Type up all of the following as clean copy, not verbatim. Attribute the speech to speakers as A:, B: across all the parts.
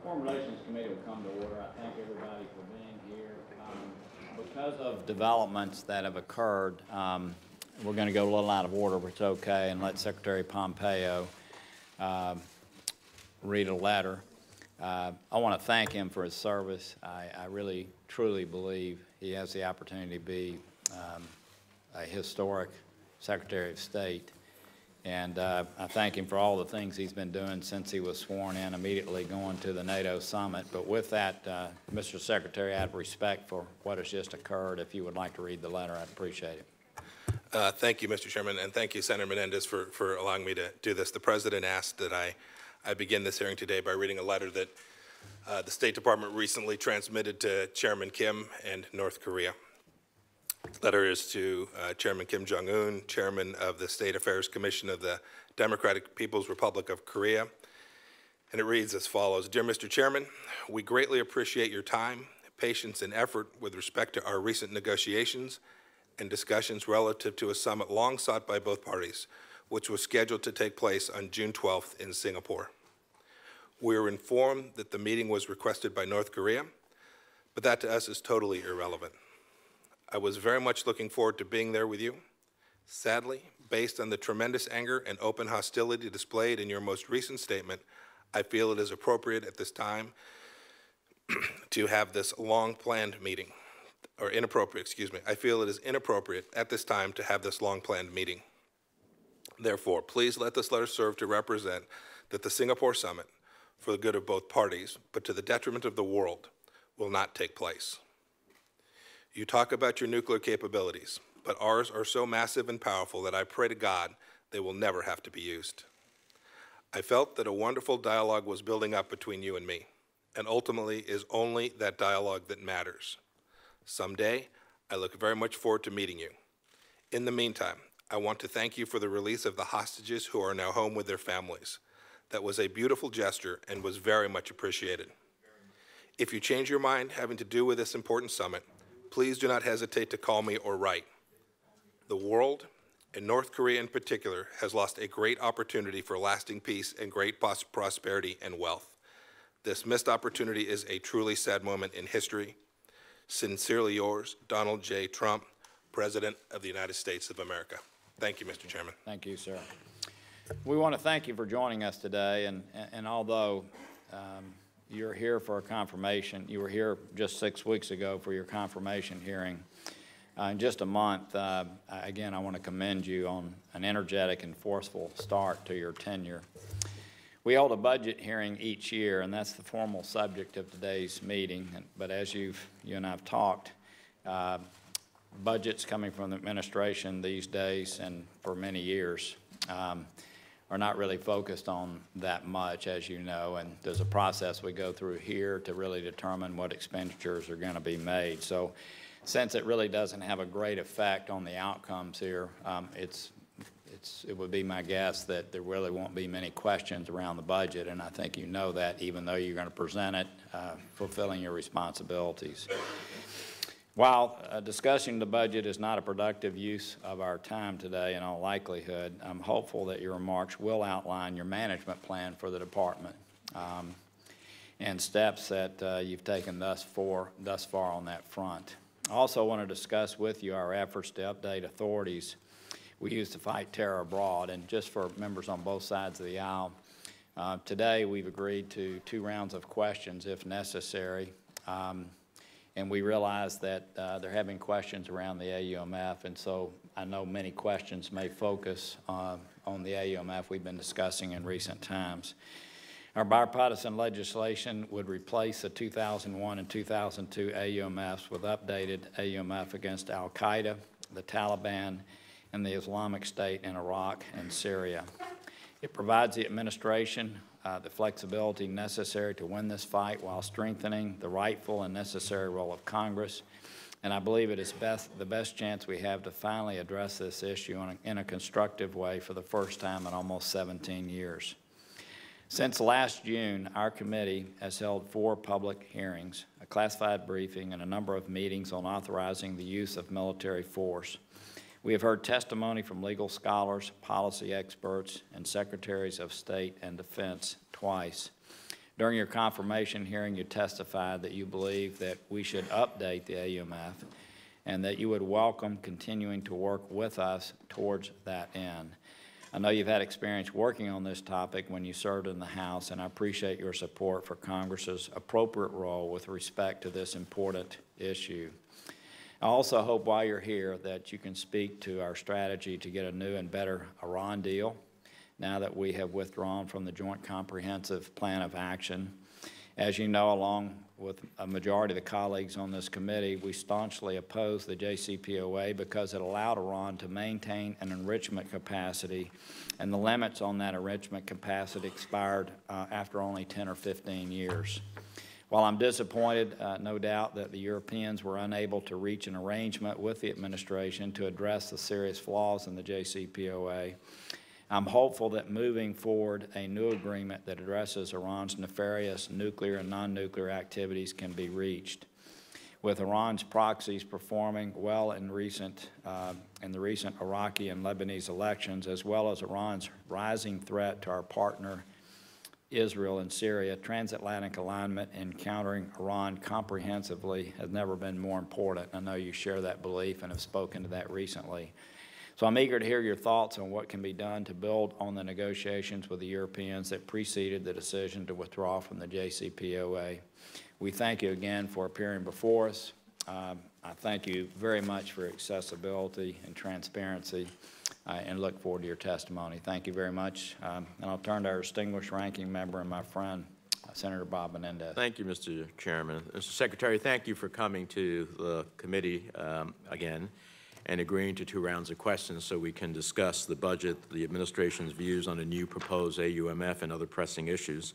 A: Foreign Relations Committee will come to order. I thank everybody for being here. Because of developments that have occurred, we're going to go a little out of order, but it's okay, and let Secretary Pompeo read a letter. I want to thank him for his service. I really, truly believe he has the opportunity to be a historic Secretary of State. And I thank him for all the things he's been doing since he was sworn in, immediately going to the NATO summit. But with that, Mr. Secretary, I have respect for what has just occurred. If you would like to read the letter, I'd appreciate it.
B: Thank you, Mr. Chairman, and thank you, Senator Menendez, for allowing me to do this. The President asked that I begin this hearing today by reading a letter that the State Department recently transmitted to Chairman Kim and North Korea. The letter is to Chairman Kim Jong-un, Chairman of the State Affairs Commission of the Democratic People's Republic of Korea, and it reads as follows. Dear Mr. Chairman, we greatly appreciate your time, patience, and effort with respect to our recent negotiations and discussions relative to a summit long sought by both parties, which was scheduled to take place on June 12th in Singapore. We were informed that the meeting was requested by North Korea, but that to us is totally irrelevant. I was very much looking forward to being there with you. Sadly, based on the tremendous anger and open hostility displayed in your most recent statement, I feel it is appropriate at this time to have this long-planned meeting, or inappropriate, excuse me. I feel it is inappropriate at this time to have this long-planned meeting. Therefore, please let this letter serve to represent that the Singapore summit, for the good of both parties, but to the detriment of the world, will not take place. You talk about your nuclear capabilities, but ours are so massive and powerful that I pray to God they will never have to be used. I felt that a wonderful dialogue was building up between you and me, and ultimately is only that dialogue that matters. Someday, I look very much forward to meeting you. In the meantime, I want to thank you for the release of the hostages who are now home with their families. That was a beautiful gesture and was very much appreciated. If you change your mind having to do with this important summit, please do not hesitate to call me or write. The world, and North Korea in particular, has lost a great opportunity for lasting peace and great prosperity and wealth. This missed opportunity is a truly sad moment in history. Sincerely yours, Donald J. Trump, President of the United States of America. Thank you, Mr. Chairman.
A: Thank you, sir. We want to thank you for joining us today, and although you're here for a confirmation, you were here just 6 weeks ago for your confirmation hearing. In just a month, again, I want to commend you on an energetic and forceful start to your tenure. We hold a budget hearing each year, and that's the formal subject of today's meeting. But as you and I have talked, budgets coming from the administration these days and for many years are not really focused on that much, as you know, and there's a process we go through here to really determine what expenditures are going to be made. So since it really doesn't have a great effect on the outcomes here, it would be my guess that there really won't be many questions around the budget, and I think you know that, even though you're going to present it fulfilling your responsibilities. While discussing the budget is not a productive use of our time today, in all likelihood, I'm hopeful that your remarks will outline your management plan for the department and steps that you've taken thus far on that front. I also want to discuss with you our efforts to update authorities we use to fight terror abroad. And just for members on both sides of the aisle, today we've agreed to 2 rounds of questions if necessary. And we realize that they're having questions around the AUMF, and so I know many questions may focus on the AUMF we've been discussing in recent times. Our bipartisan legislation would replace the 2001 and 2002 AUMFs with updated AUMF against al-Qaeda, the Taliban, and the Islamic State in Iraq and Syria. It provides the administration the flexibility necessary to win this fight while strengthening the rightful and necessary role of Congress. And I believe it is the best chance we have to finally address this issue in a constructive way for the first time in almost 17 years. Since last June, our committee has held 4 public hearings, a classified briefing, and a number of meetings on authorizing the use of military force. We have heard testimony from legal scholars, policy experts, and secretaries of state and defense twice. During your confirmation hearing, you testified that you believe that we should update the AUMF and that you would welcome continuing to work with us towards that end. I know you've had experience working on this topic when you served in the House, and I appreciate your support for Congress's appropriate role with respect to this important issue. I also hope while you're here that you can speak to our strategy to get a new and better Iran deal now that we have withdrawn from the Joint Comprehensive Plan of Action. As you know, along with a majority of the colleagues on this committee, we staunchly oppose the JCPOA because it allowed Iran to maintain an enrichment capacity, and the limits on that enrichment capacity expired after only 10 or 15 years. While I'm disappointed, no doubt, that the Europeans were unable to reach an arrangement with the administration to address the serious flaws in the JCPOA, I'm hopeful that moving forward a new agreement that addresses Iran's nefarious nuclear and non-nuclear activities can be reached. With Iran's proxies performing well in the recent Iraqi and Lebanese elections, as well as Iran's rising threat to our partner Israel and Syria, transatlantic alignment in countering Iran comprehensively has never been more important. I know you share that belief and have spoken to that recently. So I'm eager to hear your thoughts on what can be done to build on the negotiations with the Europeans that preceded the decision to withdraw from the JCPOA. We thank you again for appearing before us. I thank you very much for accessibility and transparency, and look forward to your testimony. Thank you very much. And I'll turn to our distinguished ranking member and my friend, Senator Bob Menendez.
C: Thank you, Mr. Chairman. Mr. Secretary, thank you for coming to the committee again and agreeing to 2 rounds of questions so we can discuss the budget, the administration's views on a new proposed AUMF, and other pressing issues.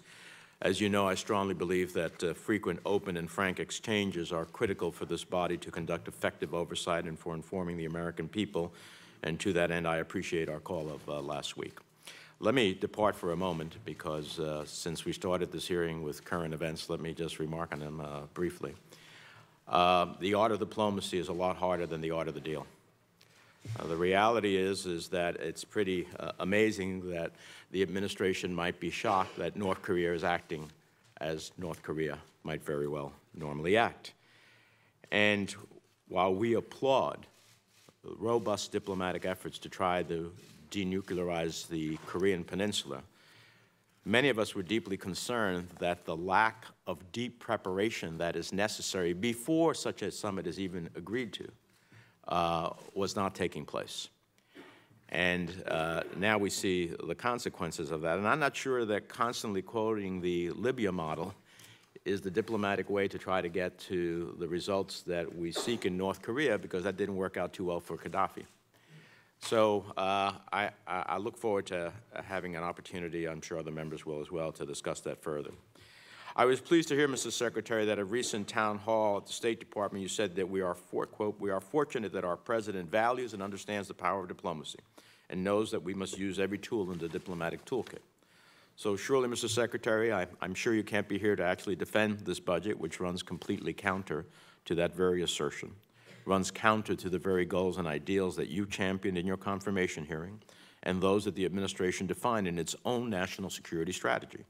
C: As you know, I strongly believe that frequent, open, and frank exchanges are critical for this body to conduct effective oversight and for informing the American people. And to that end, I appreciate our call of last week. Let me depart for a moment because since we started this hearing with current events, let me just remark on them briefly. The art of diplomacy is a lot harder than the art of the deal. The reality is that it's pretty amazing that the administration might be shocked that North Korea is acting as North Korea might very well normally act. And while we applaud robust diplomatic efforts to try to denuclearize the Korean Peninsula, many of us were deeply concerned that the lack of deep preparation that is necessary before such a summit is even agreed to was not taking place. And now we see the consequences of that. And I'm not sure that constantly quoting the Libya model is the diplomatic way to try to get to the results that we seek in North Korea, because that didn't work out too well for Gaddafi. So I look forward to having an opportunity, I'm sure other members will as well, to discuss that further. I was pleased to hear, Mr. Secretary, that at a recent town hall at the State Department, you said that we are, quote, we are fortunate that our President values and understands the power of diplomacy and knows that we must use every tool in the diplomatic toolkit. So surely, Mr. Secretary, I'm sure you can't be here to actually defend this budget, which runs completely counter to that very assertion, runs counter to the very goals and ideals that you championed in your confirmation hearing and those that the administration defined in its own national security strategy: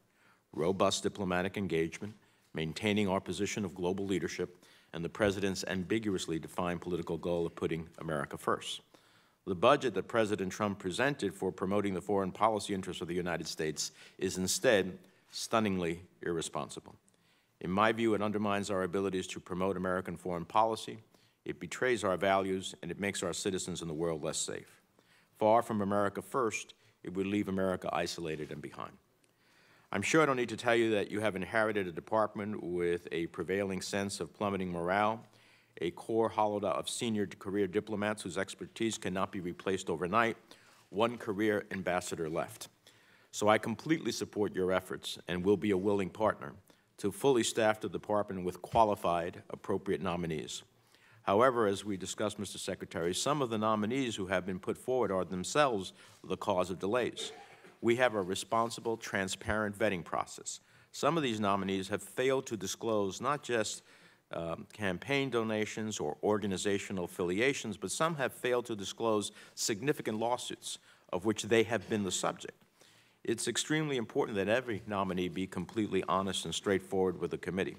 C: robust diplomatic engagement, maintaining our position of global leadership, and the President's ambiguously defined political goal of putting America first. The budget that President Trump presented for promoting the foreign policy interests of the United States is instead stunningly irresponsible. In my view, it undermines our abilities to promote American foreign policy, it betrays our values, and it makes our citizens in the world less safe. Far from America first, it would leave America isolated and behind. I'm sure I don't need to tell you that you have inherited a department with a prevailing sense of plummeting morale, a core hollowed out of senior career diplomats whose expertise cannot be replaced overnight, one career ambassador left. So I completely support your efforts and will be a willing partner to fully staff the department with qualified, appropriate nominees. However, as we discussed, Mr. Secretary, some of the nominees who have been put forward are themselves the cause of delays. We have a responsible, transparent vetting process. Some of these nominees have failed to disclose not just campaign donations or organizational affiliations, but some have failed to disclose significant lawsuits of which they have been the subject. It's extremely important that every nominee be completely honest and straightforward with the committee.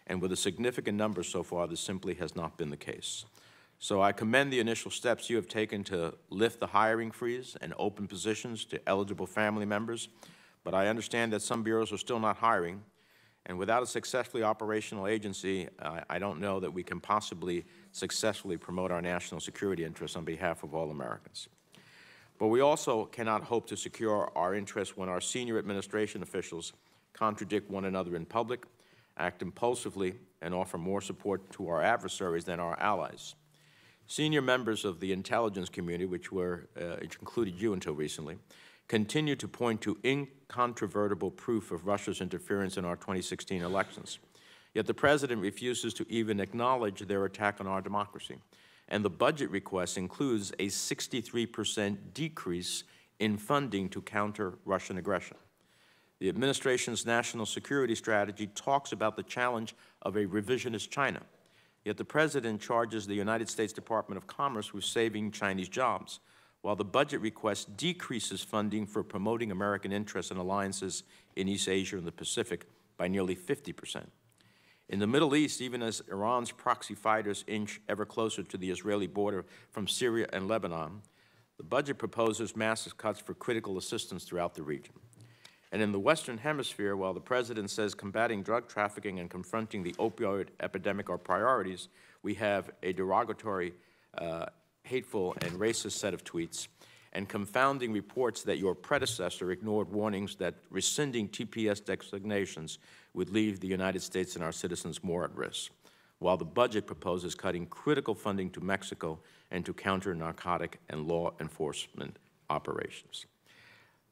C: And with a significant number so far, this simply has not been the case. So I commend the initial steps you have taken to lift the hiring freeze and open positions to eligible family members, but I understand that some bureaus are still not hiring, and without a successfully operational agency, I don't know that we can possibly successfully promote our national security interests on behalf of all Americans. But we also cannot hope to secure our interests when our senior administration officials contradict one another in public, act impulsively, and offer more support to our adversaries than our allies. Senior members of the intelligence community, which included you until recently, continue to point to incontrovertible proof of Russia's interference in our 2016 elections. Yet the President refuses to even acknowledge their attack on our democracy. And the budget request includes a 63% decrease in funding to counter Russian aggression. The administration's national security strategy talks about the challenge of a revisionist China. Yet the President charges the United States Department of Commerce with saving Chinese jobs, while the budget request decreases funding for promoting American interests and alliances in East Asia and the Pacific by nearly 50%. In the Middle East, even as Iran's proxy fighters inch ever closer to the Israeli border from Syria and Lebanon, the budget proposes massive cuts for critical assistance throughout the region. And in the Western Hemisphere, while the President says combating drug trafficking and confronting the opioid epidemic are priorities, we have a derogatory, hateful, and racist set of tweets and confounding reports that your predecessor ignored warnings that rescinding TPS designations would leave the United States and our citizens more at risk, while the budget proposes cutting critical funding to Mexico and to counter narcotic and law enforcement operations.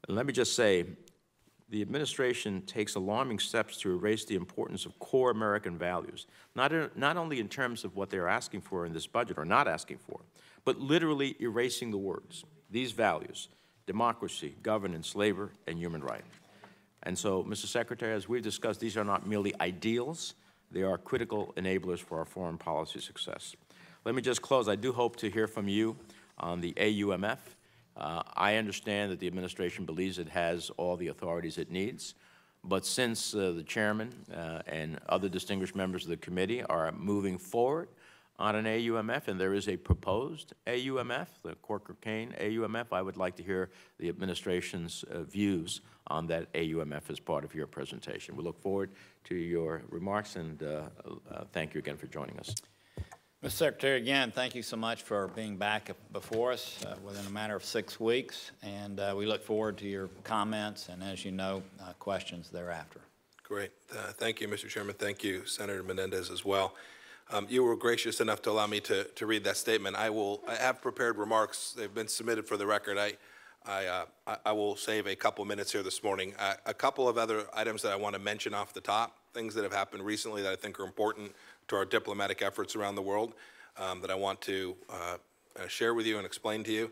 C: And let me just say, the administration takes alarming steps to erase the importance of core American values, not only in terms of what they're asking for in this budget or not asking for, but literally erasing the words, these values: democracy, governance, labor, and human rights. And so, Mr. Secretary, as we've discussed, these are not merely ideals, they are critical enablers for our foreign policy success. Let me just close. I do hope to hear from you on the AUMF. I understand that the administration believes it has all the authorities it needs, but since the chairman and other distinguished members of the committee are moving forward on an AUMF, and there is a proposed AUMF, the Corker-Kane AUMF, I would like to hear the administration's views on that AUMF as part of your presentation. We look forward to your remarks, and thank you again for joining us.
A: Mr. Secretary, again, thank you so much for being back before us within a matter of 6 weeks, and we look forward to your comments and, as you know, questions thereafter.
B: Great. Thank you, Mr. Chairman. Thank you, Senator Menendez, as well. You were gracious enough to allow me to read that statement. I have prepared remarks. They've been submitted for the record. I will save a couple minutes here this morning. A couple of other items that I want to mention off the top, things that have happened recently that I think are important to our diplomatic efforts around the world that I want to share with you and explain to you.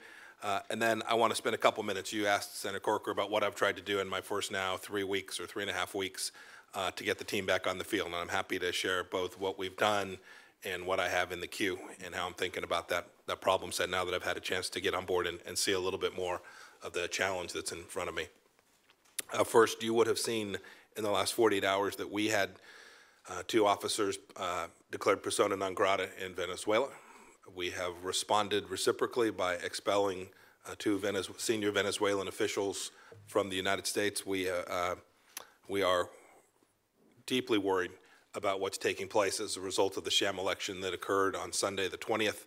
B: And then I want to spend a couple minutes. You asked Senator Corker about what I've tried to do in my first now 3 weeks or 3.5 weeks to get the team back on the field. And I'm happy to share both what we've done and what I have in the queue and how I'm thinking about that problem set now that I've had a chance to get on board and see a little bit more of the challenge that's in front of me. First, you would have seen in the last 48 hours that we had 2 officers declared persona non grata in Venezuela. We have responded reciprocally by expelling 2 senior Venezuelan officials from the United States. We are deeply worried about what's taking place as a result of the sham election that occurred on Sunday the 20th,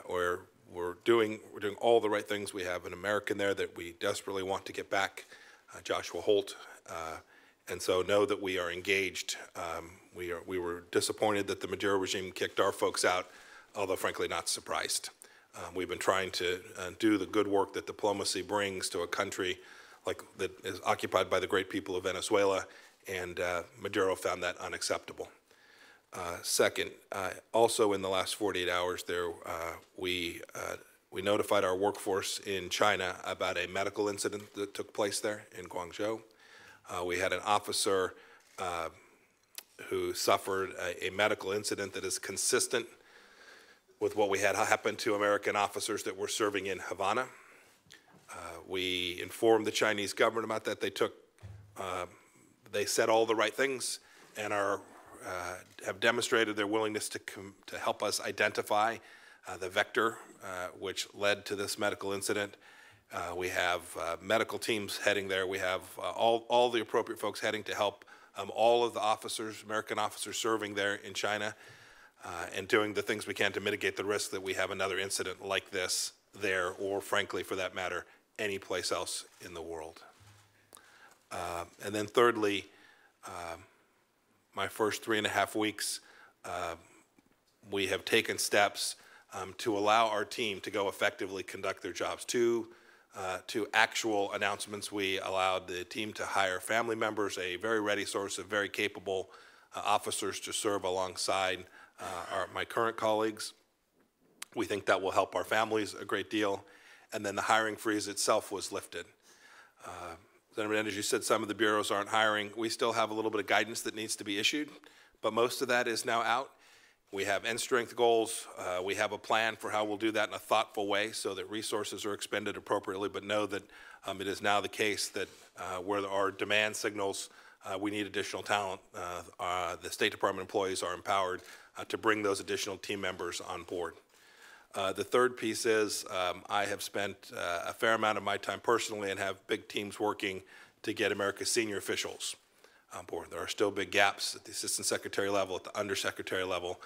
B: where we're doing all the right things. We have an American there that we desperately want to get back, Joshua Holt, and so know that we are engaged. We were disappointed that the Maduro regime kicked our folks out, although frankly not surprised. We've been trying to do the good work that diplomacy brings to a country that is occupied by the great people of Venezuela, and Maduro found that unacceptable. Second, also in the last 48 hours, we notified our workforce in China about a medical incident that took place there in Guangzhou. We had an officer who suffered a medical incident that is consistent with what we had happen to American officers that were serving in Havana. We informed the Chinese government about that. They said all the right things and have demonstrated their willingness to help us identify the vector which led to this medical incident. We have medical teams heading there. We have all the appropriate folks heading to help all of the officers, American officers serving there in China, and doing the things we can to mitigate the risk that we have another incident like this there, or frankly, for that matter, any place else in the world. And then thirdly, my first 3.5 weeks, we have taken steps to allow our team to go effectively conduct their jobs. Two actual announcements. We allowed the team to hire family members, a very ready source of very capable officers to serve alongside my current colleagues. We think that will help our families a great deal. And then the hiring freeze itself was lifted. Senator Menendez, you said some of the bureaus aren't hiring. We still have a little bit of guidance that needs to be issued, but most of that is now out. We have end strength goals. We have a plan for how we'll do that in a thoughtful way so that resources are expended appropriately, but know that it is now the case that where there are demand signals, we need additional talent. The State Department employees are empowered to bring those additional team members on board. The third piece is I have spent a fair amount of my time personally and have big teams working to get America's senior officials on board. There are still big gaps at the Assistant Secretary level, at the Undersecretary level.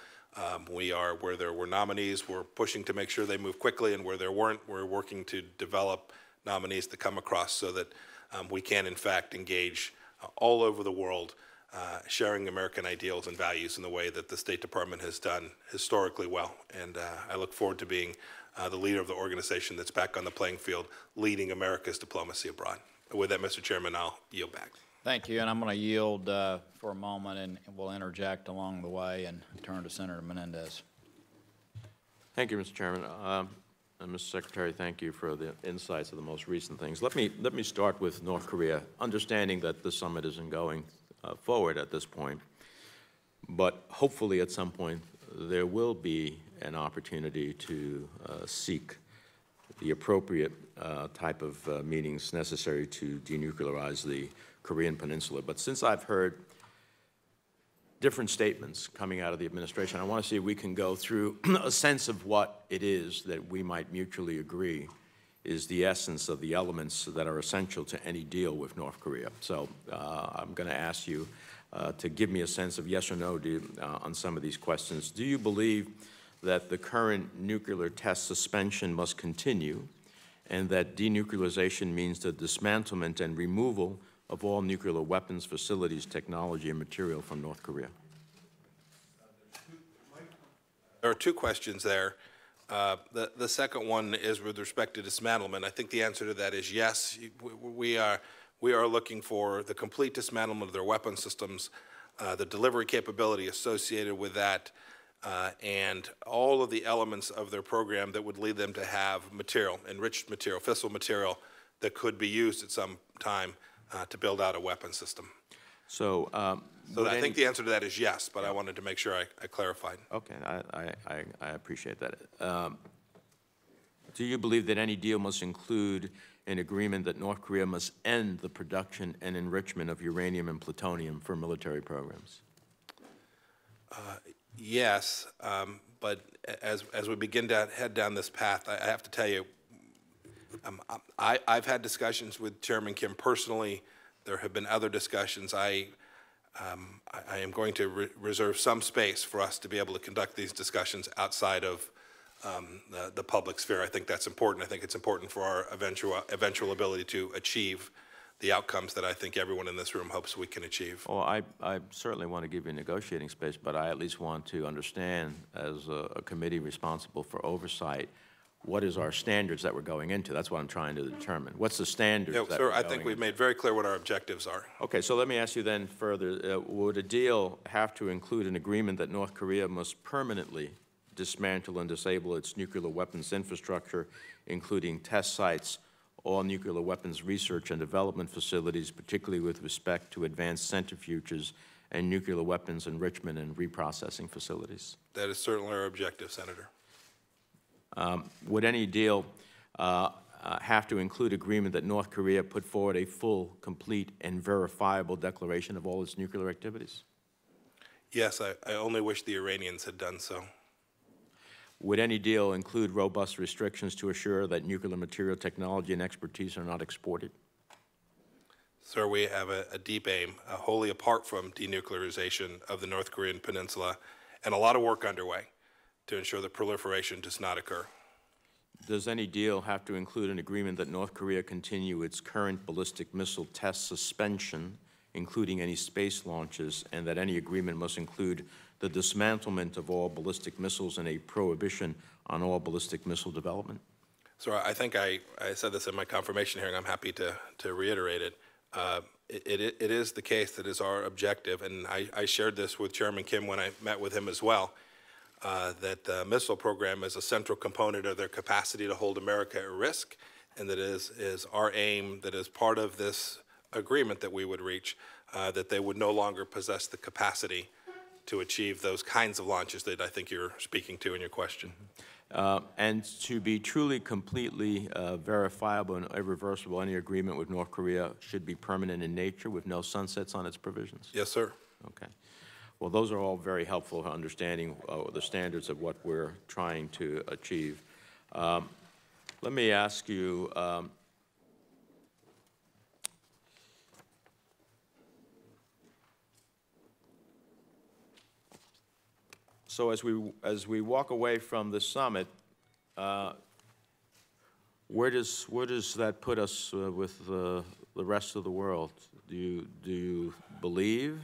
B: Where there were nominees, we're pushing to make sure they move quickly, and where there weren't, we're working to develop nominees to come across so that we can, in fact, engage all over the world, sharing American ideals and values in the way that the State Department has done historically well. And I look forward to being the leader of the organization that's back on the playing field, leading America's diplomacy abroad. With that, Mr. Chairman, I'll yield back.
A: Thank you, and I'm going to yield for a moment, and we'll interject along the way and turn to Senator Menendez.
C: Thank you, Mr. Chairman. And Mr. Secretary, thank you for the insights of the most recent things. Let me start with North Korea, understanding that the summit isn't going forward at this point, but hopefully at some point there will be an opportunity to seek the appropriate type of meetings necessary to denuclearize the Korean Peninsula. But since I've heard different statements coming out of the administration, I want to see if we can go through a sense of what it is that we might mutually agree is the essence of the elements that are essential to any deal with North Korea. So I'm going to ask you to give me a sense of yes or no on some of these questions. Do you believe that the current nuclear test suspension must continue, and that denuclearization means the dismantlement and removal of all nuclear weapons, facilities, technology, and material from North Korea?
B: There are two questions there. The second one is with respect to dismantlement. I think the answer to that is yes. We are looking for the complete dismantlement of their weapon systems, the delivery capability associated with that, and all of the elements of their program that would lead them to have material, enriched material, fissile material that could be used at some time to build out a weapon system.
C: So,
B: So I think the answer to that is yes, but I wanted to make sure I clarified.
C: okay, I appreciate that. Do you believe that any deal must include an agreement that North Korea must end the production and enrichment of uranium and plutonium for military programs?
B: Yes, but as we begin to head down this path, I have to tell you, I've had discussions with Chairman Kim personally. There have been other discussions. I am going to reserve some space for us to be able to conduct these discussions outside of the public sphere. I think that's important. I think it's important for our eventual ability to achieve the outcomes that I think everyone in this room hopes we can achieve.
C: Well, I certainly want to give you negotiating space, but I at least want to understand, as a committee responsible for oversight, what is our standards that we're going into? That's what I'm trying to determine. What's the standards that
B: sir,
C: we're
B: I
C: going
B: think we've
C: into?
B: made very clear what our objectives are.
C: Okay, so let me ask you then further, would a deal have to include an agreement that North Korea must permanently dismantle and disable its nuclear weapons infrastructure, including test sites, all nuclear weapons research and development facilities, particularly with respect to advanced centrifuges and nuclear weapons enrichment and reprocessing facilities?
B: That is certainly our objective, Senator.
C: Would any deal have to include agreement that North Korea put forward a full, complete, and verifiable declaration of all its nuclear activities?
B: Yes, I only wish the Iranians had done so.
C: Would any deal include robust restrictions to assure that nuclear material technology and expertise are not exported?
B: Sir, we have a deep aim, wholly apart from denuclearization of the North Korean peninsula, and a lot of work underway to ensure that proliferation does not occur.
C: Does any deal have to include an agreement that North Korea continue its current ballistic missile test suspension, including any space launches, and that any agreement must include the dismantlement of all ballistic missiles and a prohibition on all ballistic missile development?
B: So I think I said this in my confirmation hearing. I'm happy to reiterate it. It is the case that is our objective, and I shared this with Chairman Kim when I met with him as well, that the missile program is a central component of their capacity to hold America at risk, and that is our aim, that is part of this agreement that we would reach, that they would no longer possess the capacity to achieve those kinds of launches that I think you're speaking to in your question.
C: And to be truly, completely verifiable and irreversible, any agreement with North Korea should be permanent in nature with no sunsets on its provisions?
B: Yes, sir.
C: Okay. Well, those are all very helpful for understanding the standards of what we're trying to achieve. Let me ask you, so as we walk away from the summit, where does that put us with the rest of the world? Do you believe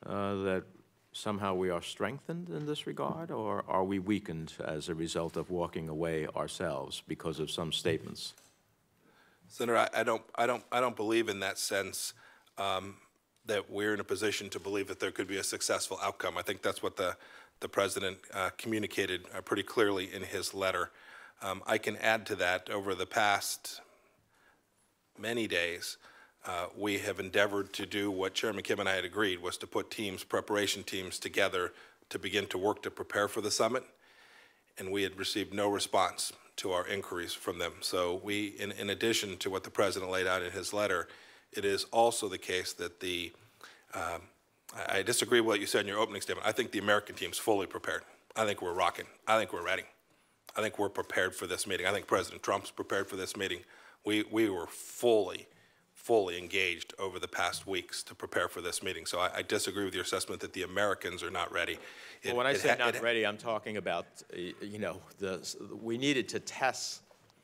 C: that somehow we are strengthened in this regard, or are we weakened as a result of walking away ourselves because of some statements?
B: Senator, I don't believe in that sense that we're in a position to believe that there could be a successful outcome. I think that's what the President communicated pretty clearly in his letter. I can add to that, over the past many days, we have endeavored to do what Chairman Kim and I had agreed, was to put preparation teams together to begin to work to prepare for the summit, and we had received no response to our inquiries from them. So we, in addition to what the President laid out in his letter, it is also the case that I disagree with what you said in your opening statement. I think the American team's fully prepared. I think we're rocking. I think we're ready. I think we're prepared for this meeting. I think President Trump's prepared for this meeting. We were fully engaged over the past weeks to prepare for this meeting. So I disagree with your assessment that the Americans are not ready.
C: Well, when I say not ready, I'm talking about, we needed to test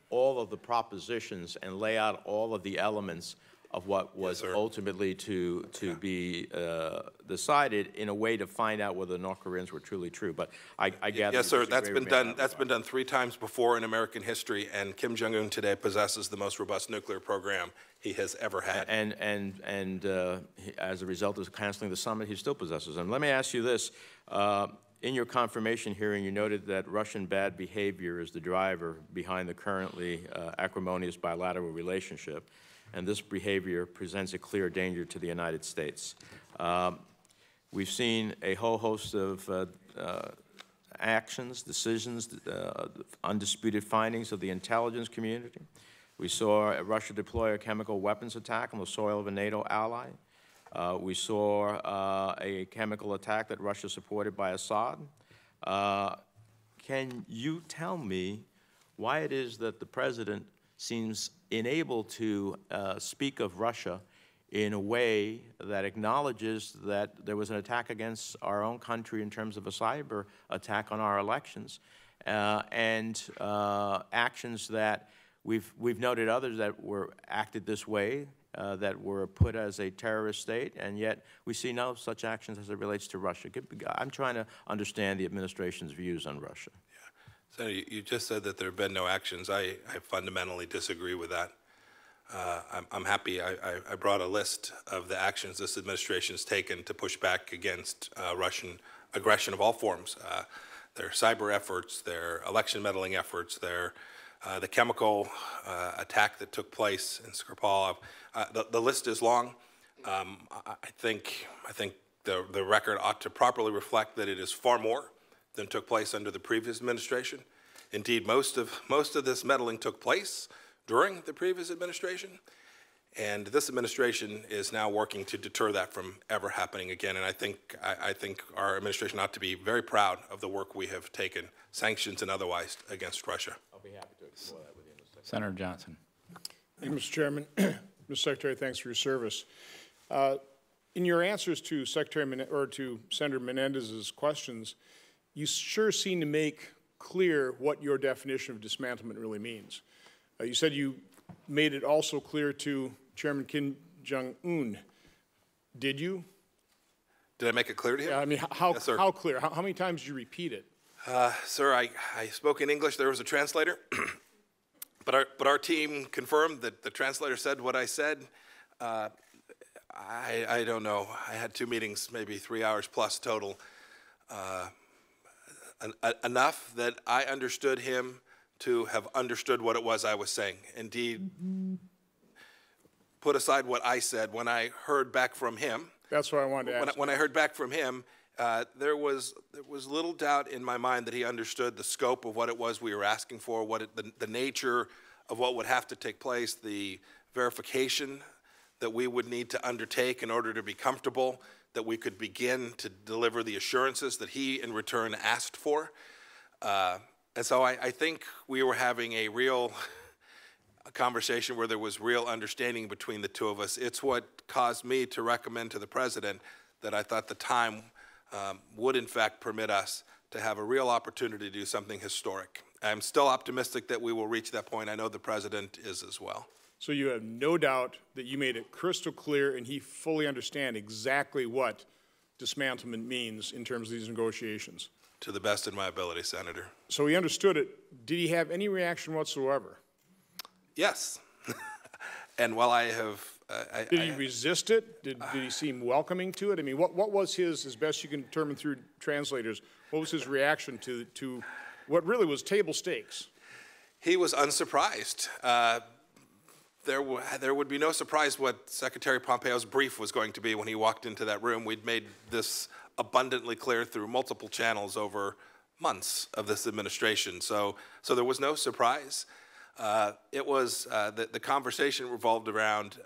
C: all of the propositions and lay out all of the elements what was
B: Yes, sir.
C: ultimately to be decided in a way to find out whether the North Koreans were truly true. But I gather.
B: Yes, sir.
C: you
B: That's
C: disagree
B: been
C: with me on
B: done.
C: that
B: That's been
C: regard.
B: done 3 times before in American history, and Kim Jong-un today possesses the most robust nuclear program he has ever had.
C: And as a result of canceling the summit, he still possesses them. Let me ask you this. In your confirmation hearing, you noted that Russian bad behavior is the driver behind the currently acrimonious bilateral relationship, and this behavior presents a clear danger to the United States. We've seen a whole host of actions, decisions, undisputed findings of the intelligence community. We saw Russia deploy a chemical weapons attack on the soil of a NATO ally. We saw a chemical attack that Russia supported by Assad. Can you tell me why it is that the President seems unable to speak of Russia in a way that acknowledges that there was an attack against our own country in terms of a cyber attack on our elections, and actions that we've noted others that were acted this way, that were put as a terrorist state, and yet we see no such actions as it relates to Russia. I'm trying to understand the administration's views on Russia.
B: Yeah. Senator, you just said that there have been no actions. I fundamentally disagree with that. I'm happy. I brought a list of the actions this administration has taken to push back against Russian aggression of all forms. Their cyber efforts, their election meddling efforts, the chemical attack that took place in Skripal. The list is long. I think the record ought to properly reflect that it is far more than took place under the previous administration. Indeed, most of this meddling took place during the previous administration, and this administration is now working to deter that from ever happening again. And I think our administration ought to be very proud of the work we have taken, sanctions and otherwise, against Russia.
C: I'll be happy to explore that with you in a second.
A: Senator Johnson.
D: Thank you, Mr. Chairman. Mr. Secretary, thanks for your service. In your answers to to Senator Menendez's questions, you sure seem to make clear what your definition of dismantlement really means. You said you made it also clear to Chairman Kim Jong-un. Did you?
B: Did I make it clear to him?
D: Yeah, I mean, how clear? How many times did you repeat it?
B: Sir, I spoke in English. There was a translator, but our team confirmed that the translator said what I said. I don't know. I had 2 meetings, maybe 3 hours plus total. Enough that I understood him to have understood what it was I was saying. Indeed, put aside what I said, when I heard back from him.
D: That's what I wanted to ask.
B: When I heard back from him, there was little doubt in my mind that he understood the scope of what it was we were asking for, the nature of what would have to take place, the verification that we would need to undertake in order to be comfortable that we could begin to deliver the assurances that he in return asked for. And so I think we were having a real conversation where there was real understanding between the two of us. It's what caused me to recommend to the President that I thought the time would in fact permit us to have a real opportunity to do something historic. I'm still optimistic that we will reach that point. I know the President is as well.
D: So you have no doubt that you made it crystal clear and he fully understands exactly what dismantlement means in terms of these negotiations?
B: To the best of my ability, Senator.
D: So he understood it. Did he have any reaction whatsoever?
B: Yes. And while I have...
D: Did he resist it? Did he seem welcoming to it? I mean, what was his, as best you can determine through translators, what was his reaction to what really was table stakes?
B: He was unsurprised. There would be no surprise what Secretary Pompeo's brief was going to be when he walked into that room. We'd made this abundantly clear through multiple channels over months of this administration. So there was no surprise. It was the conversation revolved around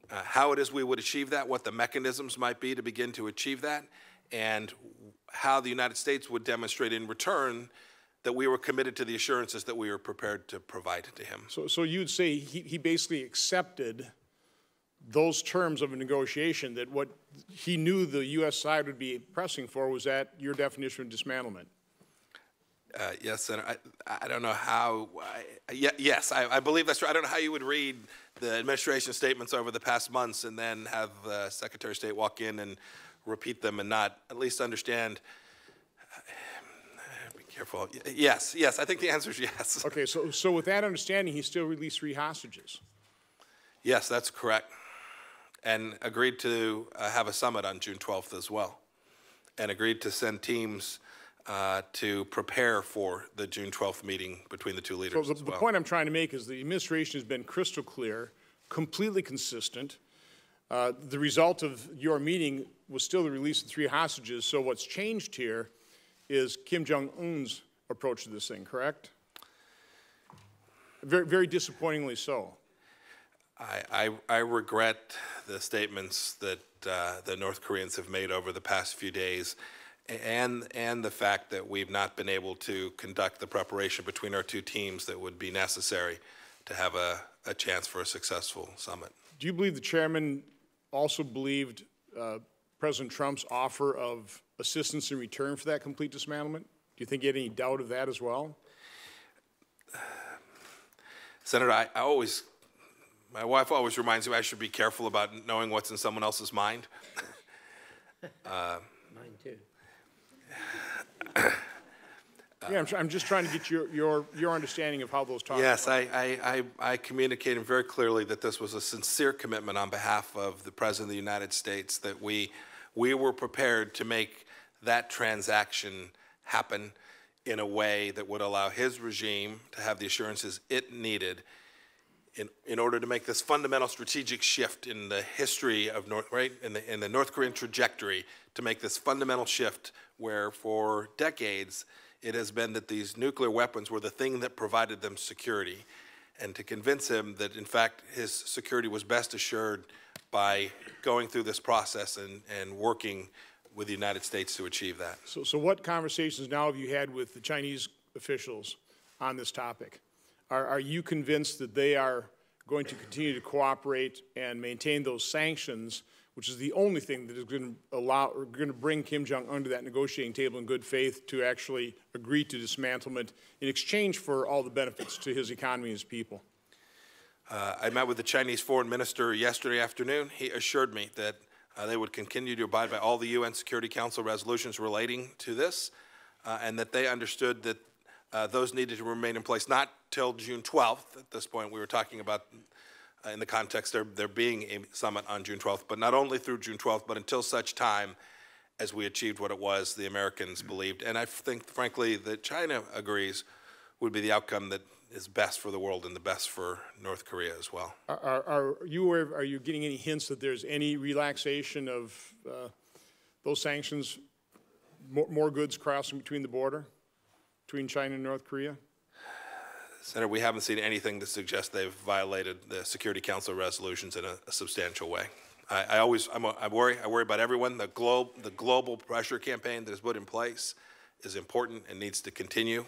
B: how it is we would achieve that, what the mechanisms might be to begin to achieve that, and how the United States would demonstrate in return that we were committed to the assurances that we were prepared to provide to him.
D: So you'd say he basically accepted those terms of a negotiation, that what he knew the U.S. side would be pressing for was that your definition of dismantlement?
B: Yes, Senator. I don't know how. Yes, I believe that's right. I don't know how you would read the administration statements over the past months and then have the Secretary of State walk in and repeat them and not at least understand. Be careful. Yes, I think the answer is yes.
D: Okay, so with that understanding, he still released 3 hostages.
B: Yes, that's correct. And agreed to have a summit on June 12th as well. And agreed to send teams to prepare for the June 12th meeting between the two leaders
D: So
B: as
D: the
B: well.
D: point I'm trying to make is the administration has been crystal clear, completely consistent. The result of your meeting was still the release of 3 hostages, so what's changed here is Kim Jong-un's approach to this thing, correct? Very, very disappointingly so.
B: I regret the statements that the North Koreans have made over the past few days, and the fact that we've not been able to conduct the preparation between our two teams that would be necessary to have a chance for a successful summit.
D: Do you believe the chairman also believed President Trump's offer of assistance in return for that complete dismantlement? Do you think he had any doubt of that as well?
B: Senator, my wife always reminds me I should be careful about knowing what's in someone else's mind.
C: Mine too.
D: Yeah, I'm just trying to get your understanding of how those talks
B: Yes,
D: went.
B: I communicated very clearly that this was a sincere commitment on behalf of the President of the United States, that we were prepared to make that transaction happen in a way that would allow his regime to have the assurances it needed in order to make this fundamental strategic shift in the history of in the North Korean trajectory, to make this fundamental shift where for decades it has been that these nuclear weapons were the thing that provided them security, and to convince him that in fact his security was best assured by going through this process and working with the United States to achieve that.
D: So what conversations now have you had with the Chinese officials on this topic? Are you convinced that they are going to continue to cooperate and maintain those sanctions, which is the only thing that is going to bring Kim Jong-un to that negotiating table in good faith to actually agree to dismantlement in exchange for all the benefits to his economy and his people?
B: I met with the Chinese foreign minister yesterday afternoon. He assured me that they would continue to abide by all the UN Security Council resolutions relating to this, and that they understood that those needed to remain in place, not till June 12th. At this point, we were talking about, in the context there being a summit on June 12th, but not only through June 12th, but until such time as we achieved what it was the Americans believed. And I think, frankly, that China agrees would be the outcome that is best for the world and the best for North Korea as well.
D: Are you getting any hints that there's any relaxation of those sanctions, more goods crossing between the border, between China and North Korea?
B: Senator, we haven't seen anything that suggests they've violated the Security Council resolutions in a substantial way. I worry about everyone. The global pressure campaign that is put in place is important and needs to continue.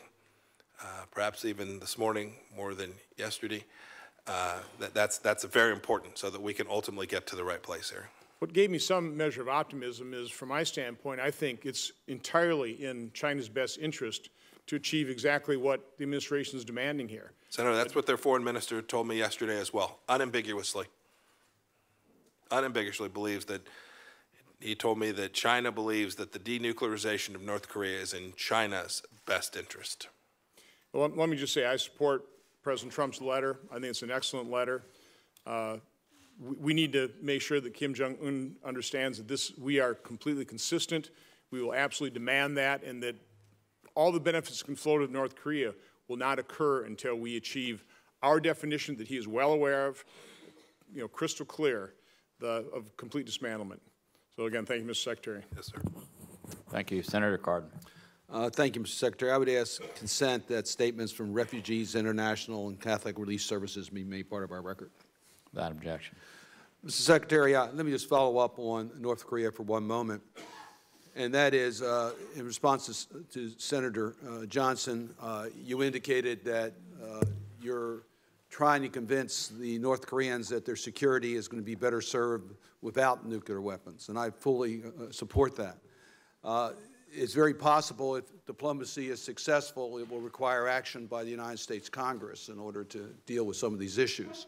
B: Perhaps even this morning more than yesterday. That's very important so that we can ultimately get to the right place here.
D: What gave me some measure of optimism is, from my standpoint, I think it's entirely in China's best interest to achieve exactly what the administration is demanding here.
B: Senator, that's what their foreign minister told me yesterday as well, unambiguously believes that, he told me that China believes that the denuclearization of North Korea is in China's best interest.
D: Well, let me just say, I support President Trump's letter. I think it's an excellent letter. We need to make sure that Kim Jong-un understands that we are completely consistent. We will absolutely demand that, and that all the benefits that can flow to North Korea will not occur until we achieve our definition that he is well aware of, crystal clear, of complete dismantlement. So again, thank you, Mr. Secretary.
B: Yes, sir.
A: Thank you. Senator Cardin.
E: Thank you, Mr. Secretary. I would ask consent that statements from Refugees International and Catholic Relief Services be made part of our record.
A: Without objection.
E: Mr. Secretary, let me just follow up on North Korea for one moment. And that is, in response to Senator Johnson, you indicated that you're trying to convince the North Koreans that their security is going to be better served without nuclear weapons, and I fully support that. It's very possible if diplomacy is successful, it will require action by the United States Congress in order to deal with some of these issues.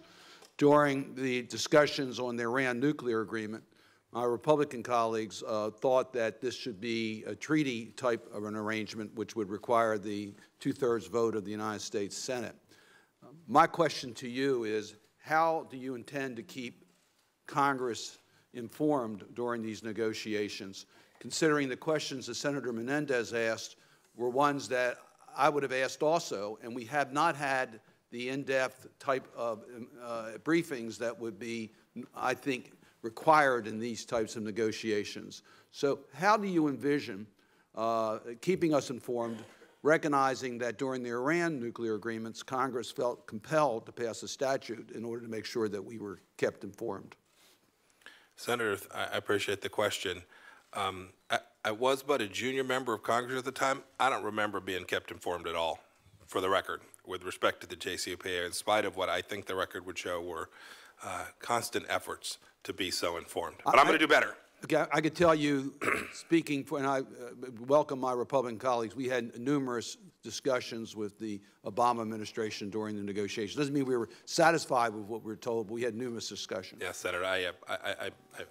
E: During the discussions on the Iran nuclear agreement, my Republican colleagues thought that this should be a treaty type of an arrangement which would require the two-thirds vote of the United States Senate. My question to you is, how do you intend to keep Congress informed during these negotiations, considering the questions that Senator Menendez asked were ones that I would have asked also, and we have not had the in-depth type of briefings that would be, I think, required in these types of negotiations. So how do you envision keeping us informed, recognizing that during the Iran nuclear agreements, Congress felt compelled to pass a statute in order to make sure that we were kept informed?
B: Senator, I appreciate the question. I was but a junior member of Congress at the time. I don't remember being kept informed at all, for the record, with respect to the JCPOA, in spite of what I think the record would show were constant efforts to be so informed. But I'm going to do better.
E: Okay, I could tell you, speaking for, and I welcome my Republican colleagues, we had numerous discussions with the Obama administration during the negotiations. Doesn't mean we were satisfied with what we were told, but we had numerous discussions.
B: Yes, Senator, I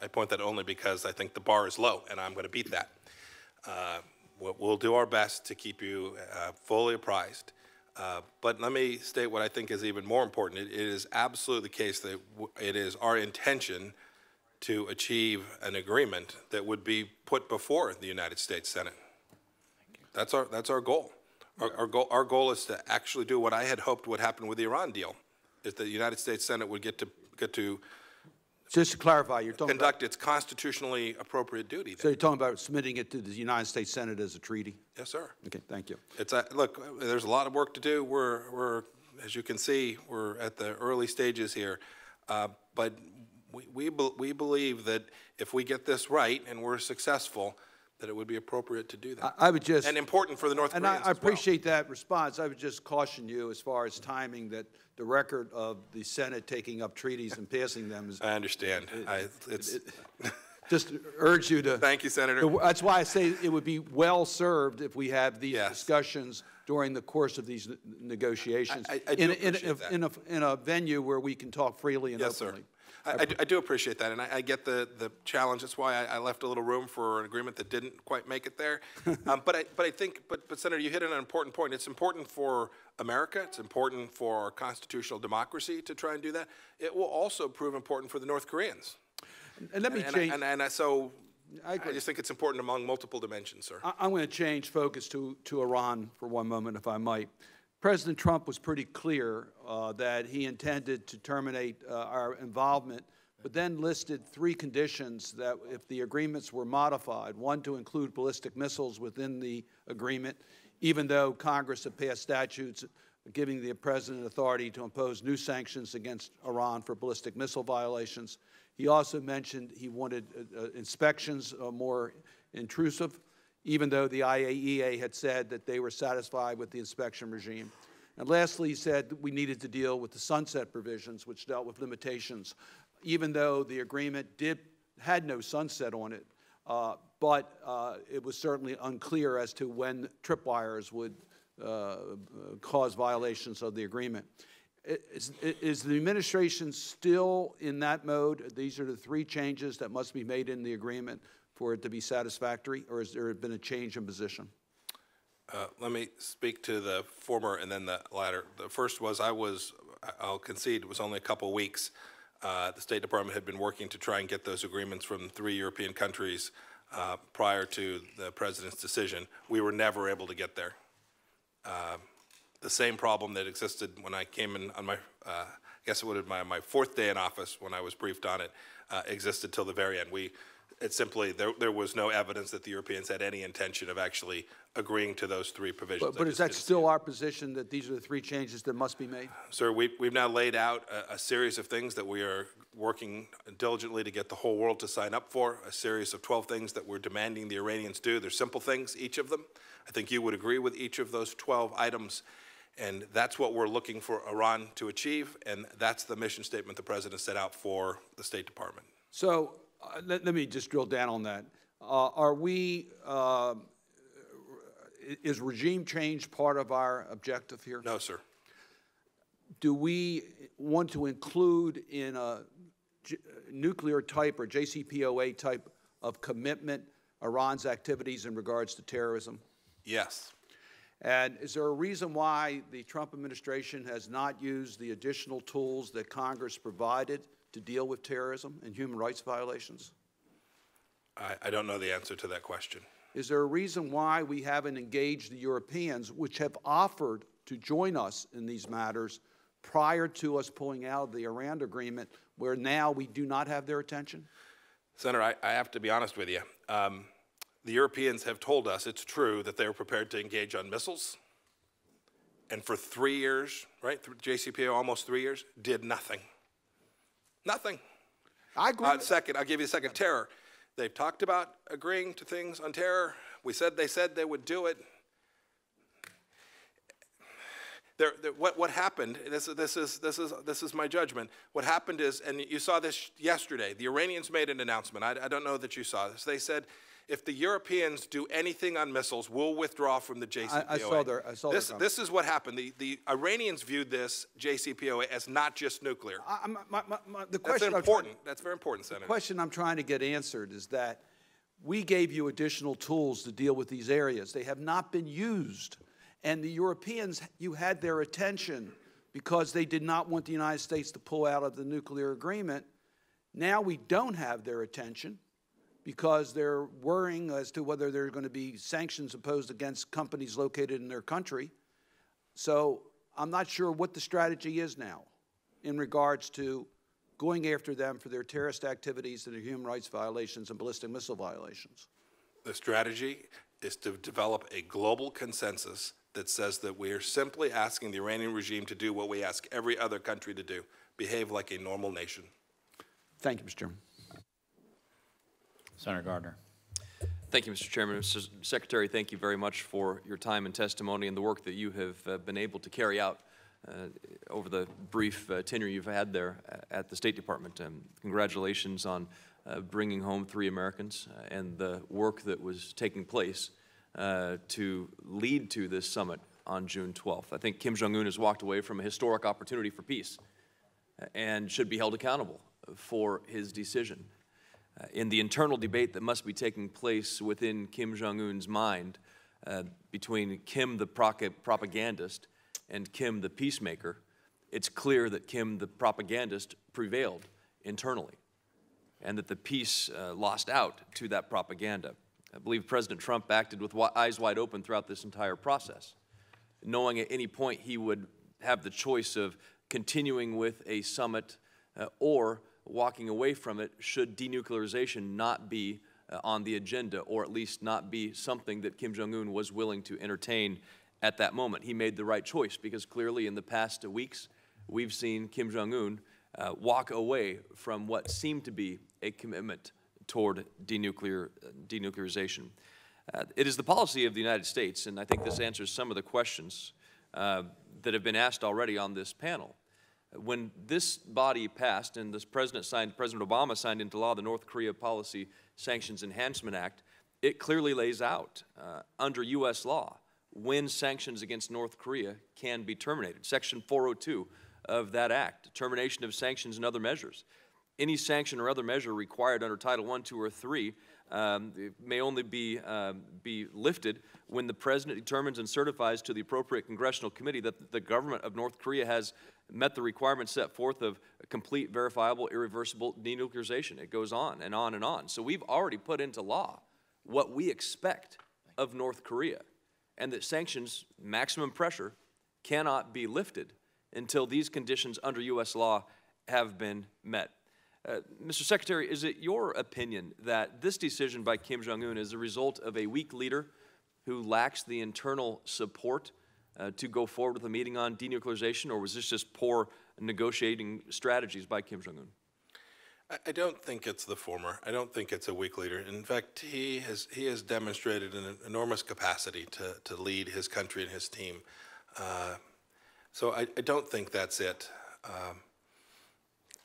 B: point that only because I think the bar is low, and I'm going to beat that. We'll do our best to keep you fully apprised. But let me state what I think is even more important. It is absolutely the case that it is our intention to achieve an agreement that would be put before the United States Senate. That's our goal. Our goal is to actually do what I had hoped would happen with the Iran deal, is that the United States Senate would get to
E: just to clarify, you're talking
B: conduct its constitutionally appropriate duty.
E: So you're talking about submitting it to the United States Senate as a treaty?
B: Yes, sir.
E: Okay, thank you.
B: It's look, there's a lot of work to do. We're as you can see, we're at the early stages here, but we believe that if we get this right and we're successful, that it would be appropriate to do that.
E: I would just,
B: and important for the North Koreans.
E: And I appreciate that response. I would just caution you as far as timing that the record of the Senate taking up treaties and passing them is.
B: I understand.
E: Just urge you to.
B: Thank you, Senator.
E: That's why I say it would be well served if we have these discussions during the course of these negotiations
B: I do appreciate that.
E: in a venue where we can talk freely and openly.
B: Sir. I do appreciate that, and I get the challenge. That's why I left a little room for an agreement that didn't quite make it there. But I think, Senator, you hit on an important point. It's important for America. It's important for our constitutional democracy to try and do that. It will also prove important for the North Koreans.
E: And let me change.
B: So I just think it's important among multiple dimensions, sir.
E: I'm going to change focus to Iran for one moment, if I might. President Trump was pretty clear that he intended to terminate our involvement, but then listed 3 conditions that if the agreements were modified, one to include ballistic missiles within the agreement, even though Congress had passed statutes giving the president authority to impose new sanctions against Iran for ballistic missile violations. He also mentioned he wanted inspections more intrusive, even though the IAEA had said that they were satisfied with the inspection regime. And lastly, he said that we needed to deal with the sunset provisions, which dealt with limitations, even though the agreement had no sunset on it, but it was certainly unclear as to when tripwires would cause violations of the agreement. Is the administration still in that mode? These are the 3 changes that must be made in the agreement for it to be satisfactory, or has there been a change in position?
B: Let me speak to the former and then the latter. The first was I'll concede, it was only a couple of weeks. The State Department had been working to try and get those agreements from 3 European countries prior to the President's decision. We were never able to get there. The same problem that existed when I came in on my, I guess it would have been my 4th day in office when I was briefed on it, existed till the very end. It simply, there was no evidence that the Europeans had any intention of actually agreeing to those 3 provisions.
E: But is that still our position, that these are the 3 changes that must be made?
B: Sir, we've now laid out a series of things that we are working diligently to get the whole world to sign up for, a series of 12 things that we're demanding the Iranians do. They're simple things, each of them. I think you would agree with each of those 12 items. And that's what we're looking for Iran to achieve, and that's the mission statement the President set out for the State Department.
E: So let me just drill down on that. Is regime change part of our objective here?
B: No, sir.
E: do we want to include in a nuclear type or JCPOA type of commitment Iran's activities in regards to terrorism?
B: Yes.
E: And is there a reason why the Trump administration has not used the additional tools that Congress provided to deal with terrorism and human rights violations?
B: I don't know the answer to that question.
E: Is there a reason why we haven't engaged the Europeans, which have offered to join us in these matters prior to us pulling out of the Iran agreement, where now we do not have their attention?
B: Senator, I have to be honest with you. The Europeans have told us it's true that they're prepared to engage on missiles, and for 3 years, right, JCPOA, almost 3 years, did nothing. Nothing.
E: I agree.
B: Second, I'll give you a second. Terror. They've talked about agreeing to things on terror. They said they would do it. What happened? This is my judgment. What happened is, and you saw this yesterday. The Iranians made an announcement. I don't know that you saw this. They said, if the Europeans do anything on missiles, we'll withdraw from the JCPOA.
E: I saw
B: this is what happened. The Iranians viewed this JCPOA as not just nuclear. That's important. That's very important, Senator.
E: The question I'm trying to get answered is that we gave you additional tools to deal with these areas. They have not been used. And the Europeans, you had their attention because they did not want the United States to pull out of the nuclear agreement. Now we don't have their attention because they're worrying as to whether there are going to be sanctions imposed against companies located in their country. So I'm not sure what the strategy is now in regards to going after them for their terrorist activities and their human rights violations and ballistic missile violations.
B: The strategy is to develop a global consensus that says that we are simply asking the Iranian regime to do what we ask every other country to do, behave like a normal nation.
E: Thank you, Mr. Chairman.
A: Senator Gardner.
F: Thank you, Mr. Chairman. Mr. Secretary, thank you very much for your time and testimony and the work that you have been able to carry out over the brief tenure you've had there at the State Department. Congratulations on bringing home 3 Americans and the work that was taking place to lead to this summit on June 12th. I think Kim Jong-un has walked away from a historic opportunity for peace and should be held accountable for his decision. In the internal debate that must be taking place within Kim Jong-un's mind between Kim the propagandist and Kim the peacemaker, it's clear that Kim the propagandist prevailed internally and that the peace lost out to that propaganda. I believe President Trump acted with eyes wide open throughout this entire process, knowing at any point he would have the choice of continuing with a summit or walking away from it should denuclearization not be on the agenda, or at least not be something that Kim Jong-un was willing to entertain at that moment. He made the right choice because clearly in the past weeks we've seen Kim Jong-un walk away from what seemed to be a commitment toward denuclearization. It is the policy of the United States, and I think this answers some of the questions that have been asked already on this panel. When this body passed and President Obama signed into law the North Korea Policy Sanctions Enhancement Act, it clearly lays out under U.S. law when sanctions against North Korea can be terminated. Section 402 of that act, termination of sanctions and other measures. Any sanction or other measure required under Title I, II, or III may only be lifted when the President determines and certifies to the appropriate congressional committee that the government of North Korea has met the requirements set forth of complete, verifiable, irreversible denuclearization. It goes on and on and on. So we've already put into law what we expect of North Korea, and that sanctions, maximum pressure, cannot be lifted until these conditions under U.S. law have been met. Mr. Secretary, is it your opinion that this decision by Kim Jong-un is a result of a weak leader who lacks the internal support to go forward with a meeting on denuclearization, or was this just poor negotiating strategies by Kim Jong-un?
B: I don't think it's the former. I don't think it's a weak leader. In fact, he has demonstrated an enormous capacity to lead his country and his team. So I don't think that's it.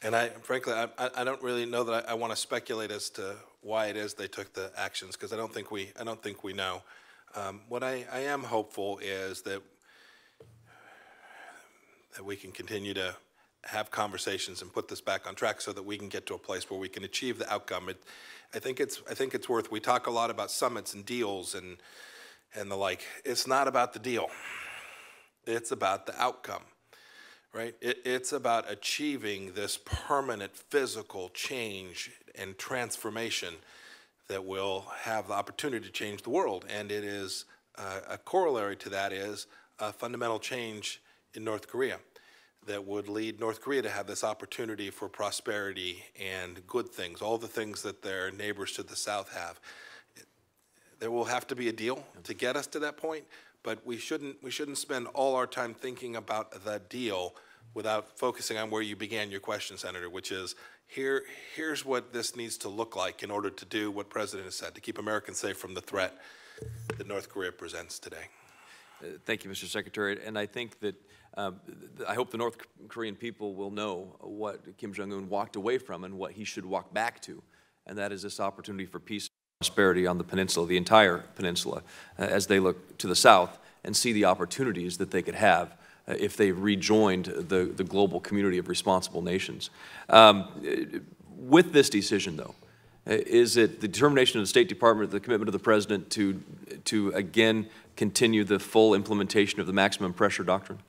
B: And frankly, I don't really know that I want to speculate as to why it is they took the actions, because I don't think we know. What I am hopeful is that that we can continue to have conversations and put this back on track so that we can get to a place where we can achieve the outcome. I think it's worth. We talk a lot about summits and deals and the like. It's not about the deal. It's about the outcome, right? It's about achieving this permanent physical change and transformation that will have the opportunity to change the world. And it is a corollary to that is a fundamental change in North Korea that would lead North Korea to have this opportunity for prosperity and good things, all the things that their neighbors to the south have. There will have to be a deal to get us to that point, but we shouldn't spend all our time thinking about the deal without focusing on where you began your question, Senator, which is here's what this needs to look like in order to do what President has said, to keep Americans safe from the threat that North Korea presents today.
F: Thank you, Mr. Secretary. And I think that I hope the North Korean people will know what Kim Jong-un walked away from and what he should walk back to, and that is this opportunity for peace and prosperity on the peninsula, the entire peninsula, as they look to the south and see the opportunities that they could have if they rejoined the global community of responsible nations. With this decision, though, is it the determination of the State Department, the commitment of the President to again continue the full implementation of the maximum pressure doctrine?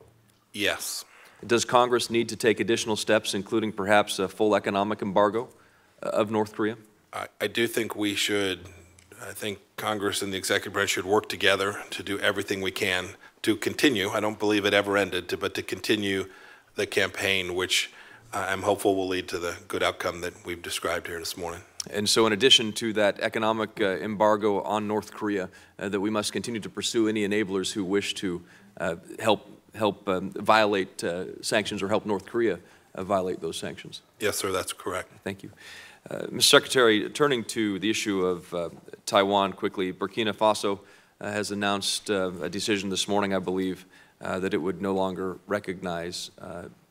B: Yes.
F: Does Congress need to take additional steps, including perhaps a full economic embargo of North Korea?
B: I do think we should. I think Congress and the executive branch should work together to do everything we can to continue. I don't believe it ever ended, but to continue the campaign, which I'm hopeful will lead to the good outcome that we've described here this morning.
F: And so in addition to that economic embargo on North Korea, that we must continue to pursue any enablers who wish to help violate sanctions or help North Korea violate those sanctions.
B: Yes, sir, that's correct.
F: Thank you. Mr. Secretary, turning to the issue of Taiwan quickly, Burkina Faso has announced a decision this morning, I believe, that it would no longer recognize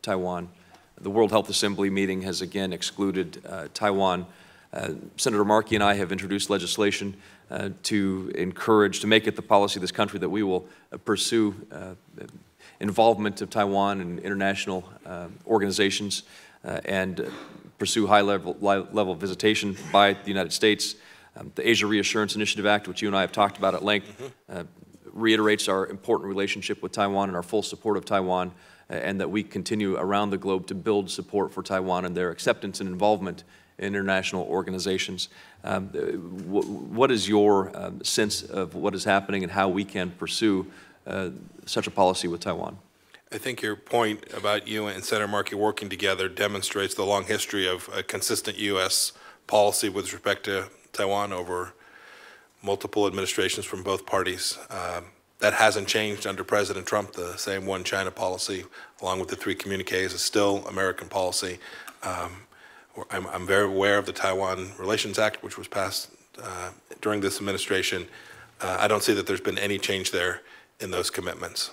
F: Taiwan. The World Health Assembly meeting has again excluded Taiwan. Senator Markey and I have introduced legislation to make it the policy of this country that we will pursue involvement of Taiwan in international organizations and pursue high-level visitation by the United States. The Asia Reassurance Initiative Act, which you and I have talked about at length, reiterates our important relationship with Taiwan and our full support of Taiwan, and that we continue around the globe to build support for Taiwan and their acceptance and involvement in international organizations. What is your sense of what is happening and how we can pursue such a policy with Taiwan?
B: I think your point about you and Senator Markey working together demonstrates the long history of a consistent U.S. policy with respect to Taiwan over multiple administrations from both parties. That hasn't changed under President Trump. The same one China policy, along with the 3 communiques, is still American policy. I'm very aware of the Taiwan Relations Act, which was passed during this administration. I don't see that there's been any change there in those commitments.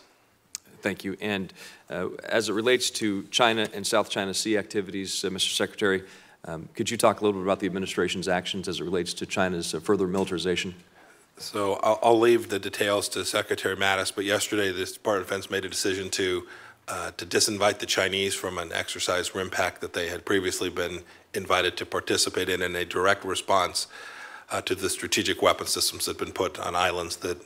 F: Thank you. And as it relates to China and South China Sea activities, Mr. Secretary, could you talk a little bit about the administration's actions as it relates to China's further militarization?
B: So I'll leave the details to Secretary Mattis, but yesterday the Department of Defense made a decision to disinvite the Chinese from an exercise RIMPAC that they had previously been invited to participate in a direct response to the strategic weapon systems that had been put on islands that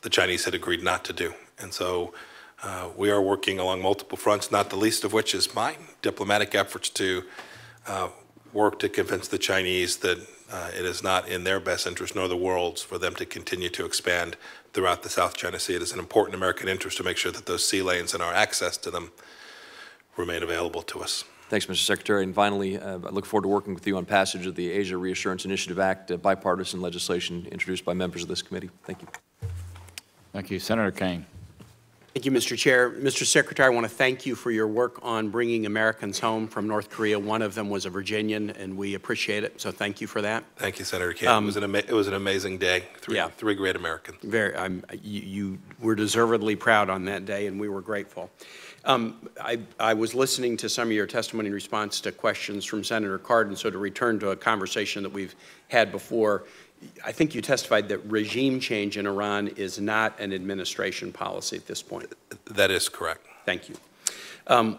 B: the Chinese had agreed not to do. And so we are working along multiple fronts, not the least of which is my diplomatic efforts to work to convince the Chinese that it is not in their best interest nor the world's for them to continue to expand throughout the South China Sea. It is an important American interest to make sure that those sea lanes and our access to them remain available to us.
F: Thanks, Mr. Secretary. And finally, I look forward to working with you on passage of the Asia Reassurance Initiative Act, bipartisan legislation introduced by members of this committee. Thank you.
A: Thank you. Senator Kane.
G: Thank you, Mr. Chair. Mr. Secretary, I want to thank you for your work on bringing Americans home from North Korea. One of them was a Virginian, and we appreciate it, so thank you for that.
B: Thank you, Senator Kane. It was an amazing day. Three great Americans.
G: You were deservedly proud on that day, and we were grateful. I was listening to some of your testimony in response to questions from Senator Cardin, so to return to a conversation that we've had before, I think you testified that regime change in Iran is not an administration policy at this point.
B: That is correct.
G: Thank you.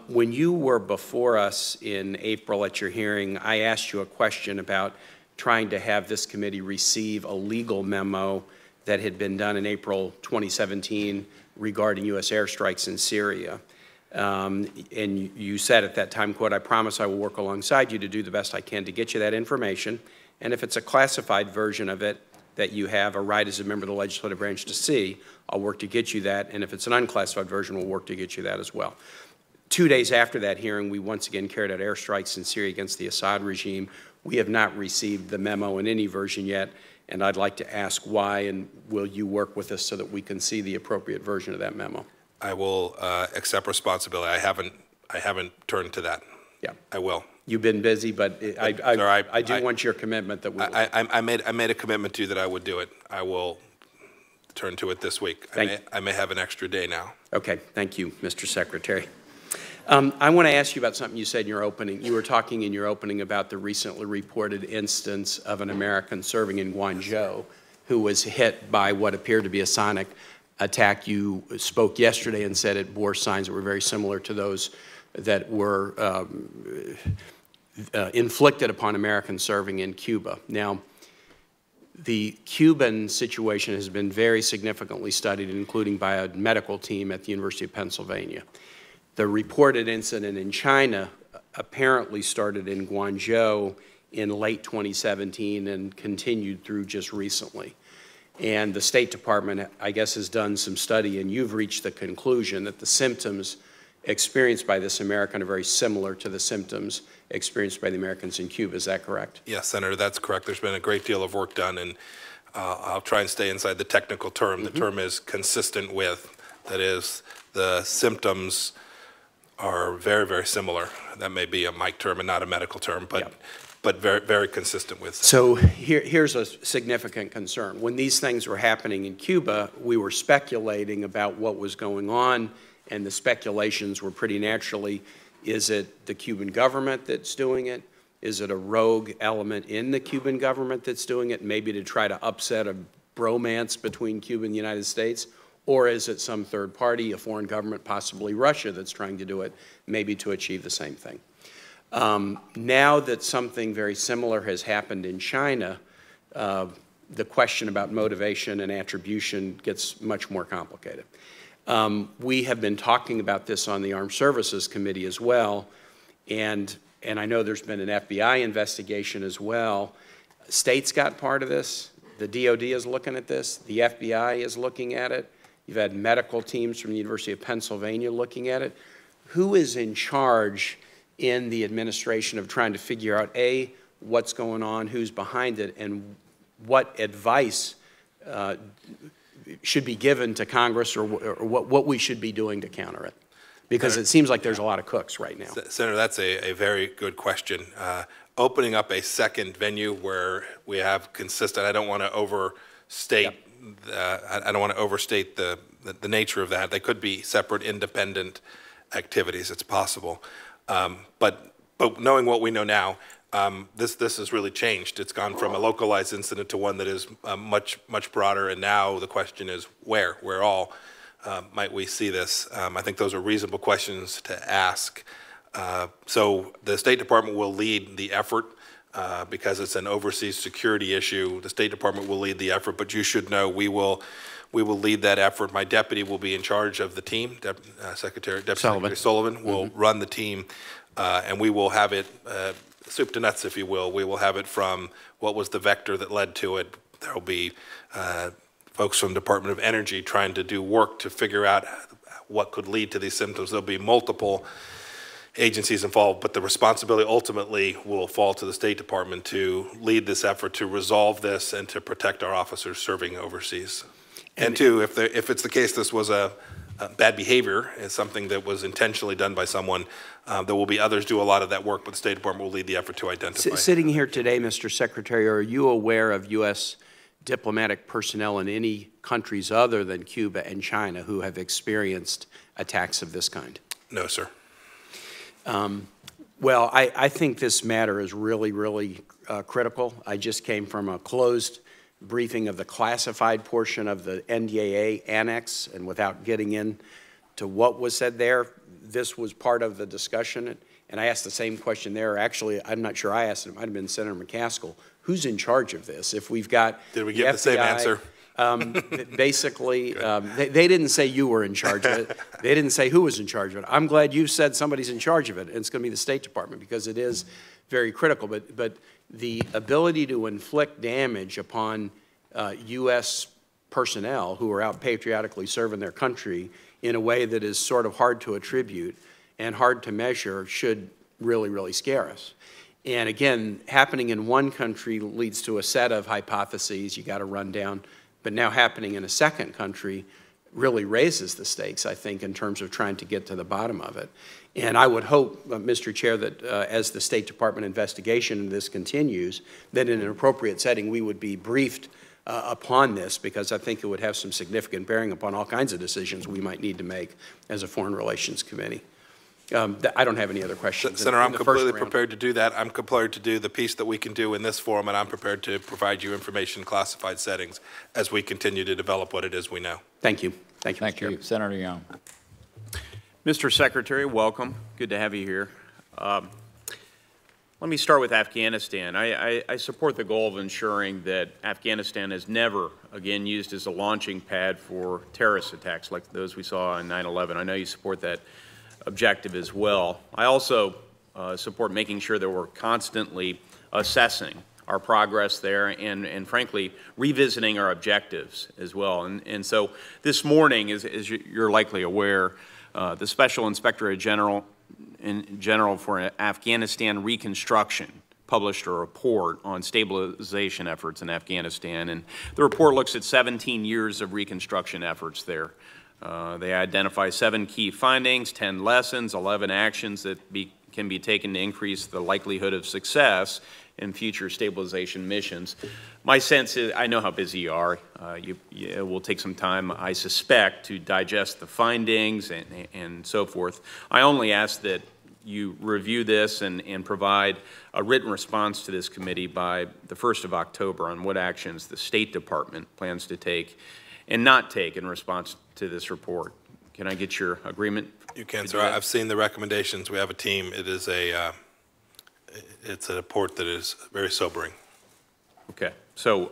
G: When you were before us in April at your hearing, I asked you a question about trying to have this committee receive a legal memo that had been done in April 2017 regarding U.S. airstrikes in Syria. And you said at that time, quote, "I promise I will work alongside you to do the best I can to get you that information. And if it's a classified version of it that you have a right as a member of the legislative branch to see, I'll work to get you that. And if it's an unclassified version, we'll work to get you that as well." 2 days after that hearing, we once again carried out airstrikes in Syria against the Assad regime. We have not received the memo in any version yet, and I'd like to ask why, and will you work with us so that we can see the appropriate version of that memo?
B: I will accept responsibility. I haven't turned to that.
G: Yeah.
B: I will.
G: You've been busy, but
B: Sir,
G: I do want your commitment that we will.
B: I made a commitment to you that I would do it. I will turn to it this week. I may have an extra day now.
G: Okay, thank you, Mr. Secretary. I want to ask you about something you said in your opening. You were talking in your opening about the recently reported instance of an American serving in Guangzhou who was hit by what appeared to be a sonic attack. You spoke yesterday and said it bore signs that were very similar to those that were inflicted upon Americans serving in Cuba. Now, the Cuban situation has been very significantly studied, including by a medical team at the University of Pennsylvania. The reported incident in China apparently started in Guangzhou in late 2017 and continued through just recently. And the State Department, I guess, has done some study, and you've reached the conclusion that the symptoms experienced by this American are very similar to the symptoms experienced by the Americans in Cuba. Is that correct?
B: Yes, Senator, that's correct. There's been a great deal of work done, and I'll try and stay inside the technical term. The term is consistent with. That is, the symptoms are very, very similar. That may be a mic term and not a medical term, but very, very consistent with.
G: So here's a significant concern. When these things were happening in Cuba, we were speculating about what was going on, and the speculations were pretty naturally, is it the Cuban government that's doing it? Is it a rogue element in the Cuban government that's doing it, maybe to try to upset a bromance between Cuba and the United States? Or is it some third party, a foreign government, possibly Russia, that's trying to do it, maybe to achieve the same thing? Now that something very similar has happened in China, the question about motivation and attribution gets much more complicated. We have been talking about this on the Armed Services Committee as well, and I know there's been an FBI investigation as well. States got part of this. The DOD is looking at this. The FBI is looking at it. You've had medical teams from the University of Pennsylvania looking at it. Who is in charge in the administration of trying to figure out, A, what's going on, who's behind it, and what advice should be given to Congress, or what we should be doing to counter it? Because it seems like there's a lot of cooks right now.
B: Senator, that's a very good question. Opening up a second venue where we have consistent, I don't want to overstate I don't want to overstate the nature of that. They could be separate, independent activities. It's possible. But knowing what we know now, this has really changed. It's gone from a localized incident to one that is much broader. And now the question is where all might we see this? I think those are reasonable questions to ask. So the State Department will lead the effort. Because it's an overseas security issue, the State Department will lead the effort, but you should know we will lead that effort. My deputy will be in charge of the team. Deputy Secretary Sullivan will run the team, and we will have it soup to nuts, if you will. We will have it from what was the vector that led to it. There will be folks from the Department of Energy trying to do work to figure out what could lead to these symptoms. There'll be multiple agencies involved, but the responsibility ultimately will fall to the State Department to lead this effort to resolve this and to protect our officers serving overseas. And two, if it's the case this was a bad behavior, it's something that was intentionally done by someone, there will be others do a lot of that work, but the State Department will lead the effort to identify.
G: Sitting here today, Mr. Secretary, are you aware of U.S. diplomatic personnel in any countries other than Cuba and China who have experienced attacks of this kind?
B: No, sir.
G: Well, I think this matter is really critical. I just came from a closed briefing of the classified portion of the NDAA annex, and without getting into what was said there, this was part of the discussion, and I asked the same question there. Actually, I'm not sure I asked it. It might have been Senator McCaskill. Who's in charge of this? If we've got
B: Did we get the same answer?
G: Basically, they didn't say you were in charge of it. They didn't say who was in charge of it. I'm glad you said somebody's in charge of it, and it's going to be the State Department because it is very critical. But the ability to inflict damage upon U.S. personnel who are out patriotically serving their country in a way that is sort of hard to attribute and hard to measure should really, really scare us. And again, happening in one country leads to a set of hypotheses you got to run down. But now happening in a second country really raises the stakes, I think, in terms of trying to get to the bottom of it. And I would hope, Mr. Chair, that as the State Department investigation into this continues, that in an appropriate setting we would be briefed upon this, because I think it would have some significant bearing upon all kinds of decisions we might need to make as a Foreign Relations Committee. I don't have any other questions.
B: Senator, I'm completely prepared to do that. I'm prepared to do the piece that we can do in this forum, and I'm prepared to provide you information in classified settings as we continue to develop what it is we know.
G: Thank you. Thank you, Mr. Chair.
A: Thank you. Senator Young.
H: Mr. Secretary, welcome. Good to have you here. Let me start with Afghanistan. I support the goal of ensuring that Afghanistan is never again used as a launching pad for terrorist attacks like those we saw on 9/11. I know you support that objective as well. I also support making sure that we're constantly assessing our progress there and frankly, revisiting our objectives as well. And so this morning, as you're likely aware, the Special Inspector General for Afghanistan Reconstruction published a report on stabilization efforts in Afghanistan. And the report looks at 17 years of reconstruction efforts there. They identify 7 key findings, 10 lessons, 11 actions that can be taken to increase the likelihood of success in future stabilization missions. My sense is, I know how busy you are. It will take some time, I suspect, to digest the findings and so forth. I only ask that you review this and provide a written response to this committee by the 1st of October on what actions the State Department plans to take and not take in response to this report. Can I get your agreement?
B: You can, sir. I've seen the recommendations. We have a team. It is it's a report that is very sobering.
H: Okay. So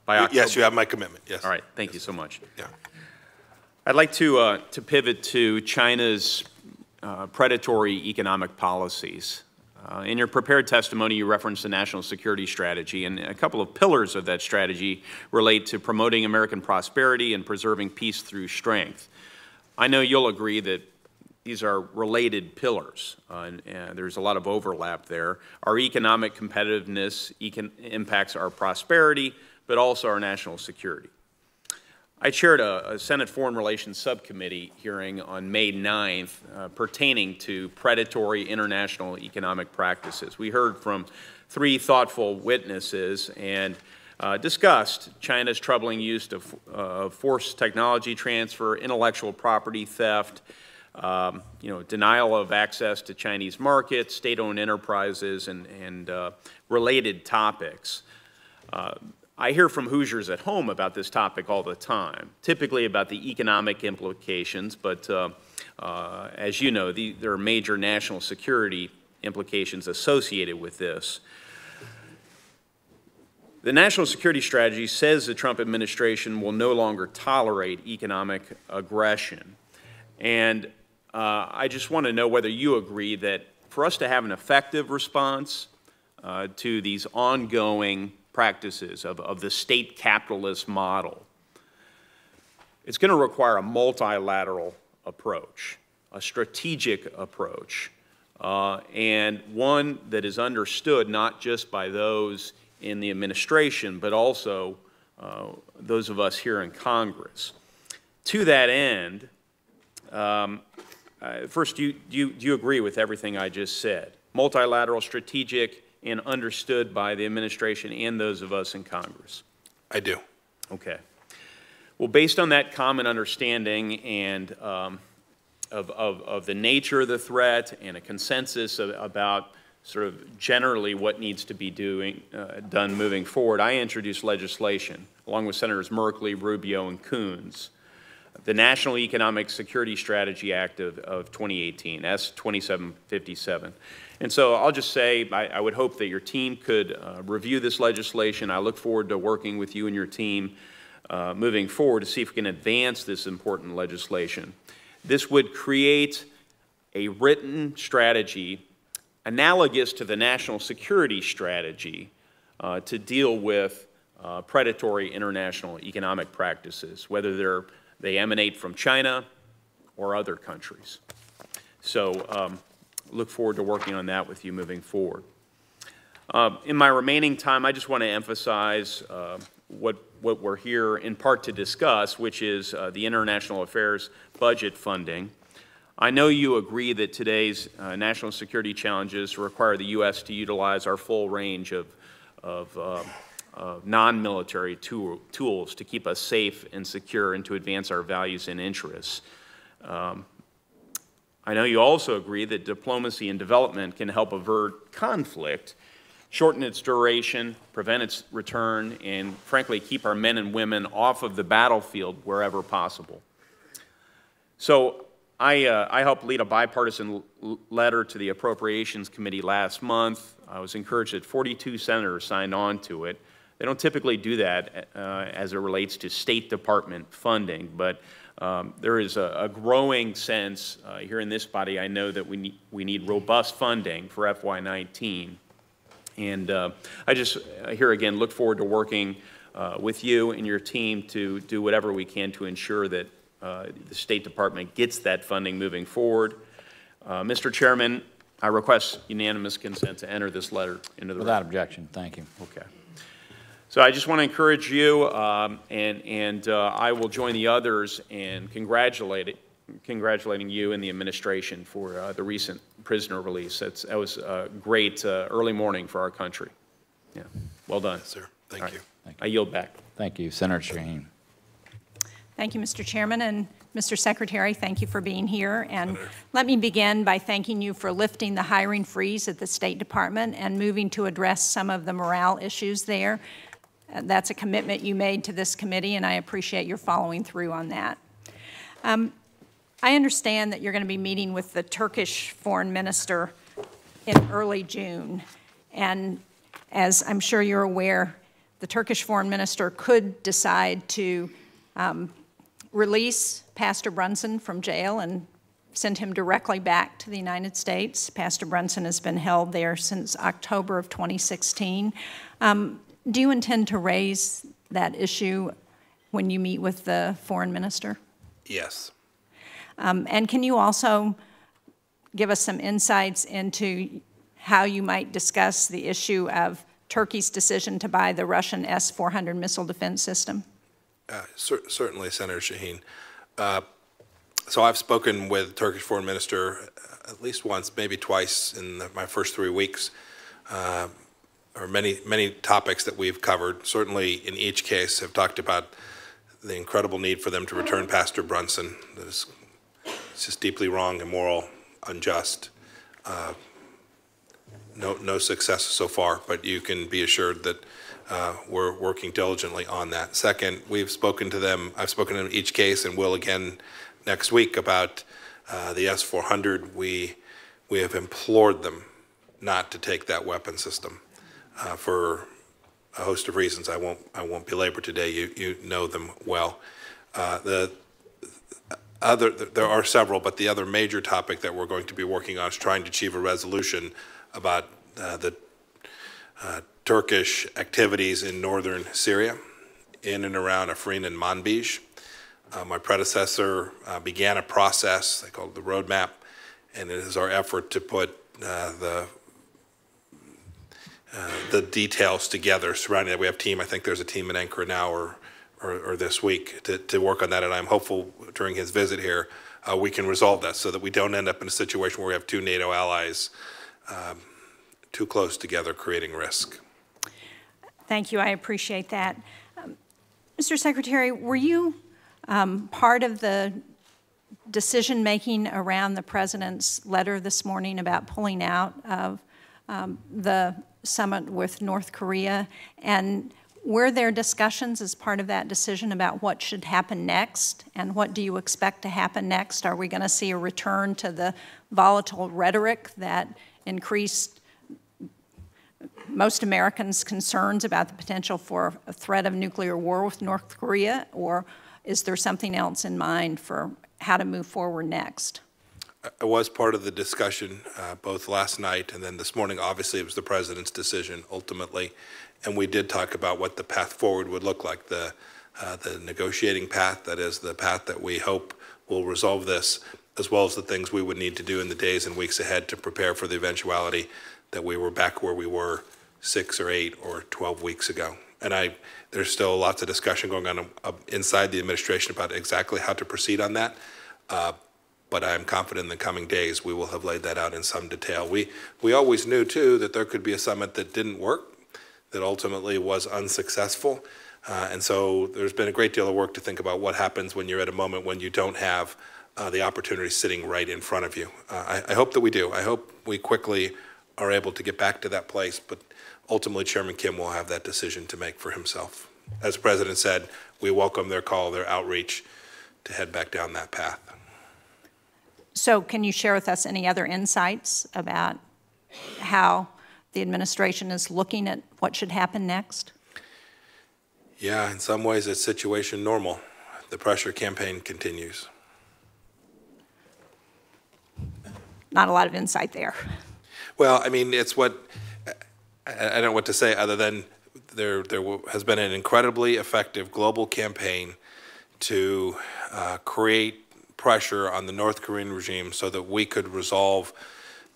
H: by October.
B: Yes, you have my commitment. Yes.
H: All right. Thank you so much.
B: Yeah.
H: I'd like to pivot to China's predatory economic policies. In your prepared testimony, you referenced the national security strategy, and a couple of pillars of that strategy relate to promoting American prosperity and preserving peace through strength. I know you'll agree that these are related pillars, and there's a lot of overlap there. Our economic competitiveness impacts our prosperity, but also our national security. I chaired a Senate Foreign Relations Subcommittee hearing on May 9th pertaining to predatory international economic practices. We heard from 3 thoughtful witnesses and discussed China's troubling use of forced technology transfer, intellectual property theft, denial of access to Chinese markets, state-owned enterprises, and related topics. I hear from Hoosiers at home about this topic all the time, typically about the economic implications, but as you know, there are major national security implications associated with this. The national security strategy says the Trump administration will no longer tolerate economic aggression. And I just want to know whether you agree that for us to have an effective response to these ongoing practices of the state capitalist model, it's going to require a multilateral approach, a strategic approach, and one that is understood not just by those in the administration, but also those of us here in Congress. To that end, first, do you agree with everything I just said? Multilateral, strategic, and understood by the administration and those of us in Congress?
B: I do.
H: Okay. Well, based on that common understanding and of the nature of the threat and a consensus about sort of generally what needs to be done moving forward, I introduced legislation, along with Senators Merkley, Rubio, and Coons, the National Economic Security Strategy Act of 2018, S-2757. And so I'll just say I would hope that your team could review this legislation. I look forward to working with you and your team moving forward to see if we can advance this important legislation. This would create a written strategy analogous to the national security strategy to deal with predatory international economic practices, whether they emanate from China or other countries. So look forward to working on that with you moving forward. In my remaining time, I just want to emphasize what we're here in part to discuss, which is the international affairs budget funding. I know you agree that today's national security challenges require the U.S. to utilize our full range of non-military tools to keep us safe and secure and to advance our values and interests. I know you also agree that diplomacy and development can help avert conflict, shorten its duration, prevent its return, and frankly keep our men and women off of the battlefield wherever possible. So I helped lead a bipartisan letter to the Appropriations Committee last month. I was encouraged that 42 senators signed on to it. They don't typically do that as it relates to State Department funding, but there is a growing sense here in this body. I know that we need robust funding for FY19. And I just, here again, look forward to working with you and your team to do whatever we can to ensure that the State Department gets that funding moving forward. Mr. Chairman, I request unanimous consent to enter this letter into the
A: Without
H: record.
A: objection. Thank you.
H: Okay. So I just want to encourage you, and I will join the others in congratulating you and the administration for the recent prisoner release. That was a great early morning for our country. Yeah, well done.
B: Yes, sir. Thank you.
H: I yield back.
A: Thank you. Senator Shaheen.
I: Thank you, Mr. Chairman, and Mr. Secretary, thank you for being here. And let me begin by thanking you for lifting the hiring freeze at the State Department and moving to address some of the morale issues there. That's a commitment you made to this committee, and I appreciate your following through on that. I understand that you're going to be meeting with the Turkish foreign minister in early June, and as I'm sure you're aware, the Turkish foreign minister could decide to release Pastor Brunson from jail and send him directly back to the United States. Pastor Brunson has been held there since October of 2016. Do you intend to raise that issue when you meet with the foreign minister?
B: Yes.
I: And can you also give us some insights into how you might discuss the issue of Turkey's decision to buy the Russian S-400 missile defense system?
B: Certainly, Senator Shaheen. So I've spoken with the Turkish foreign minister at least once, maybe twice in my first 3 weeks, or many topics that we've covered. Certainly, in each case, have talked about the incredible need for them to return Pastor Brunson. It's just deeply wrong, immoral, unjust. No success so far, but you can be assured that we're working diligently on that. Second, we've spoken to them. I've spoken to them in each case, and will again next week about the S-400. We have implored them not to take that weapon system for a host of reasons. I won't belabor today. You know them well. There are several, but the other major topic that we're going to be working on is trying to achieve a resolution about the Turkish activities in northern Syria, in and around Afrin and Manbij. My predecessor began a process they called the roadmap, and it is our effort to put the details together surrounding that. We have a team. I think there's a team in Ankara now or this week to work on that, and I'm hopeful during his visit here we can resolve that so that we don't end up in a situation where we have two NATO allies too close together, creating risk.
I: Thank you. I appreciate that. Mr. Secretary, were you part of the decision-making around the President's letter this morning about pulling out of the summit with North Korea? And Were there discussions as part of that decision about what should happen next? And what do you expect to happen next? Are we going to see a return to the volatile rhetoric that increased most Americans' concerns about the potential for a threat of nuclear war with North Korea? Or is there something else in mind for how to move forward next?
B: I was part of the discussion both last night and then this morning. Obviously, it was the president's decision ultimately, and we did talk about what the path forward would look like, the negotiating path, that is the path that we hope will resolve this, as well as the things we would need to do in the days and weeks ahead to prepare for the eventuality that we were back where we were 6 or 8 or 12 weeks ago. And there's still lots of discussion going on inside the administration about exactly how to proceed on that. But I am confident in the coming days we will have laid that out in some detail. We always knew, too, that there could be a summit that didn't work, that ultimately was unsuccessful. And so there's been a great deal of work to think about what happens when you're at a moment when you don't have the opportunity sitting right in front of you. I hope that we do. I hope we quickly are able to get back to that place, but ultimately Chairman Kim will have that decision to make for himself. As the President said, we welcome their call, their outreach to head back down that path.
I: So can you share with us any other insights about how the administration is looking at what should happen next?
B: Yeah, in some ways it's situation normal. The pressure campaign continues.
I: Not a lot of insight there.
B: Well, I mean, it's what, I don't know what to say other than there has been an incredibly effective global campaign to create pressure on the North Korean regime so that we could resolve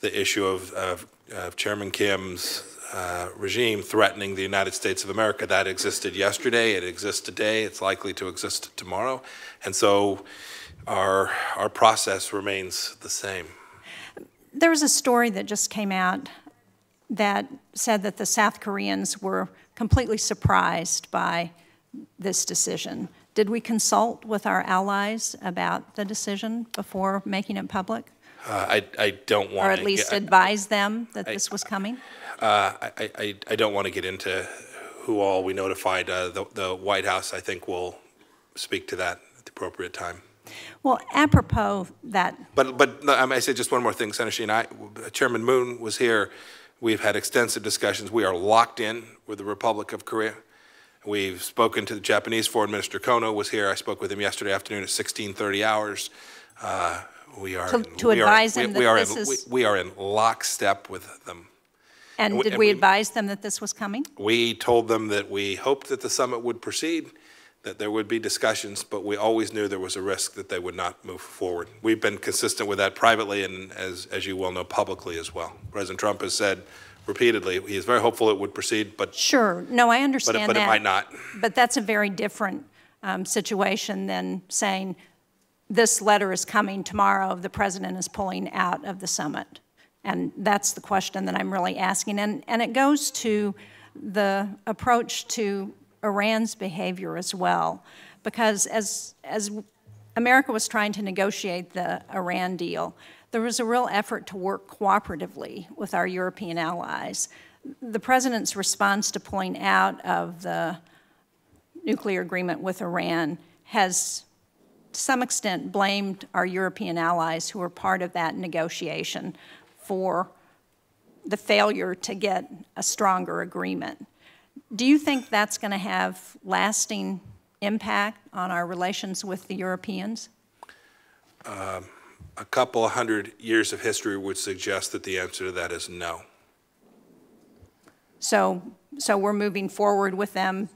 B: the issue of Chairman Kim's regime threatening the United States of America. That existed yesterday, it exists today, it's likely to exist tomorrow. And so our process remains the same.
I: There was a story that just came out that said that the South Koreans were completely surprised by this decision. Did we consult with our allies about the decision before making it public?
B: I don't want to.
I: Or at least advise them that this was coming?
B: I don't want to get into who all we notified. The White House, I think, will speak to that at the appropriate time.
I: Well, apropos that.
B: But I may say just one more thing, Senator Sheen. Chairman Moon was here. We've had extensive discussions. We are locked in with the Republic of Korea. We've spoken to the Japanese Foreign Minister. Kono was here. I spoke with him yesterday afternoon at 16:30 hours. We are in lockstep with them.
I: And did we advise them that this was coming?
B: We told them that we hoped that the summit would proceed, that there would be discussions, but we always knew there was a risk that they would not move forward. We've been consistent with that privately and, as you well know, publicly as well. President Trump has said repeatedly he is very hopeful it would proceed, but
I: sure, no, I understand that.
B: But it might not.
I: But that's a very different situation than saying this letter is coming tomorrow, the president is pulling out of the summit. And that's the question that I'm really asking. And it goes to the approach to Iran's behavior as well, because as America was trying to negotiate the Iran deal, there was a real effort to work cooperatively with our European allies. The president's response to pulling out of the nuclear agreement with Iran has, to some extent, blamed our European allies who were part of that negotiation for the failure to get a stronger agreement. Do you think that's going to have lasting impact on our relations with the Europeans?
B: A couple of 100 years of history would suggest that the answer to that is no.
I: So we're moving forward with them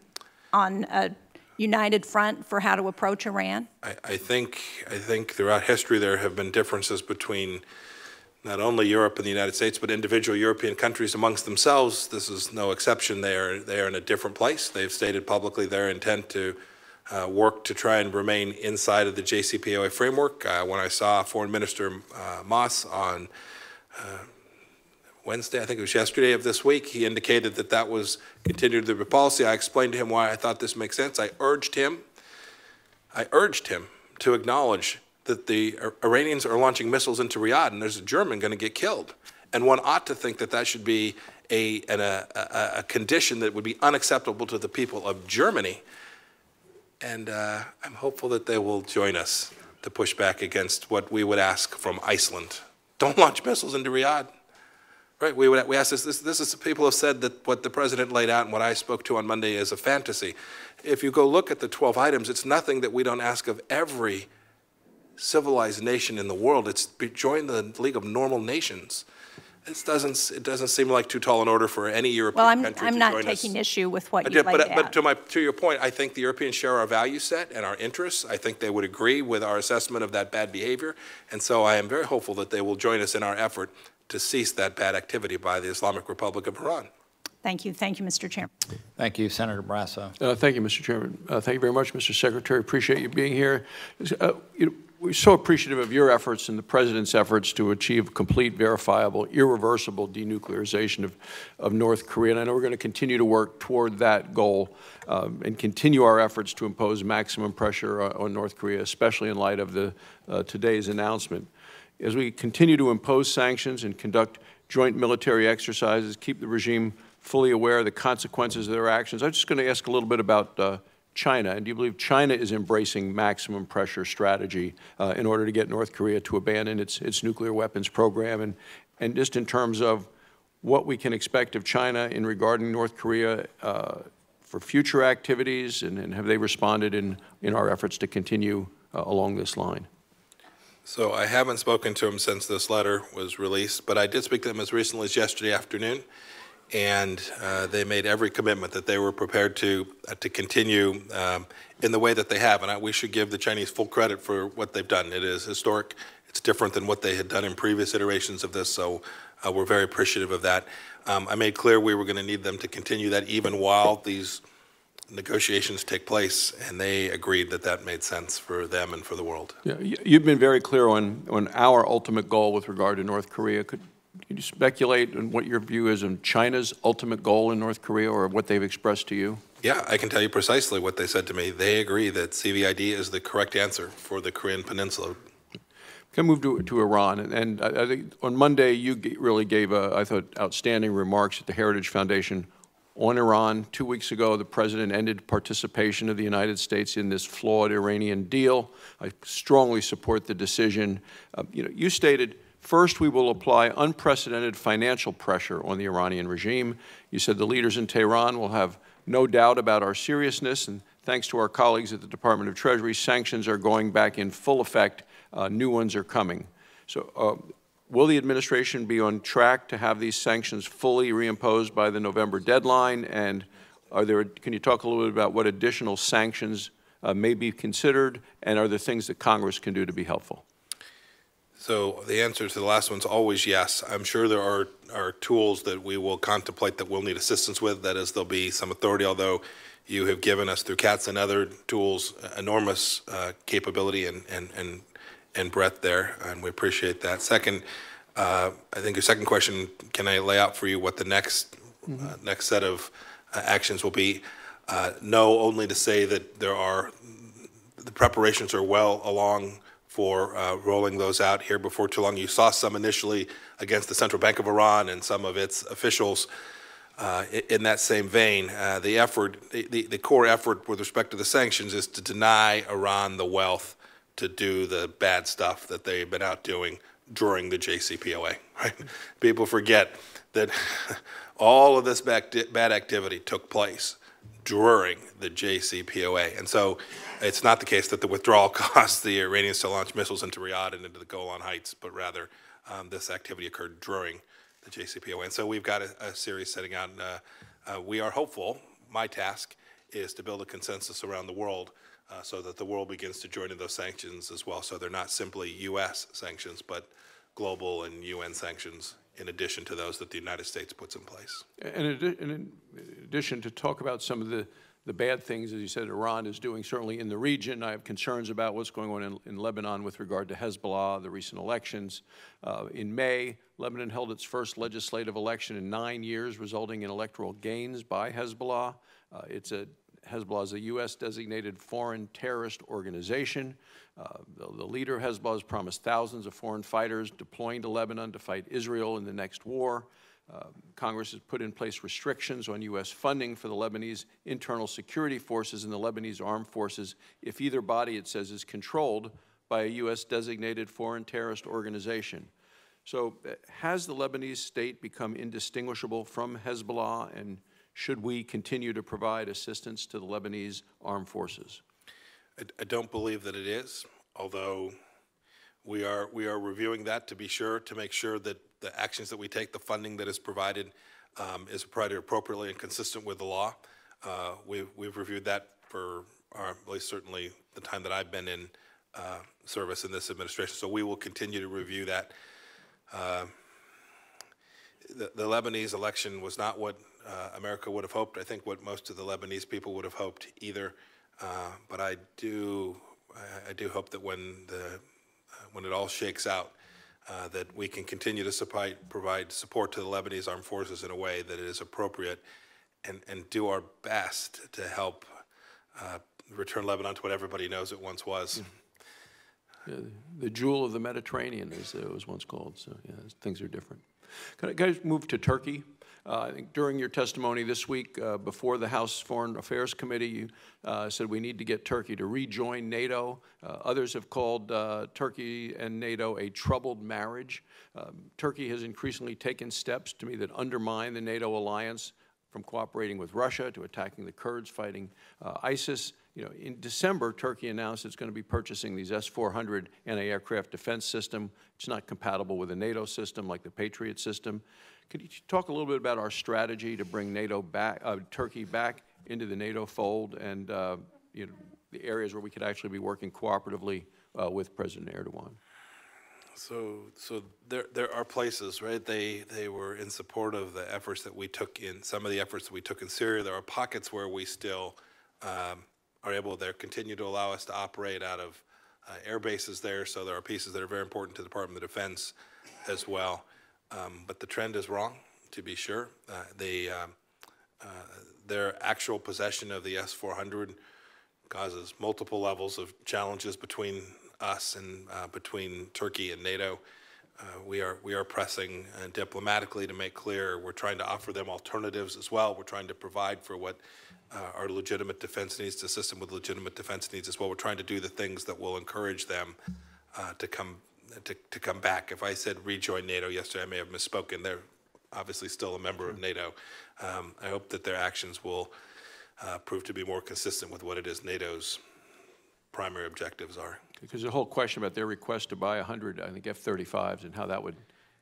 I: on a united front for how to approach Iran?
B: I think throughout history there have been differences between not only Europe and the United States, but individual European countries amongst themselves. This is no exception. They are in a different place. They've stated publicly their intent to work to try and remain inside of the JCPOA framework. When I saw Foreign Minister Moss on Wednesday, I think it was yesterday of this week, he indicated that that was continued the policy. I explained to him why I thought this makes sense. I urged him to acknowledge that the Iranians are launching missiles into Riyadh, and there's a German going to get killed. And one ought to think that that should be a condition that would be unacceptable to the people of Germany. And I'm hopeful that they will join us to push back against what we would ask from Iceland. Don't launch missiles into Riyadh. Right, we asked this is, people have said that what the president laid out and what I spoke to on Monday is a fantasy. If you go look at the 12 items, it's nothing that we don't ask of every civilized nation in the world. It's join the League of Normal Nations. It doesn't seem like too tall an order for any European country to join us.
I: I'm not taking issue with what you laid out.
B: But to your point, I think the Europeans share our value set and our interests. I think they would agree with our assessment of that bad behavior. And so I am very hopeful that they will join us in our effort to cease that bad activity by the Islamic Republic of Iran.
I: Thank you. Thank you, Mr. Chairman.
A: Thank you, Senator Brasso.
E: Thank you, Mr. Chairman. Thank you very much, Mr. Secretary. Appreciate you being here. We're so appreciative of your efforts and the President's efforts to achieve complete, verifiable, irreversible denuclearization of North Korea. And I know we're going to continue to work toward that goal and continue our efforts to impose maximum pressure on North Korea, especially in light of today's announcement. As we continue to impose sanctions and conduct joint military exercises, keep the regime fully aware of the consequences of their actions, I'm just going to ask a little bit about China. And do you believe China is embracing maximum pressure strategy in order to get North Korea to abandon its nuclear weapons program? And just in terms of what we can expect of China in regarding North Korea for future activities, and have they responded in our efforts to continue along this line?
B: So I haven't spoken to them since this letter was released, but I did speak to them as recently as yesterday afternoon, and they made every commitment that they were prepared to continue in the way that they have. And we should give the Chinese full credit for what they've done. It is historic. It's different than what they had done in previous iterations of this, so we're very appreciative of that. I made clear we were going to need them to continue that even while these negotiations take place, and they agreed that that made sense for them and for the world.
E: Yeah, you've been very clear on our ultimate goal with regard to North Korea. Could you speculate on what your view is on China's ultimate goal in North Korea, or what they've expressed to you?
B: Yeah, I can tell you precisely what they said to me. They agree that CVID is the correct answer for the Korean Peninsula.
E: Can I move to Iran? And I think on Monday you really gave, I thought, outstanding remarks at the Heritage Foundation on Iran. 2 weeks ago, the President ended participation of the United States in this flawed Iranian deal. I strongly support the decision. You stated, first, we will apply unprecedented financial pressure on the Iranian regime. You said the leaders in Tehran will have no doubt about our seriousness, and thanks to our colleagues at the Department of Treasury, sanctions are going back in full effect. New ones are coming. So will the administration be on track to have these sanctions fully reimposed by the November deadline? And can you talk a little bit about what additional sanctions may be considered, and are there things that Congress can do to be helpful?
B: So the answer to the last one's always yes. I'm sure there are tools that we will contemplate that we'll need assistance with. That is, there'll be some authority, although you have given us through CATS and other tools enormous capability and breadth there, and we appreciate that. Second, I think your second question, can I lay out for you what the next set of actions will be? No, only to say that the preparations are well along for rolling those out here before too long. You saw some initially against the Central Bank of Iran and some of its officials. In that same vein, the core effort with respect to the sanctions is to deny Iran the wealth to do the bad stuff that they've been out doing during the JCPOA. Right? People forget that all of this bad activity took place during the JCPOA. And so it's not the case that the withdrawal caused the Iranians to launch missiles into Riyadh and into the Golan Heights, but rather this activity occurred during the JCPOA. And so we've got a series setting out. We are hopeful. My task is to build a consensus around the world so that the world begins to join in those sanctions as well. So they're not simply U.S. sanctions, but global and UN sanctions in addition to those that the United States puts in place.
E: And in addition, to talk about some of the bad things, as you said, Iran is doing, certainly in the region. I have concerns about what's going on in Lebanon with regard to Hezbollah, the recent elections. In May, Lebanon held its first legislative election in 9 years, resulting in electoral gains by Hezbollah. Hezbollah is a U.S.-designated foreign terrorist organization. The leader of Hezbollah has promised thousands of foreign fighters deploying to Lebanon to fight Israel in the next war.
G: Congress has put in place restrictions on U.S. funding for the Lebanese internal security forces and the Lebanese armed forces if either body, it says, is controlled by a U.S. designated foreign terrorist organization. So has the Lebanese state become indistinguishable from Hezbollah, and should we continue to provide assistance to the Lebanese armed forces?
B: I don't believe that it is, although we are reviewing that to be sure, to make sure that the actions that we take, the funding that is provided appropriately and consistent with the law. We've reviewed that for at least certainly the time that I've been in service in this administration, so we will continue to review that. The Lebanese election was not what America would have hoped. I think what most of the Lebanese people would have hoped either. But I do hope that when it all shakes out, that we can continue to provide support to the Lebanese armed forces in a way that is appropriate, and do our best to help return Lebanon to what everybody knows it once was.
G: The jewel of the Mediterranean, as it was once called. So yeah, things are different. Can I guys move to Turkey? I think during your testimony this week before the House Foreign Affairs Committee, you said we need to get Turkey to rejoin NATO. Others have called Turkey and NATO a troubled marriage. Turkey has increasingly taken steps, to me, that undermine the NATO alliance, from cooperating with Russia to attacking the Kurds fighting ISIS. You know, in December, Turkey announced it's going to be purchasing these S-400 anti-aircraft defense system. It's not compatible with a NATO system like the Patriot system. Could you talk a little bit about our strategy to bring NATO back, Turkey back into the NATO fold, and you know, the areas where we could actually be working cooperatively with President Erdogan?
B: So there are places, right? They were in support of the efforts that we took in, some of the efforts that we took in Syria. There are pockets where we still are able to continue to allow us to operate out of air bases there. So there are pieces that are very important to the Department of Defense as well. But the trend is wrong, to be sure. Their actual possession of the S-400 causes multiple levels of challenges between us and between Turkey and NATO. We are pressing diplomatically to make clear we're trying to offer them alternatives as well. We're trying to provide for what our legitimate defense needs, to assist them with legitimate defense needs as well. We're trying to do the things that will encourage them to come back. If I said rejoin NATO yesterday, I may have misspoken. They're obviously still a member of NATO. I hope that their actions will prove to be more consistent with what it is NATO's primary objectives are.
G: Because the whole question about their request to buy 100, I think, F-35s, and how that would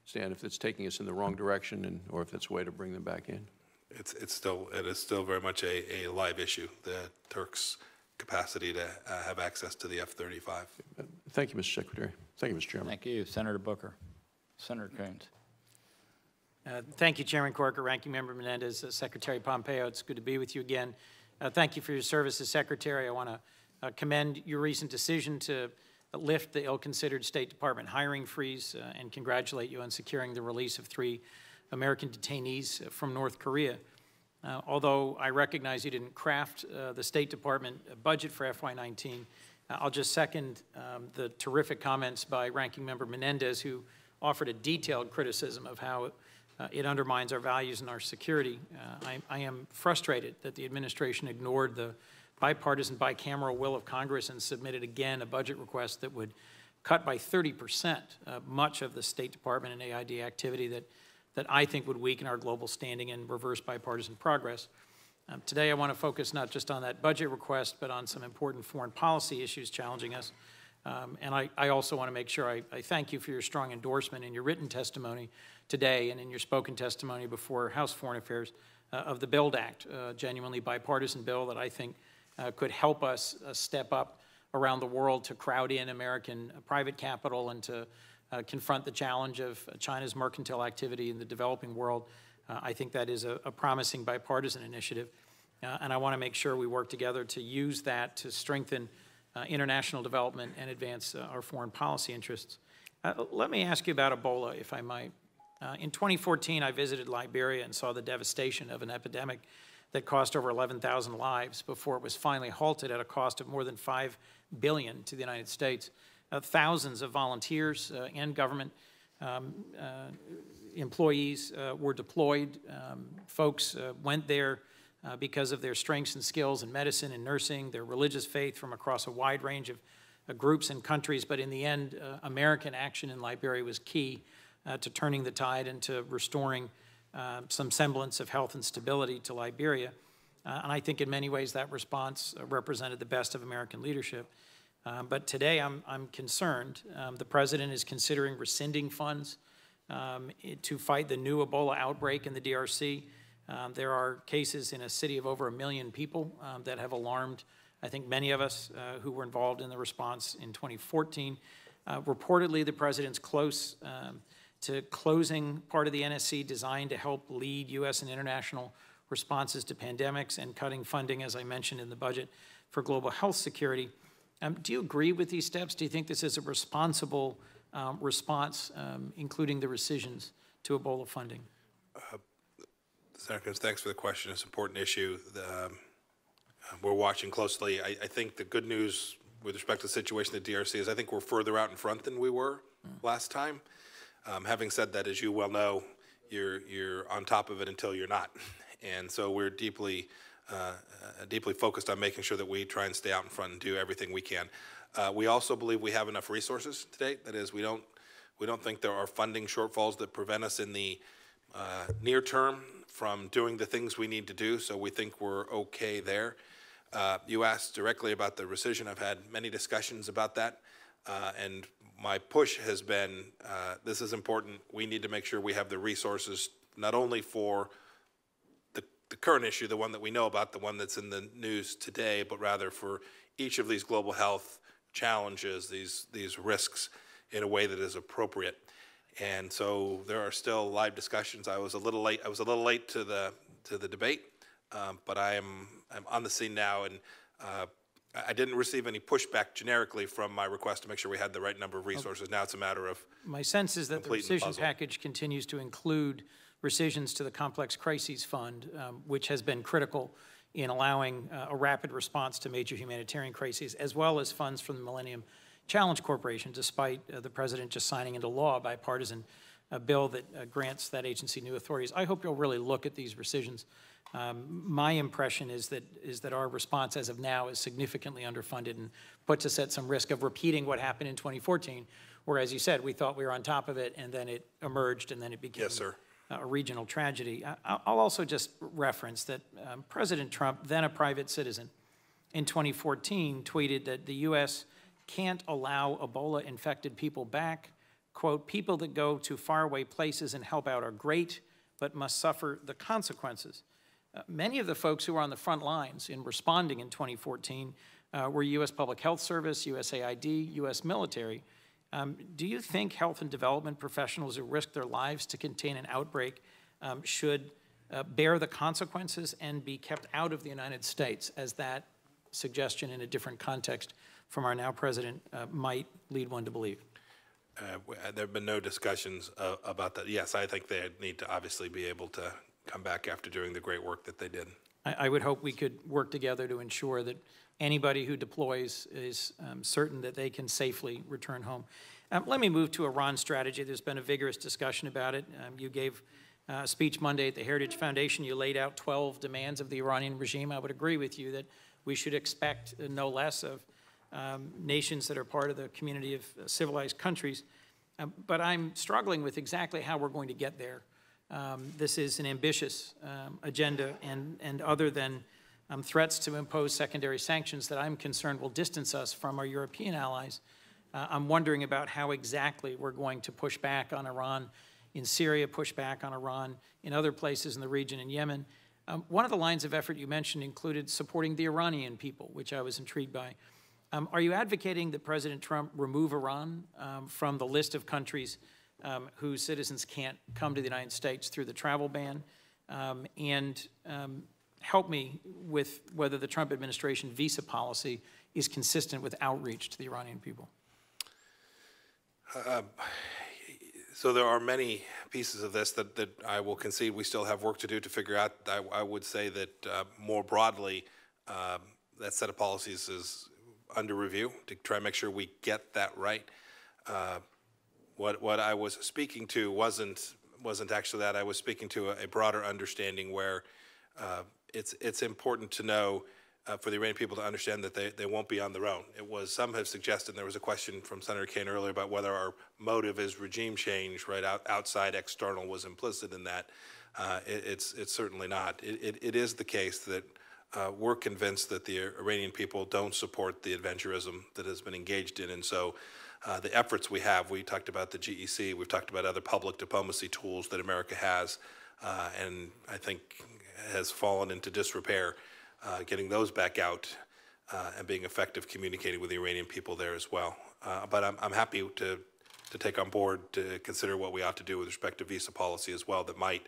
G: stand, if it's taking us in the wrong direction, and or if it's a way to bring them back in.
B: It is still very much a live issue, the Turks' capacity to have access to the F-35.
G: Thank you, Mr. Secretary. Thank you, Mr. Chairman.
A: Thank you, Senator Booker. Senator Coons.
J: Thank you, Chairman Corker, Ranking Member Menendez, Secretary Pompeo. It's good to be with you again. Thank you for your service as Secretary. I want to commend your recent decision to lift the ill-considered State Department hiring freeze and congratulate you on securing the release of 3 American detainees from North Korea. Although I recognize you didn't craft the State Department budget for FY19, I'll just second the terrific comments by Ranking Member Menendez, who offered a detailed criticism of how it undermines our values and our security. I am frustrated that the administration ignored the bipartisan, bicameral will of Congress and submitted again a budget request that would cut by 30% much of the State Department and AID activity that I think would weaken our global standing and reverse bipartisan progress. Today I want to focus not just on that budget request, but on some important foreign policy issues challenging us. And I also want to make sure I thank you for your strong endorsement in your written testimony today and in your spoken testimony before House Foreign Affairs of the BUILD Act, a genuinely bipartisan bill that I think could help us step up around the world to crowd in American private capital and to confront the challenge of China's mercantile activity in the developing world. I think that is a promising bipartisan initiative. And I want to make sure we work together to use that to strengthen international development and advance our foreign policy interests. Let me ask you about Ebola, if I might. In 2014, I visited Liberia and saw the devastation of an epidemic that cost over 11,000 lives before it was finally halted at a cost of more than $5 billion to the United States. Thousands of volunteers and government employees were deployed. Folks went there because of their strengths and skills in medicine and nursing, their religious faith from across a wide range of groups and countries. But in the end, American action in Liberia was key to turning the tide and to restoring some semblance of health and stability to Liberia. And I think in many ways that response represented the best of American leadership. But today I'm concerned. The president is considering rescinding funds to fight the new Ebola outbreak in the DRC. There are cases in a city of over 1 million people that have alarmed, I think, many of us who were involved in the response in 2014. Reportedly, the president's close to closing part of the NSC designed to help lead U.S. and international responses to pandemics and cutting funding, as I mentioned in the budget, for global health security. Do you agree with these steps? Do you think this is a responsible response, including the rescissions to Ebola funding?
B: Senator, thanks for the question. It's an important issue. We're watching closely. I think the good news with respect to the situation at DRC is I think we're further out in front than we were last time. Having said that, as you well know, you're on top of it until you're not. And so we're deeply focused on making sure that we try and stay out in front and do everything we can. We also believe we have enough resources today. That is, we don't think there are funding shortfalls that prevent us in the near term from doing the things we need to do. So we think we're okay there. You asked directly about the rescission. I've had many discussions about that, and my push has been this is important. We need to make sure we have the resources not only for the current issue, the one that we know about, the one that's in the news today, but rather for each of these global health challenges, these risks, in a way that is appropriate. And so there are still live discussions. I was a little late to the debate, but I'm on the scene now, and I didn't receive any pushback generically from my request to make sure we had the right number of resources. Now it's a matter of
J: my sense is that the rescission package continues to include rescissions to the Complex Crises Fund, which has been critical in allowing a rapid response to major humanitarian crises, as well as funds from the Millennium Challenge Corporation, despite the president just signing into law a bipartisan bill that grants that agency new authorities. I hope you'll really look at these rescissions. My impression is that our response as of now is significantly underfunded and puts us at some risk of repeating what happened in 2014, where, as you said, we thought we were on top of it, and then it emerged, and then it became a regional tragedy. I'll also just reference that President Trump, then a private citizen, in 2014 tweeted that the U.S. can't allow Ebola-infected people back. Quote, people that go to faraway places and help out are great, but must suffer the consequences. Many of the folks who were on the front lines in responding in 2014 were U.S. Public Health Service, USAID, U.S. military. Do you think health and development professionals who risk their lives to contain an outbreak should bear the consequences and be kept out of the United States, as that suggestion in a different context from our now president might lead one to believe?
B: There have been no discussions about that. Yes, I think they need to obviously be able to come back after doing the great work that they did.
J: I would hope we could work together to ensure that anybody who deploys is certain that they can safely return home. Let me move to Iran strategy. There's been a vigorous discussion about it. You gave a speech Monday at the Heritage Foundation. You laid out 12 demands of the Iranian regime. I would agree with you that we should expect no less of nations that are part of the community of civilized countries. But I'm struggling with exactly how we're going to get there. This is an ambitious agenda, and other than threats to impose secondary sanctions that I'm concerned will distance us from our European allies, I'm wondering about how exactly we're going to push back on Iran in Syria, push back on Iran in other places in the region, in Yemen. One of the lines of effort you mentioned included supporting the Iranian people, which I was intrigued by. Are you advocating that President Trump remove Iran from the list of countries whose citizens can't come to the United States through the travel ban? And help me with whether the Trump administration visa policy is consistent with outreach to the Iranian people.
B: So there are many pieces of this that I will concede we still have work to do to figure out. I would say that more broadly, that set of policies is under review to try and make sure we get that right. What I was speaking to wasn't wasn't actually that. I was speaking to a broader understanding where it's important to know for the Iranian people to understand that they won't be on their own. Some have suggested, there was a question from Senator Kaine earlier about whether our motive is regime change, right? Outside external was implicit in that. It's certainly not. It is the case that we're convinced that the Iranian people don't support the adventurism that has been engaged in, and so the efforts we talked about the GEC, we've talked about other public diplomacy tools that America has, and I think has fallen into disrepair. Getting those back out and being effective communicating with the Iranian people there as well. But I'm happy to take on board to consider what we ought to do with respect to visa policy as well that might,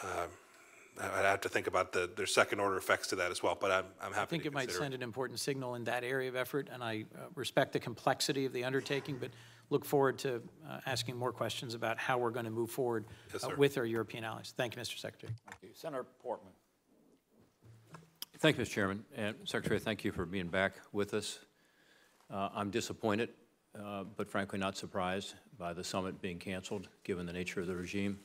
B: I'd have to think about there's second order effects to that as well, but I'm happy to consider.
J: I think it might send an important signal in that area of effort, and I respect the complexity of the undertaking, but look forward to asking more questions about how we're going to move forward with our European allies. Thank you, Mr. Secretary.
A: Thank you. Senator Portman.
K: Thank you, Mr. Chairman. And Secretary, thank you for being back with us. I'm disappointed, but frankly not surprised by the summit being canceled, given the nature of the regime.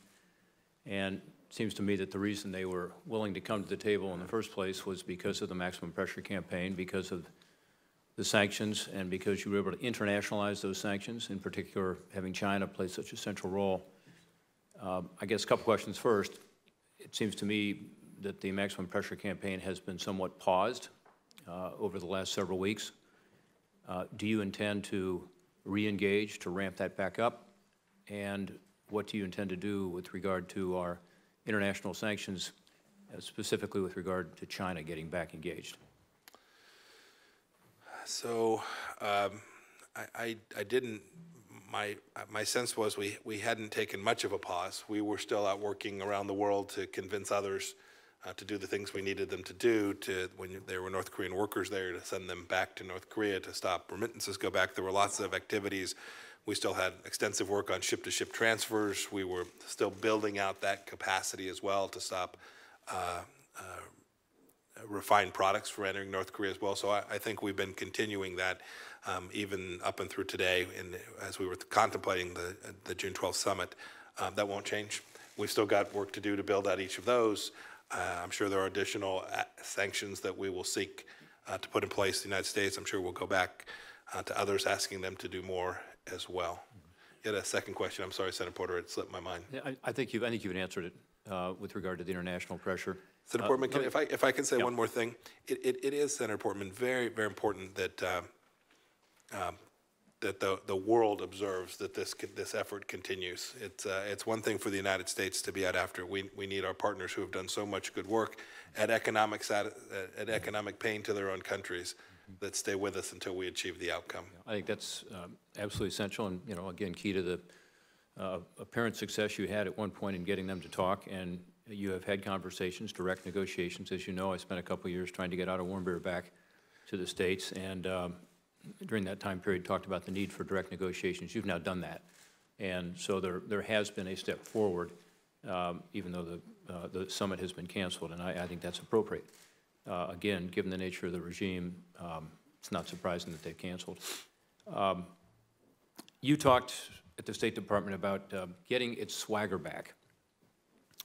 K: And it seems to me that the reason they were willing to come to the table in the first place was because of the maximum pressure campaign, because of the sanctions, and because you were able to internationalize those sanctions, in particular having China play such a central role. I guess a couple questions first. It seems to me that the maximum pressure campaign has been somewhat paused over the last several weeks. Do you intend to re-engage, to ramp that back up? And what do you intend to do with regard to our international sanctions, specifically with regard to China getting back engaged?
B: So I didn't, my sense was we hadn't taken much of a pause. We were still out working around the world to convince others to do the things we needed them to do, when there were North Korean workers there, to send them back to North Korea, to stop remittances go back. There were lots of activities. We still had extensive work on ship-to-ship transfers. We were still building out that capacity as well to stop refined products for entering North Korea as well. So I think we've been continuing that even up and through today, as we were contemplating the June 12th summit. That won't change. We've still got work to do to build out each of those. I'm sure there are additional sanctions that we will seek to put in place in the United States. I'm sure we'll go back to others asking them to do more as well. You had a second question. I'm sorry, Senator Porter, it slipped my mind.
K: Yeah, I think you've answered it with regard to the international pressure.
B: Senator Portman, if I can say one more thing, it is, Senator Portman, very, very important that that the world observes that this effort continues. It's one thing for the United States to be out after. We need our partners who have done so much good work at economic pain to their own countries that stay with us until we achieve the outcome.
K: I think that's absolutely essential, and again, key to the apparent success you had at one point in getting them to talk, and you have had conversations, direct negotiations. As you know, I spent a couple of years trying to get Otto Warmbier back to the States, and during that time period talked about the need for direct negotiations. You've now done that, and so there has been a step forward, even though the summit has been canceled, and I think that's appropriate. Again, given the nature of the regime, it's not surprising that they've canceled. You talked at the State Department about getting its swagger back,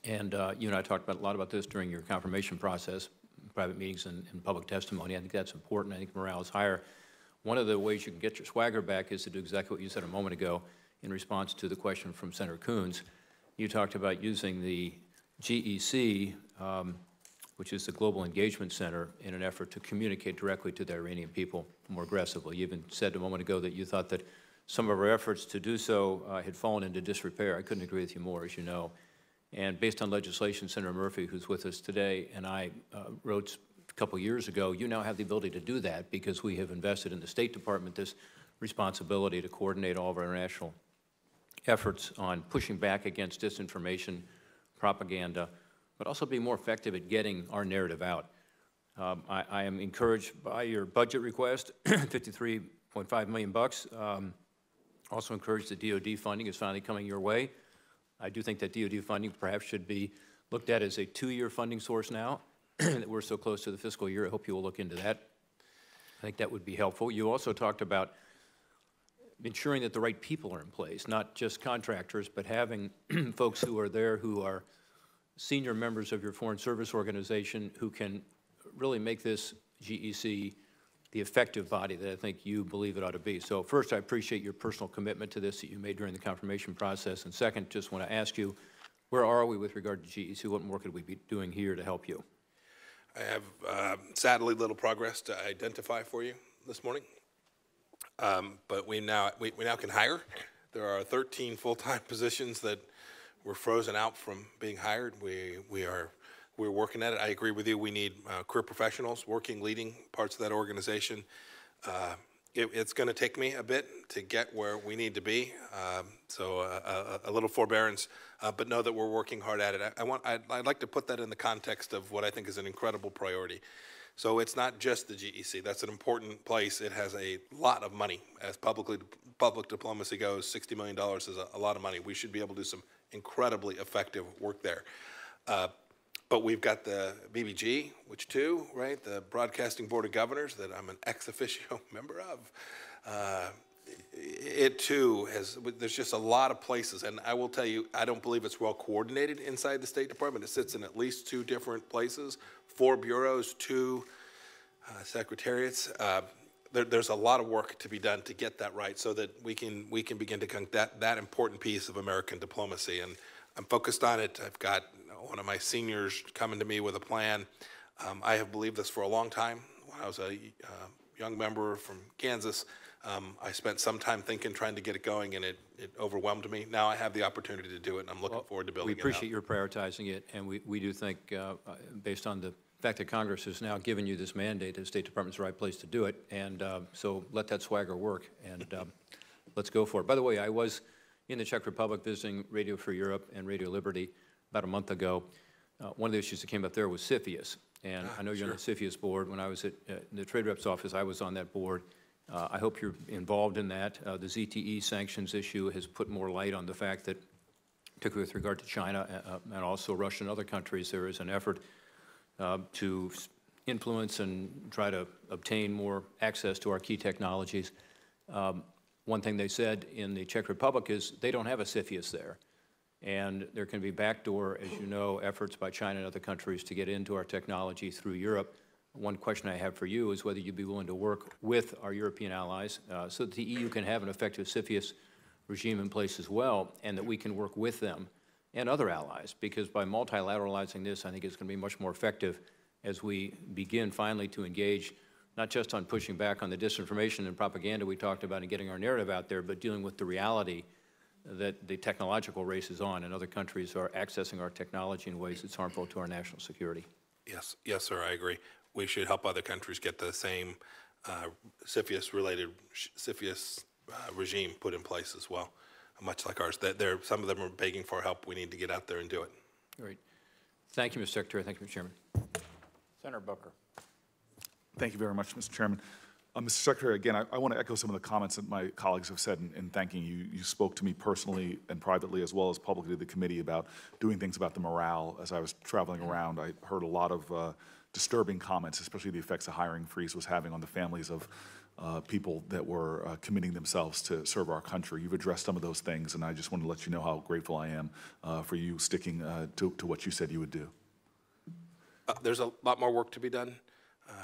K: and you and I talked a lot about this during your confirmation process, private meetings and public testimony. I think that's important. I think morale is higher. One of the ways you can get your swagger back is to do exactly what you said a moment ago in response to the question from Senator Coons. You talked about using the GEC, which is the Global Engagement Center, in an effort to communicate directly to the Iranian people more aggressively. You even said a moment ago that you thought that some of our efforts to do so had fallen into disrepair. I couldn't agree with you more, as you know. And based on legislation, Senator Murphy, who's with us today, and I wrote a couple years ago, you now have the ability to do that because we have invested in the State Department this responsibility to coordinate all of our international efforts on pushing back against disinformation, propaganda, but also be more effective at getting our narrative out. I am encouraged by your budget request, $53.5 million. Also encouraged that DOD funding is finally coming your way. I do think that DOD funding perhaps should be looked at as a 2-year funding source now, that we're so close to the fiscal year. I hope you will look into that. I think that would be helpful. You also talked about ensuring that the right people are in place, not just contractors, but having folks who are there who are senior members of your Foreign Service Organization who can really make this GEC the effective body that I think you believe it ought to be. So first, I appreciate your personal commitment to this that you made during the confirmation process. And second, just want to ask you, where are we with regard to GEC? What more could we be doing here to help you?
B: I have sadly little progress to identify for you this morning, but we now can hire. There are 13 full-time positions that were frozen out from being hired. We're working at it. I agree with you. We need career professionals working, leading parts of that organization. It's going to take me a bit to get where we need to be, so a little forbearance, but know that we're working hard at it. I'd like to put that in the context of what I think is an incredible priority. So it's not just the GEC. That's an important place. It has a lot of money. As public diplomacy goes, $60 million is a lot of money. We should be able to do some incredibly effective work there. But we've got the BBG, which too, right, the Broadcasting Board of Governors that I'm an ex officio member of. It too there's just a lot of places, and I will tell you, I don't believe it's well coordinated inside the State Department. It sits in at least 2 different places, 4 bureaus, 2 secretariats. There's a lot of work to be done to get that right so that we can begin to conduct that important piece of American diplomacy. And I'm focused on it. I've got one of my seniors coming to me with a plan. I have believed this for a long time. When I was a young member from Kansas, I spent some time thinking, trying to get it going, and it overwhelmed me. Now I have the opportunity to do it, and I'm looking forward to building it out.
K: We appreciate your prioritizing it, and we do think, based on the fact that Congress has now given you this mandate, the State Department's the right place to do it, and so let that swagger work, and let's go for it. By the way, I was in the Czech Republic visiting Radio Free Europe and Radio Liberty about a month ago. One of the issues that came up there was CFIUS, and I know you're on the CFIUS board. When I was at the Trade Rep's office, I was on that board. I hope you're involved in that. The ZTE sanctions issue has put more light on the fact that, particularly with regard to China and also Russia and other countries, there is an effort to influence and try to obtain more access to our key technologies. One thing they said in the Czech Republic is they don't have a CFIUS there. And there can be backdoor, as you know, efforts by China and other countries to get into our technology through Europe. One question I have for you is whether you'd be willing to work with our European allies so that the EU can have an effective CFIUS regime in place as well, and that we can work with them and other allies, because by multilateralizing this, I think it's going to be much more effective as we begin finally to engage not just on pushing back on the disinformation and propaganda we talked about and getting our narrative out there, but dealing with the reality that the technological race is on, and other countries are accessing our technology in ways that's harmful to our national security.
B: Yes, sir, I agree. We should help other countries get the same CFIUS-related regime put in place as well, much like ours. Some of them are begging for help. We need to get out there and do it.
K: Great. Thank you, Mr. Secretary. Thank you, Mr. Chairman.
A: Senator Booker.
L: Thank you very much, Mr. Chairman. Mr. Secretary, again, I want to echo some of the comments that my colleagues have said in thanking you. You spoke to me personally and privately as well as publicly to the committee about doing things about the morale. As I was traveling around, I heard a lot of disturbing comments, especially the effects the hiring freeze was having on the families of people that were committing themselves to serve our country. You've addressed some of those things, and I just want to let you know how grateful I am for you sticking to what you said you would do.
B: There's a lot more work to be done.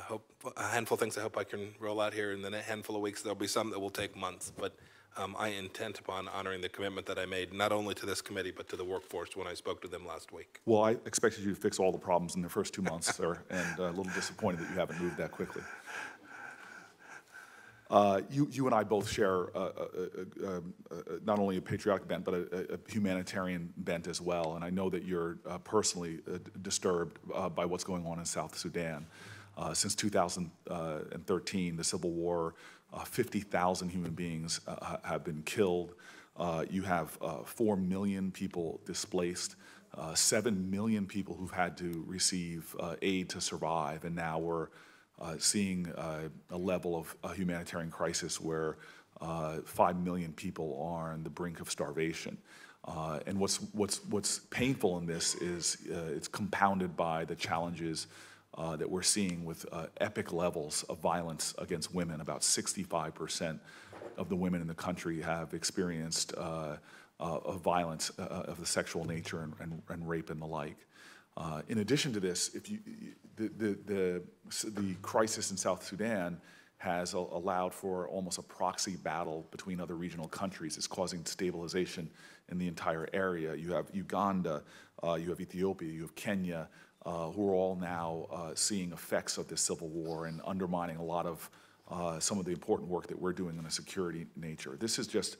B: Hope a handful of things I hope I can roll out here in the handful of weeks. There'll be some that will take months, but I intend upon honoring the commitment that I made, not only to this committee, but to the workforce when I spoke to them last week.
L: Well, I expected you to fix all the problems in the first 2 months, sir, and a little disappointed that you haven't moved that quickly. You and I both share not only a patriotic bent, but a humanitarian bent as well, and I know that you're personally disturbed by what's going on in South Sudan. Since 2013, the civil war, 50,000 human beings have been killed. You have 4 million people displaced, 7 million people who've had to receive aid to survive, and now we're seeing a level of humanitarian crisis where 5 million people are on the brink of starvation. And what's painful in this is it's compounded by the challenges that we're seeing with epic levels of violence against women. About 65% of the women in the country have experienced of violence of the sexual nature and rape and the like. In addition to this, if the crisis in South Sudan has allowed for almost a proxy battle between other regional countries. It's causing stabilization in the entire area. You have Uganda, you have Ethiopia, you have Kenya, who are all now seeing effects of this civil war and undermining a lot of some of the important work that we're doing in a security nature. This is just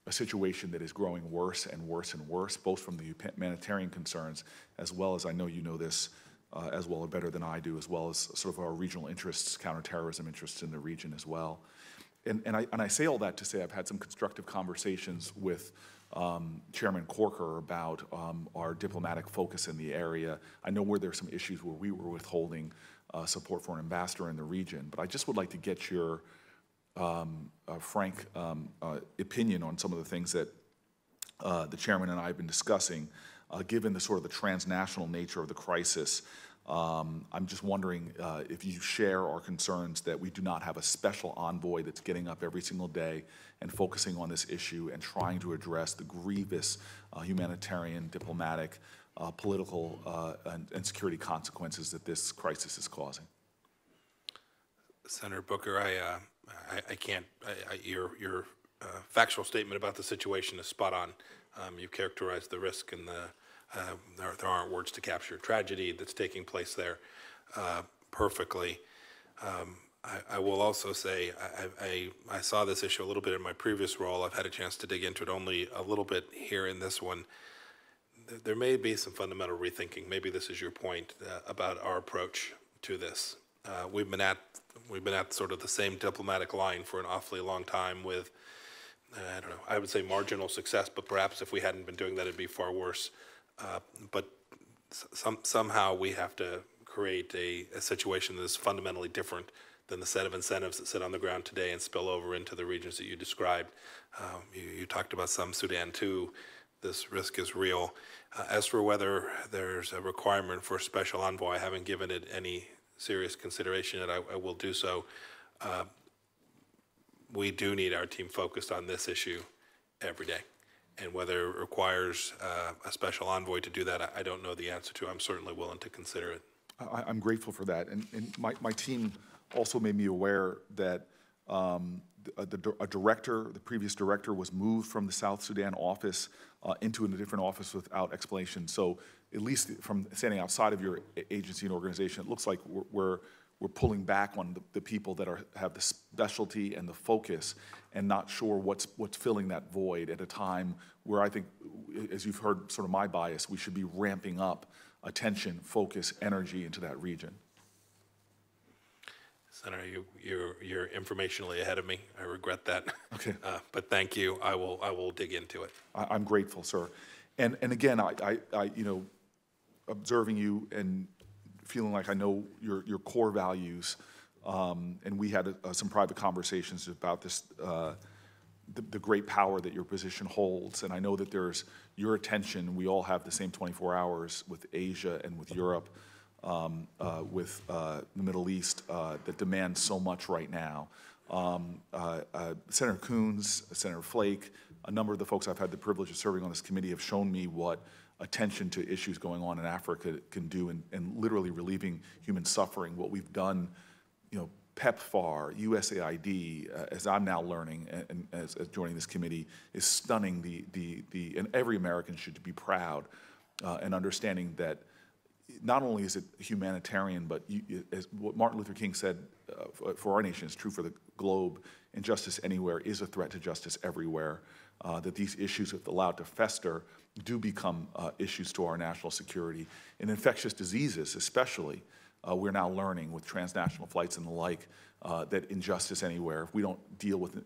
L: a situation that is growing worse and worse and worse, both from the humanitarian concerns, as well as, I know you know this as well or better than I do, as well as sort of our regional interests, counterterrorism interests in the region as well. And I say all that to say I've had some constructive conversations with Chairman Corker about our diplomatic focus in the area. I know where there are some issues where we were withholding support for an ambassador in the region, but I just would like to get your frank opinion on some of the things that the chairman and I have been discussing, given the sort of the transnational nature of the crisis. I'm just wondering if you share our concerns that we do not have a special envoy that's getting up every single day and focusing on this issue and trying to address the grievous humanitarian, diplomatic, political, and security consequences that this crisis is causing.
B: Senator Booker, I can't. Your factual statement about the situation is spot on. You've characterized the risk and there aren't words to capture tragedy that's taking place there perfectly. I will also say I saw this issue a little bit in my previous role. I've had a chance to dig into it only a little bit here in this one. There may be some fundamental rethinking. Maybe this is your point about our approach to this. We've been at sort of the same diplomatic line for an awfully long time with, I don't know, I would say marginal success, but perhaps if we hadn't been doing that, it'd be far worse. But somehow we have to create a situation that is fundamentally different than the set of incentives that sit on the ground today and spill over into the regions that you described. You talked about some Sudan too. This risk is real. As for whether there's a requirement for a special envoy, I haven't given it any serious consideration, and I will do so. We do need our team focused on this issue every day. And whether it requires a special envoy to do that, I don't know the answer to. I'm certainly willing to consider it.
L: I'm grateful for that. And my team also made me aware that the previous director was moved from the South Sudan office into a different office without explanation. So at least from standing outside of your agency and organization, it looks like we're pulling back on the people that have the specialty and the focus and not sure what's filling that void at a time where I think, as you've heard sort of my bias, we should be ramping up attention, focus, energy into that region.
B: Senator, you're informationally ahead of me. I regret that.
L: Okay.
B: But thank you. I will dig into it.
L: I'm grateful, sir. And again, I you know, observing you and feeling like I know your core values, and we had some private conversations about this, the great power that your position holds, and I know that there's your attention. We all have the same 24 hours with Asia and with Europe, with the Middle East that demands so much right now. Senator Coons, Senator Flake, a number of the folks I've had the privilege of serving on this committee have shown me what attention to issues going on in Africa can do in literally relieving human suffering. What we've done, you know, PEPFAR, USAID, as I'm now learning and as joining this committee, is stunning. And every American should be proud and understanding that not only is it humanitarian, but as what Martin Luther King said for our nation is true for the globe, injustice anywhere is a threat to justice everywhere, that these issues, if allowed to fester, do become issues to our national security. In infectious diseases especially, we're now learning with transnational flights and the like that injustice anywhere, if we don't deal with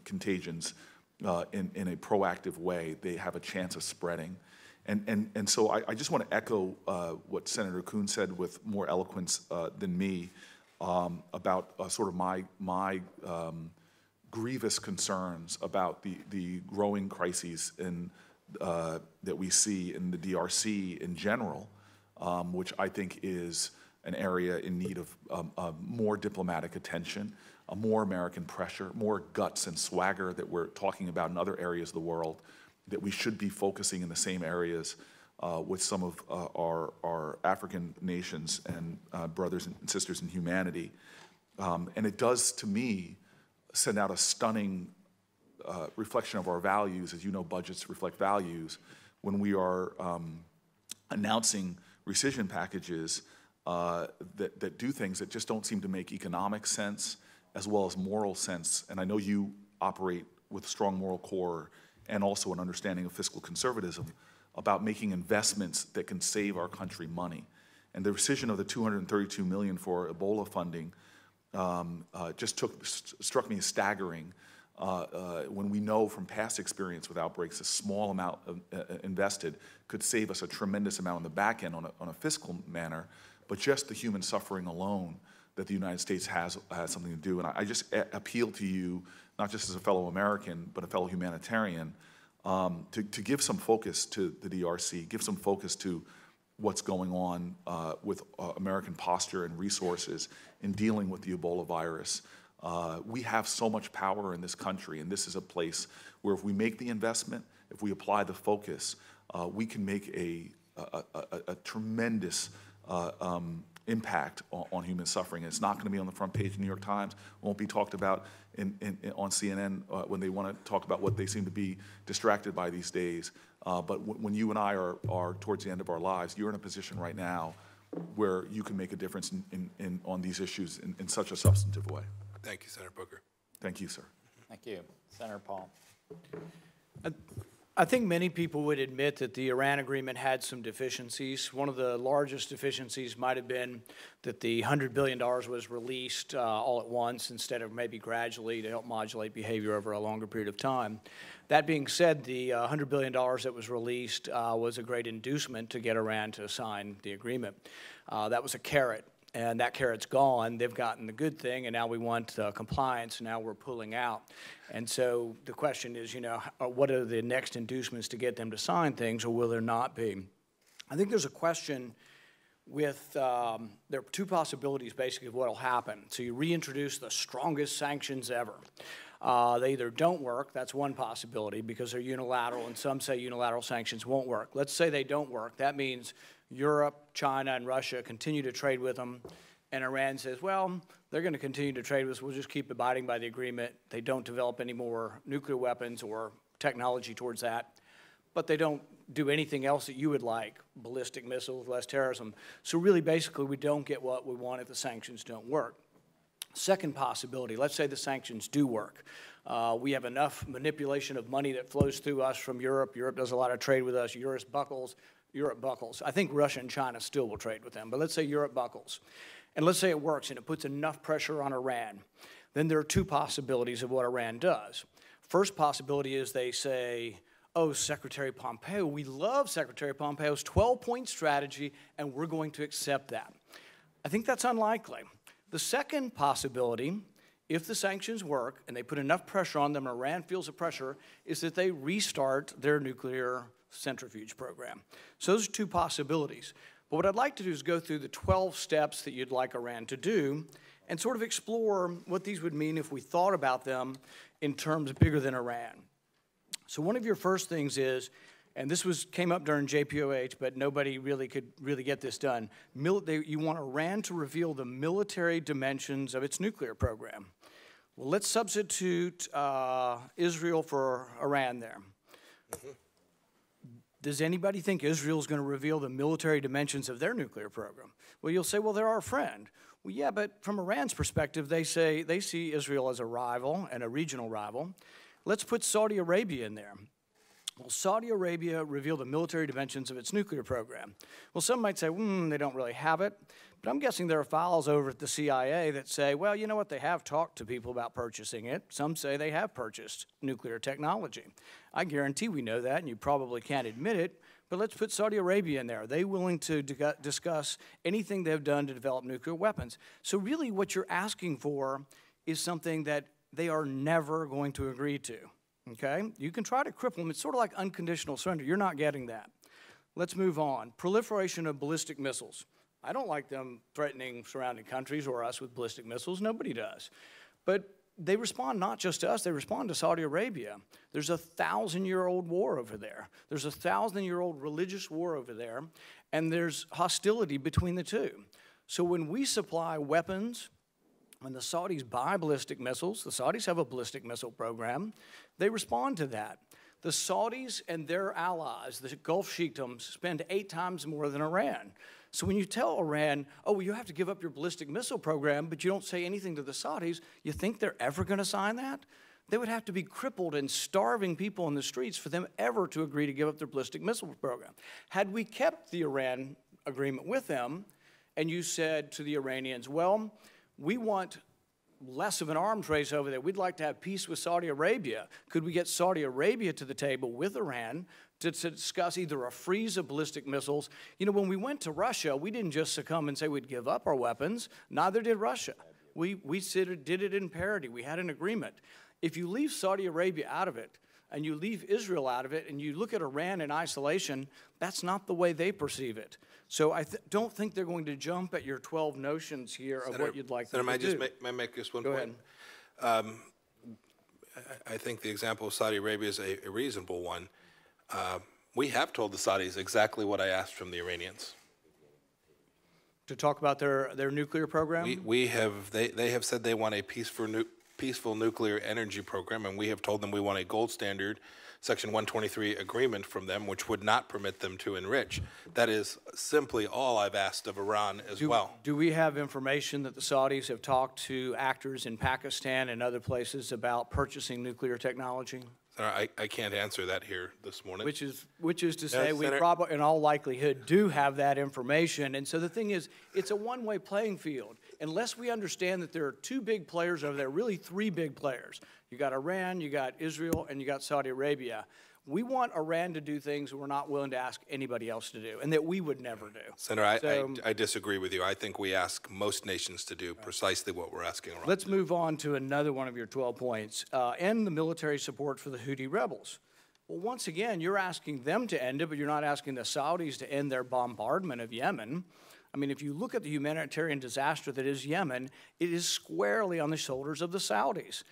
L: contagions in a proactive way, they have a chance of spreading. And so I just want to echo what Senator Coons said with more eloquence than me about sort of my grievous concerns about the growing crises that we see in the DRC in general, which I think is an area in need of more diplomatic attention, more American pressure, more guts and swagger that we're talking about in other areas of the world, that we should be focusing in the same areas with some of our African nations and brothers and sisters in humanity. And it does, to me, send out a stunning reflection of our values. As you know, budgets reflect values. When we are announcing rescission packages that do things that just don't seem to make economic sense as well as moral sense. And I know you operate with a strong moral core and also an understanding of fiscal conservatism about making investments that can save our country money. And the rescission of the $232 million for Ebola funding just struck me as staggering when we know from past experience with outbreaks a small amount invested could save us a tremendous amount on the back end on a fiscal manner, but just the human suffering alone that the United States has something to do. And I just appeal to you, not just as a fellow American, but a fellow humanitarian, to give some focus to the DRC, give some focus to what's going on with American posture and resources in dealing with the Ebola virus. We have so much power in this country, and this is a place where if we make the investment, if we apply the focus, we can make a tremendous impact on human suffering. And it's not going to be on the front page of the New York Times. It won't be talked about on CNN when they want to talk about what they seem to be distracted by these days. But when you and I are towards the end of our lives, you're in a position right now where you can make a difference on these issues in such a substantive way.
B: Thank you, Senator Booker.
L: Thank you, sir.
A: Thank you. Senator Paul.
M: I think many people would admit that the Iran agreement had some deficiencies. One of the largest deficiencies might have been that the $100 billion was released all at once instead of maybe gradually to help modulate behavior over a longer period of time. That being said, the $100 billion that was released was a great inducement to get Iran to sign the agreement. That was a carrot. And that carrot's gone. They've gotten the good thing, and now we want compliance. Now we're pulling out. And so the question is, you know, what are the next inducements to get them to sign things, or will there not be? I think there's a question with, there are two possibilities basically of what will happen. So you reintroduce the strongest sanctions ever. They either don't work, that's one possibility because they're unilateral, and some say unilateral sanctions won't work. Let's say they don't work. That means Europe, China, and Russia continue to trade with them, and Iran says, well, they're going to continue to trade with us. We'll just keep abiding by the agreement. They don't develop any more nuclear weapons or technology towards that, but they don't do anything else that you would like, ballistic missiles, less terrorism. So really, basically, we don't get what we want if the sanctions don't work. Second possibility, let's say the sanctions do work. We have enough manipulation of money that flows through us from Europe. Europe does a lot of trade with us. Europe buckles. I think Russia and China still will trade with them, but let's say Europe buckles. And let's say it works and it puts enough pressure on Iran. Then there are two possibilities of what Iran does. First possibility is they say, oh, Secretary Pompeo, we love Secretary Pompeo's 12-point strategy, and we're going to accept that. I think that's unlikely. The second possibility, if the sanctions work and they put enough pressure on them and Iran feels the pressure, is that they restart their nuclear centrifuge program. So those are two possibilities. But what I'd like to do is go through the 12 steps that you'd like Iran to do and sort of explore what these would mean if we thought about them in terms bigger than Iran. So one of your first things is, and this came up during JPOH, but nobody really could get this done, you want Iran to reveal the military dimensions of its nuclear program. Well, let's substitute Israel for Iran there. Does anybody think Israel is going to reveal the military dimensions of their nuclear program? Well, you'll say, well, they're our friend. Well, yeah, but from Iran's perspective, they see Israel as a rival and a regional rival. Let's put Saudi Arabia in there. Well, Saudi Arabia revealed the military dimensions of its nuclear program. Well, some might say, they don't really have it. But I'm guessing there are files over at the CIA that say, well, you know what, they have talked to people about purchasing it. Some say they have purchased nuclear technology. I guarantee we know that, and you probably can't admit it, but let's put Saudi Arabia in there. Are they willing to discuss anything they've done to develop nuclear weapons? So really what you're asking for is something that they are never going to agree to, okay? You can try to cripple them. It's sort of like unconditional surrender. You're not getting that. Let's move on. Proliferation of ballistic missiles. I don't like them threatening surrounding countries or us with ballistic missiles. Nobody does. But they respond not just to us, they respond to Saudi Arabia. There's a 1,000-year-old war over there. There's a 1,000-year-old religious war over there, and there's hostility between the two. So when we supply weapons, when the Saudis buy ballistic missiles, the Saudis have a ballistic missile program, they respond to that. The Saudis and their allies, the Gulf Sheikdoms, spend 8 times more than Iran. So when you tell Iran, oh, well, you have to give up your ballistic missile program, but you don't say anything to the Saudis, you think they're ever going to sign that? They would have to be crippled and starving people in the streets for them ever to agree to give up their ballistic missile program. Had we kept the Iran agreement with them, and you said to the Iranians, well, we want less of an arms race over there. We'd like to have peace with Saudi Arabia. Could we get Saudi Arabia to the table with Iran to discuss either a freeze of ballistic missiles? You know, when we went to Russia, we didn't just succumb and say we'd give up our weapons. Neither did Russia. We did it in parity. We had an agreement. If you leave Saudi Arabia out of it, and you leave Israel out of it, and you look at Iran in isolation, that's not the way they perceive it. So I don't think they're going to jump at your 12 notions here of what you'd like them to do.
B: May I make just one
M: Go
B: point?
M: ahead.
B: I think the example of Saudi Arabia is a reasonable one. We have told the Saudis exactly what I asked from the Iranians.
M: To talk about their nuclear program?
B: They have said they want a peaceful nuclear energy program, and we have told them we want a gold standard Section 123 agreement from them, which would not permit them to enrich. That is simply all I've asked of Iran as well.
M: Do we have information that the Saudis have talked to actors in Pakistan and other places about purchasing nuclear technology?
B: I can't answer that here this morning.
M: Which is to say, we
B: Senator,
M: probably, in all likelihood, do have that information. And so the thing is, it's a one-way playing field. Unless we understand that there are 2 big players over there, really 3 big players. You got Iran, you got Israel, and you got Saudi Arabia. We want Iran to do things we're not willing to ask anybody else to do, and that we would never do.
B: Senator, I disagree with you. I think we ask most nations to do precisely what we're asking Iran.
M: Let's move on to another one of your 12 points. End the military support for the Houthi rebels. Well, once again, you're asking them to end it, but you're not asking the Saudis to end their bombardment of Yemen. I mean, if you look at the humanitarian disaster that is Yemen, it is squarely on the shoulders of the Saudis.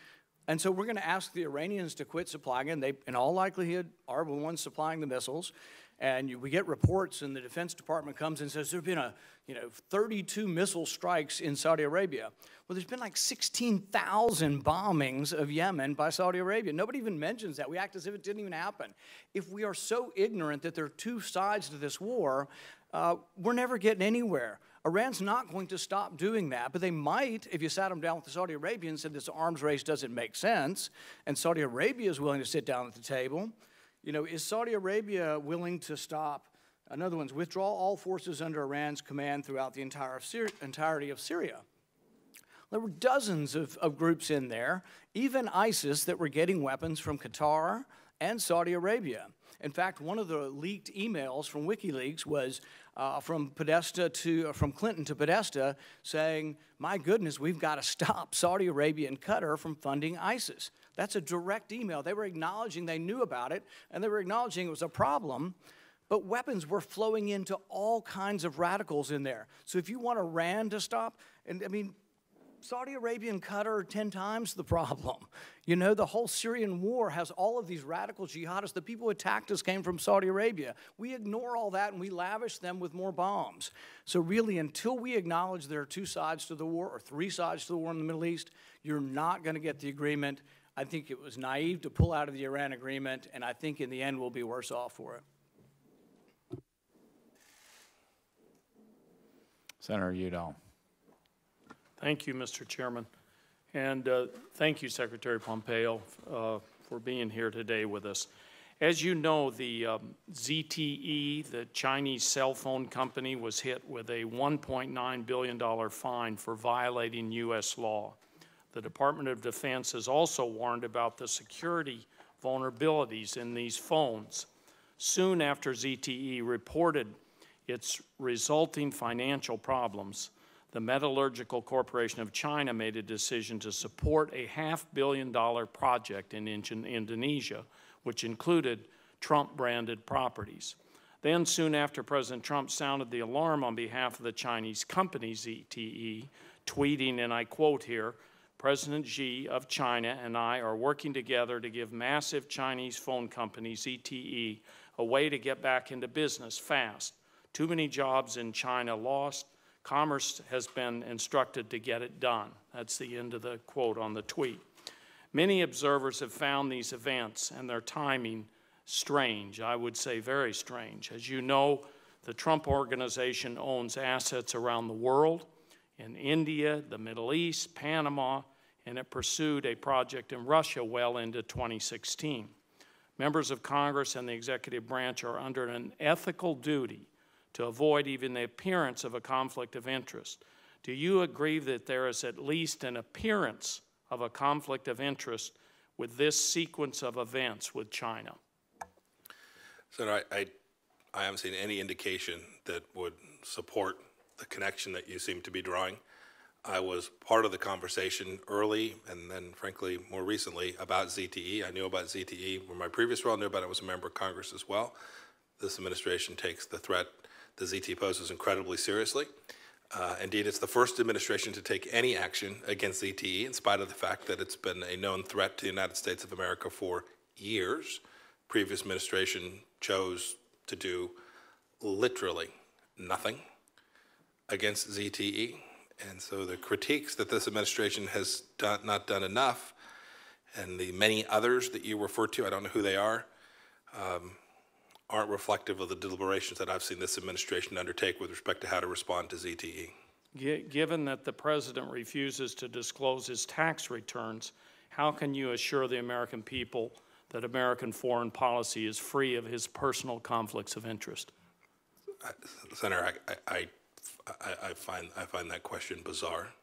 M: And so we're going to ask the Iranians to quit supplying it. They, in all likelihood, are the ones supplying the missiles. And we get reports, and the Defense Department comes and says there have been 32 missile strikes in Saudi Arabia. Well, there's been like 16,000 bombings of Yemen by Saudi Arabia. Nobody even mentions that. We act as if it didn't even happen. If we are so ignorant that there are 2 sides to this war, we're never getting anywhere. Iran's not going to stop doing that, but they might if you sat them down with the Saudi Arabians and said this arms race doesn't make sense, and Saudi Arabia is willing to sit down at the table. You know, is Saudi Arabia willing to stop, another one's withdraw all forces under Iran's command throughout the entirety of Syria? There were dozens of groups in there, even ISIS, that were getting weapons from Qatar and Saudi Arabia. In fact, one of the leaked emails from WikiLeaks was from Clinton to Podesta saying, my goodness, we've got to stop Saudi Arabia and Qatar from funding ISIS. That's a direct email. They were acknowledging they knew about it, and they were acknowledging it was a problem, but weapons were flowing into all kinds of radicals in there. So if you want Iran to stop, and I mean, Saudi Arabia and Qatar are 10 times the problem. You know, the whole Syrian war has all of these radical jihadists. The people who attacked us came from Saudi Arabia. We ignore all that and we lavish them with more bombs. So really, until we acknowledge there are 2 sides to the war or 3 sides to the war in the Middle East, you're not going to get the agreement. I think it was naive to pull out of the Iran agreement, and I think in the end we'll be worse off for it.
A: Senator Udall.
N: Thank you, Mr. Chairman. And thank you, Secretary Pompeo, for being here today with us. As you know, the ZTE, the Chinese cell phone company, was hit with a $1.9 billion fine for violating U.S. law. The Department of Defense has also warned about the security vulnerabilities in these phones. Soon after ZTE reported its resulting financial problems, the Metallurgical Corporation of China made a decision to support a $500 million project in Indonesia, which included Trump-branded properties. Then, soon after President Trump sounded the alarm on behalf of the Chinese company ZTE, tweeting, and I quote here, "President Xi of China and I are working together to give massive Chinese phone company ZTE a way to get back into business fast. Too many jobs in China lost. Commerce has been instructed to get it done." That's the end of the quote on the tweet. Many observers have found these events and their timing strange, I would say very strange. As you know, the Trump Organization owns assets around the world, in India, the Middle East, Panama, and it pursued a project in Russia well into 2016. Members of Congress and the executive branch are under an ethical duty to avoid even the appearance of a conflict of interest. Do you agree that there is at least an appearance of a conflict of interest with this sequence of events with China?
B: Senator, I haven't seen any indication that would support the connection that you seem to be drawing. I was part of the conversation early and then, frankly, more recently about ZTE. I knew about ZTE from my previous role. I knew about it as a member of Congress as well. This administration takes the threat the ZTE poses incredibly seriously. Indeed, it's the first administration to take any action against ZTE, in spite of the fact that it's been a known threat to the United States of America for years. Previous administration chose to do literally nothing against ZTE. And so the critiques that this administration has not done enough, and the many others that you refer to, I don't know who they are, aren't reflective of the deliberations that I've seen this administration undertake with respect to how to respond to ZTE.
N: Given that the President refuses to disclose his tax returns, how can you assure the American people that American foreign policy is free of his personal conflicts of interest?
B: Senator, I find that question bizarre.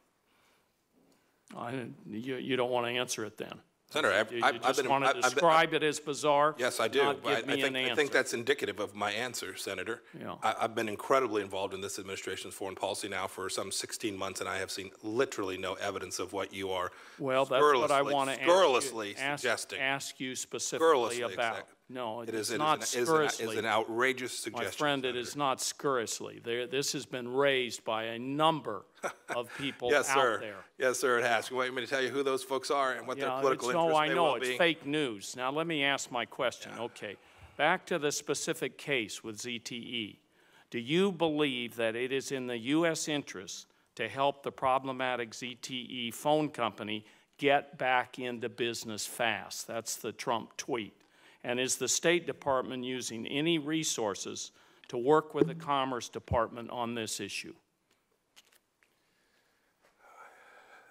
N: You don't want to answer it then?
B: Senator,
N: you just want to describe it as bizarre?
B: Yes, I do.
N: Not give me an answer.
B: I think that's indicative of my answer, Senator.
N: Yeah.
B: I've been incredibly involved in this administration's foreign policy now for some 16 months, and I have seen literally no evidence of what you are
N: that's what I want to
B: suggesting.
N: Ask you specifically about.
B: Exactly.
N: No,
B: it is
N: not scurrilously.
B: It is an outrageous suggestion.
N: My friend,
B: Senator.
N: It is not scurrilously. This has been raised by a number of people
B: yes,
N: out there.
B: Yes, sir, it has. You want me to tell you who those folks are and what their political interests
N: I
B: may
N: know.
B: well
N: It's
B: be?
N: fake news. Now, let me ask my question. Yeah. Okay. Back to the specific case with ZTE. Do you believe that it is in the U.S. interest to help the problematic ZTE phone company get back into business fast? That's the Trump tweet. And is the State Department using any resources to work with the Commerce Department on this issue?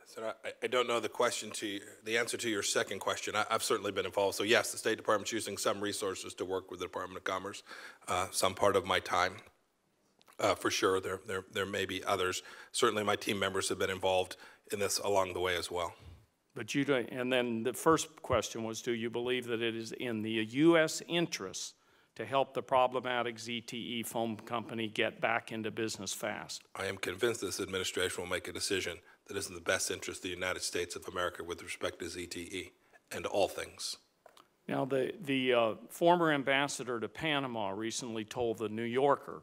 B: So I don't know the answer to your second question. I've certainly been involved. So yes, the State Department's using some resources to work with the Department of Commerce, some part of my time. For sure, there may be others. Certainly my team members have been involved in this along the way as well.
N: But you don't, and then the first question was, do you believe that it is in the U.S. interest to help the problematic ZTE phone company get back into business fast?
B: I am convinced this administration will make a decision that is in the best interest of the United States of America with respect to ZTE and all things.
N: Now, the former ambassador to Panama recently told the New Yorker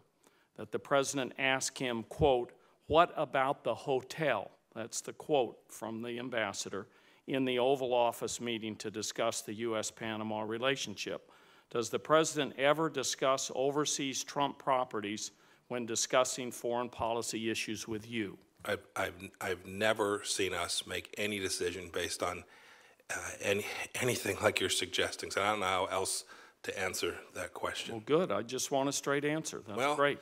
N: that the president asked him, quote, "What about the hotel?" That's the quote from the ambassador in the Oval Office meeting to discuss the U.S.-Panama relationship. Does the president ever discuss overseas Trump properties when discussing foreign policy issues with you?
B: I've never seen us make any decision based on anything like you're suggesting, so I don't know how else to answer that question.
N: Well, good. I just want a straight answer. That's great.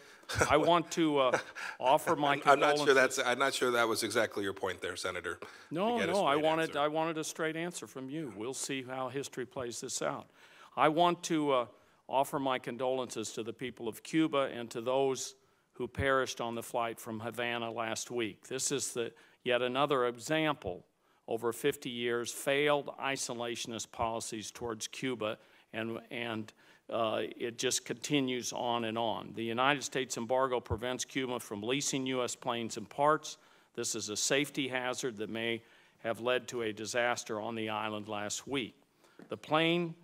N: I want to offer my condolences.
B: I'm not sure that was exactly your point there, Senator.
N: No, I wanted a straight answer from you. We'll see how history plays this out. I want to offer my condolences to the people of Cuba and to those who perished on the flight from Havana last week. This is yet another example over 50 years failed isolationist policies towards Cuba, and it just continues on and on. The United States embargo prevents Cuba from leasing U.S. planes and parts. This is a safety hazard that may have led to a disaster on the island last week. The plane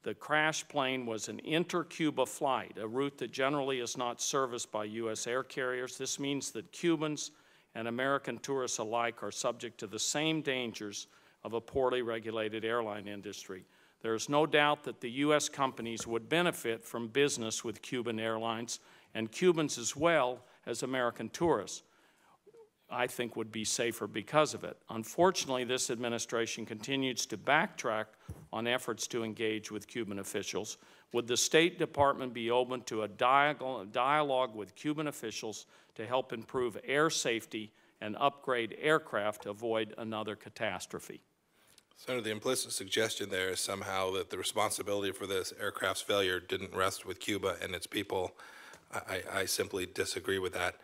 N: The crash plane was an inter-Cuba flight, a route that generally is not serviced by U.S. air carriers. This means that Cubans and American tourists alike are subject to the same dangers of a poorly regulated airline industry. There is no doubt that the U.S. companies would benefit from business with Cuban airlines, and Cubans as well as American tourists, I think, would be safer because of it. Unfortunately, this administration continues to backtrack on efforts to engage with Cuban officials. Would the State Department be open to a dialogue with Cuban officials to help improve air safety and upgrade aircraft to avoid another catastrophe?
B: Senator, the implicit suggestion there is somehow that the responsibility for this aircraft's failure didn't rest with Cuba and its people. I simply disagree with that.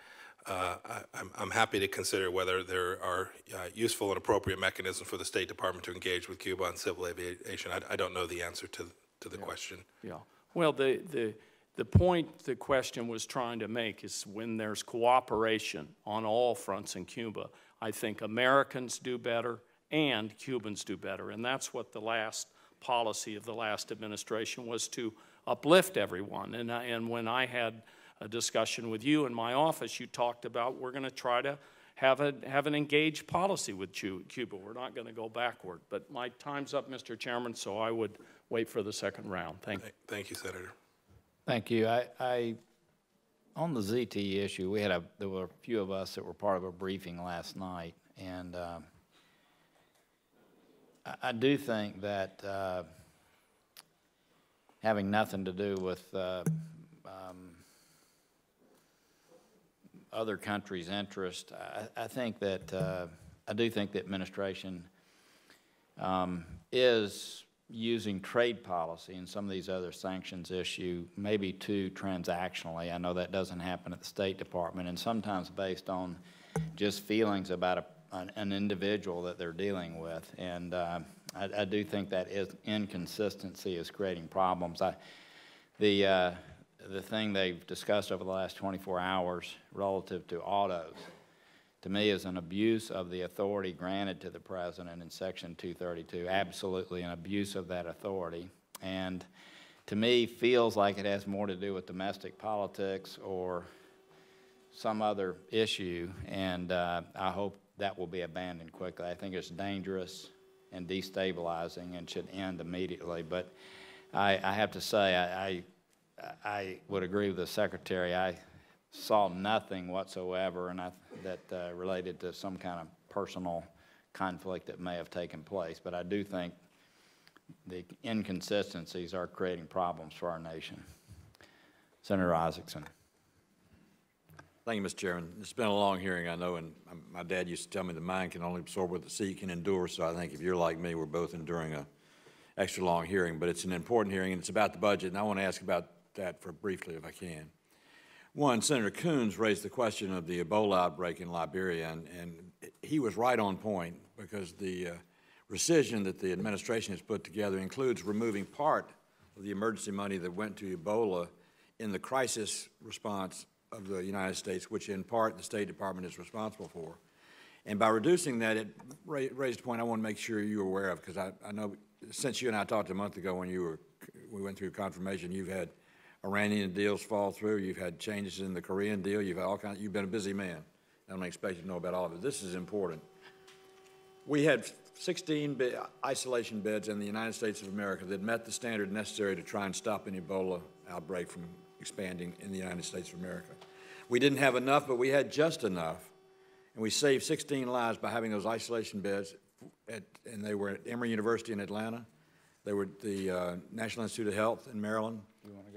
B: I'm happy to consider whether there are useful and appropriate mechanisms for the State Department to engage with Cuba on civil aviation. I don't know the answer to the question.
N: Yeah. Well, the point the question was trying to make is when there's cooperation on all fronts in Cuba, I think Americans do better and Cubans do better. And that's what the last policy of the last administration was, to uplift everyone. And when I had a discussion with you in my office, you talked about we're going to try to have an engaged policy with Cuba. We're not going to go backward. But my time's up, Mr. Chairman, so I would wait for the second round. Thank you.
B: Thank you, Senator.
A: Thank you. On the ZT issue, there were a few of us that were part of a briefing last night, and I do think that having nothing to do with other countries' interest, I think that I do think the administration is using trade policy and some of these other sanctions issue maybe too transactionally. I know that doesn't happen at the State Department, and sometimes based on just feelings about an individual that they're dealing with. And I do think that inconsistency is creating problems. The thing they've discussed over the last 24 hours relative to autos, to me, is an abuse of the authority granted to the President in Section 232, absolutely an abuse of that authority. And to me, feels like it has more to do with domestic politics or some other issue, and I hope that will be abandoned quickly. I think it's dangerous and destabilizing and should end immediately. But I have to say, I would agree with the Secretary. I saw nothing whatsoever that related to some kind of personal conflict that may have taken place. But I do think the inconsistencies are creating problems for our nation. Senator Isaacson.
C: Thank you, Mr. Chairman. It's been a long hearing, I know, and my dad used to tell me the mind can only absorb what the sea can endure, so I think if you're like me, we're both enduring an extra long hearing. But it's an important hearing, and it's about the budget, and I want to ask about that briefly if I can. One, Senator Coons raised the question of the Ebola outbreak in Liberia, and he was right on point, because the rescission that the administration has put together includes removing part of the emergency money that went to Ebola in the crisis response of the United States, which in part the State Department is responsible for. And by reducing that, it raised a point I want to make sure you're aware of, because I know since you and I talked a month ago when we went through confirmation, you've had Iranian deals fall through, you've had changes in the Korean deal, you've had you've been a busy man. I don't expect you to know about all of it. This is important. We had 16 isolation beds in the United States of America that met the standard necessary to try and stop an Ebola outbreak from expanding in the United States of America. We didn't have enough, but we had just enough, and we saved 16 lives by having those isolation beds, and they were at Emory University in Atlanta. They were at the National Institute of Health in Maryland.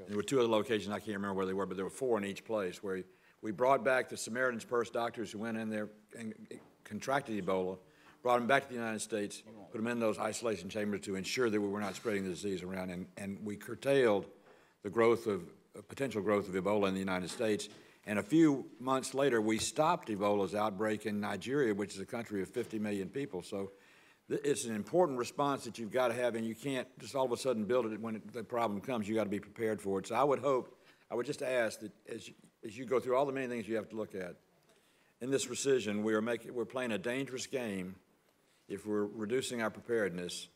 C: There were 2 other locations, I can't remember where they were, but there were 4 in each place, where we brought back the Samaritan's Purse doctors who went in there and contracted Ebola, brought them back to the United States, put them in those isolation chambers to ensure that we were not spreading the disease around, and we curtailed the growth of potential growth of Ebola in the United States. And a few months later, we stopped Ebola's outbreak in Nigeria, which is a country of 50 million people. So it's an important response that you've got to have, and you can't just all of a sudden build it when the problem comes. You've got to be prepared for it. So I would just ask that as you go through all the many things you have to look at, in this rescission, we're playing a dangerous game if we're reducing our preparedness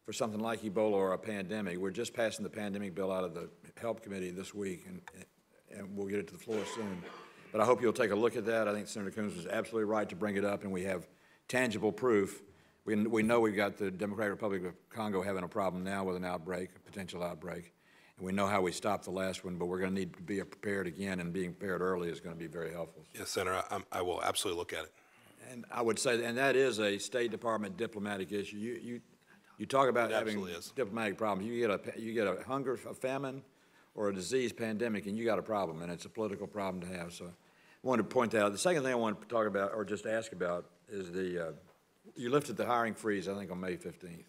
O: for something like Ebola or a pandemic. We're just passing the pandemic bill out of the Help Committee this week, and we'll get it to the floor soon. But I hope you'll take a look at that. I think Senator Coons was absolutely right to bring it up, and we have tangible proof. We know we've got the Democratic Republic of Congo having a problem now with an outbreak, a potential outbreak. And we know how we stopped the last one, but we're going to need to be prepared again, and being prepared early is going to be very helpful.
B: Yes, Senator, I will absolutely look at it.
O: And I would say, and that is a State Department diplomatic issue. You talk about having diplomatic problems. You get a hunger, a famine, or a disease pandemic, and you got a problem, and it's a political problem to have. So I wanted to point that out. The second thing I want to talk about, or just ask about, is you lifted the hiring freeze, I think, on May 15th. Is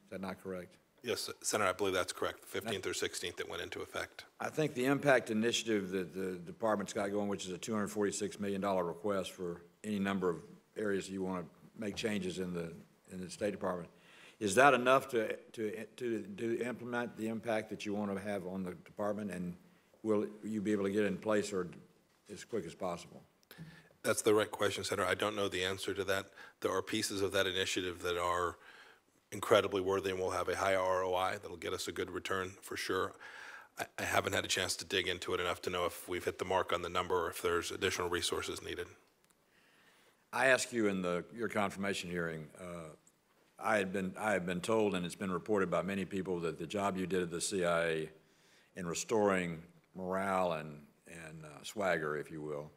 O: that not correct?
B: Yes, Senator, I believe that's correct, 15th or 16th that went into effect.
O: I think the impact initiative that the department's got going, which is a $246 million request for any number of areas you want to make changes in the State Department, is that enough to implement the impact that you want to have on the department, and will you be able to get it in place or as quick as possible?
B: That's the right question, Senator. I don't know the answer to that. There are pieces of that initiative that are incredibly worthy and will have a high ROI that'll get us a good return for sure. I haven't had a chance to dig into it enough to know if we've hit the mark on the number or if there's additional resources needed.
O: I asked you in your confirmation hearing, I had been told, and it's been reported by many people, that the job you did at the CIA in restoring morale and swagger, if you will,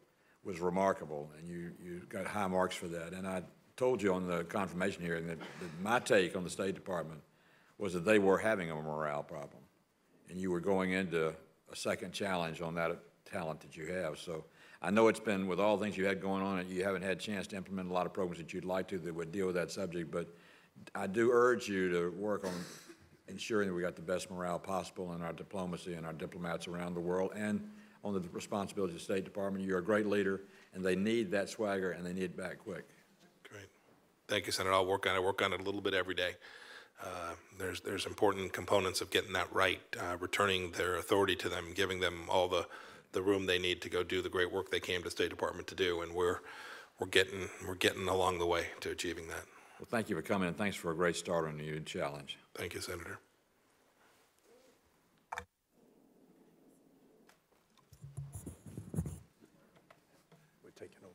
O: was remarkable, and you got high marks for that. And I told you on the confirmation hearing that my take on the State Department was that they were having a morale problem, and you were going into a second challenge on that talent that you have. So I know it's been, with all the things you had going on, you haven't had a chance to implement a lot of programs that you'd like to that would deal with that subject, but I do urge you to work on ensuring that we got the best morale possible in our diplomacy and our diplomats around the world, and on the responsibility of the State Department. You're a great leader, and they need that swagger, and they need it back quick.
B: Great. Thank you, Senator. I'll work on it. I work on it a little bit every day. There's important components of getting that right, returning their authority to them, giving them all the room they need to go do the great work they came to State Department to do, and we're getting along the way to achieving that.
O: Well, thank you for coming, and thanks for a great start on the new challenge.
B: Thank you, Senator.
O: We're taking over.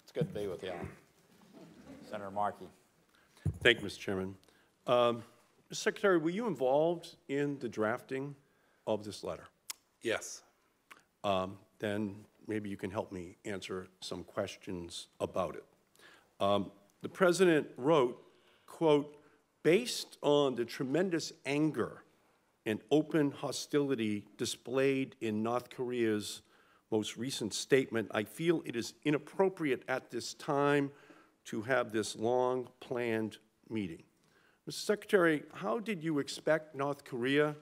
A: It's good to be with you all. Senator Markey.
P: Thank you, Mr. Chairman. Mr. Secretary, were you involved in the drafting of this letter?
B: Yes.
P: Then maybe you can help me answer some questions about it. The President wrote, quote, "Based on the tremendous anger and open hostility displayed in North Korea's most recent statement, I feel it is inappropriate at this time to have this long-planned meeting." Mr. Secretary, how did you expect North Korea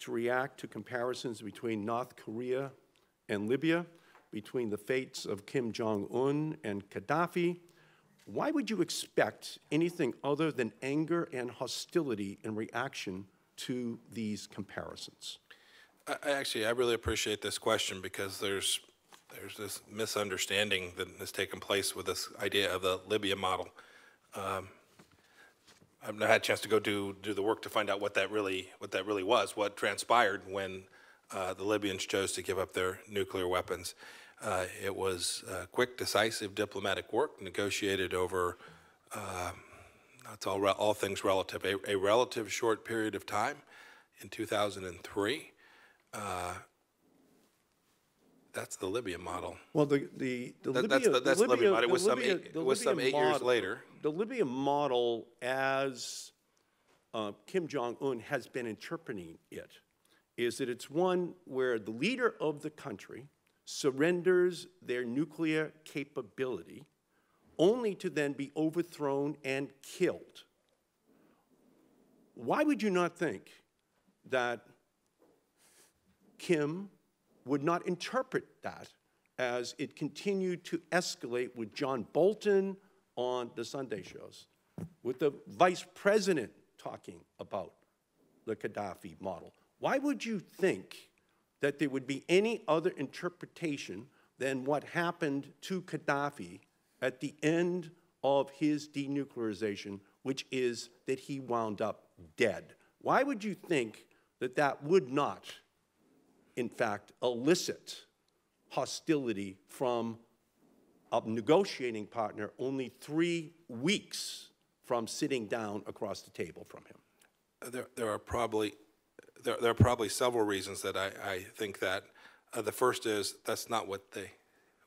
P: to react to comparisons between North Korea and Libya, between the fates of Kim Jong-un and Gaddafi? Why would you expect anything other than anger and hostility in reaction to these comparisons?
B: I really appreciate this question, because there's this misunderstanding that has taken place with this idea of the Libya model. I've not had a chance to go do the work to find out what that really was, what transpired when the Libyans chose to give up their nuclear weapons. It was quick, decisive diplomatic work negotiated over, that's all things relative, a relative short period of time in 2003. That's the Libya model.
P: Well,
B: that's the Libya model. It was some 8 years later.
P: The Libya model, as Kim Jong-un has been interpreting it, is that it's one where the leader of the country surrenders their nuclear capability only to then be overthrown and killed. Why would you not think that Kim would not interpret that as it continued to escalate with John Bolton on the Sunday shows, with the vice president talking about the Gaddafi model? Why would you think that there would be any other interpretation than what happened to Gaddafi at the end of his denuclearization, which is that he wound up dead. Why would you think that that would not, in fact, elicit hostility from a negotiating partner only 3 weeks from sitting down across the table from him?
B: There are probably several reasons that I think that. The first is that's not what they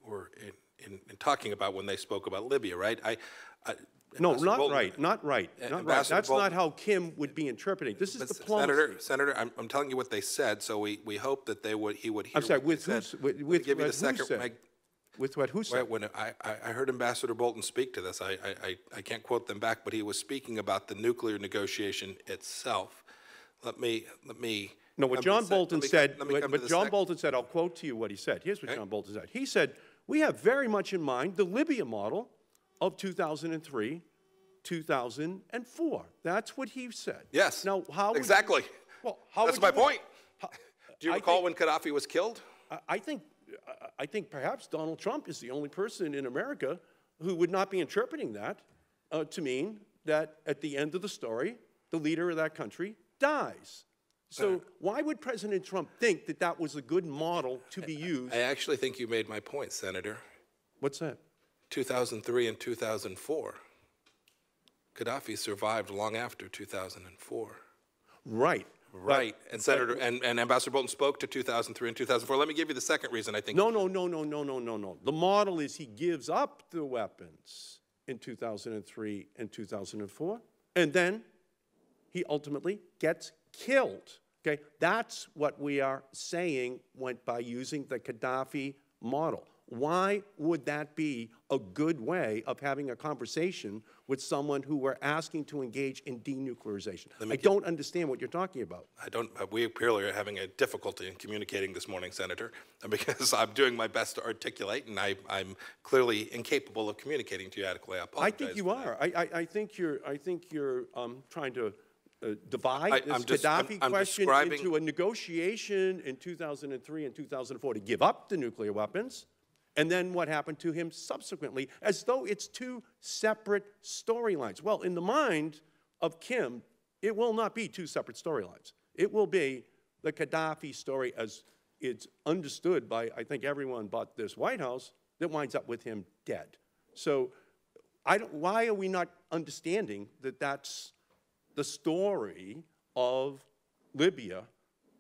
B: were in talking about when they spoke about Libya, right?
P: No, not right, not right, not right. That's not how Kim would be interpreting. This is diplomacy.
B: Senator, I'm telling you what they said, so we hope that he would hear.
P: I'm sorry,
B: with who?
P: With what? Who said?
B: When I heard Ambassador Bolton speak to this, I can't quote them back, but he was speaking about the nuclear negotiation itself. Let me.
P: No, what John Bolton said. What John Bolton said. I'll quote to you what he said. Here's what John Bolton said. He said, "We have very much in mind the Libya model of 2003, 2004." That's what he said.
B: Yes.
P: Now, how
B: exactly?
P: Well, how
B: that's my point. Do you recall when Gaddafi was killed?
P: I think perhaps Donald Trump is the only person in America who would not be interpreting that to mean that at the end of the story, the leader of that country dies. So why would President Trump think that that was a good model to be used?
B: I actually think you made my point, Senator.
P: What's that? 2003
B: and 2004. Gaddafi survived long after 2004.
P: Right.
B: Right, and Senator and Ambassador Bolton spoke to 2003 and 2004. Let me give you the second reason I think.
P: No. The model is he gives up the weapons in 2003 and 2004, and then he ultimately gets killed. Okay, that's what we are saying by using the Gaddafi model. Why would that be a good way of having a conversation with someone who we're asking to engage in denuclearization? I don't understand what you're talking about.
B: We clearly are having a difficulty in communicating this morning, Senator, because I'm doing my best to articulate, and I'm clearly incapable of communicating to you adequately. I apologize.
P: I think you are. I think you're trying to divide this Gaddafi question into a negotiation in 2003 and 2004 to give up the nuclear weapons, and then what happened to him subsequently, as though it's two separate storylines. Well, in the mind of Kim, it will not be two separate storylines. It will be the Gaddafi story as it's understood by, I think, everyone but this White House, that winds up with him dead. So why are we not understanding that that's the story of Libya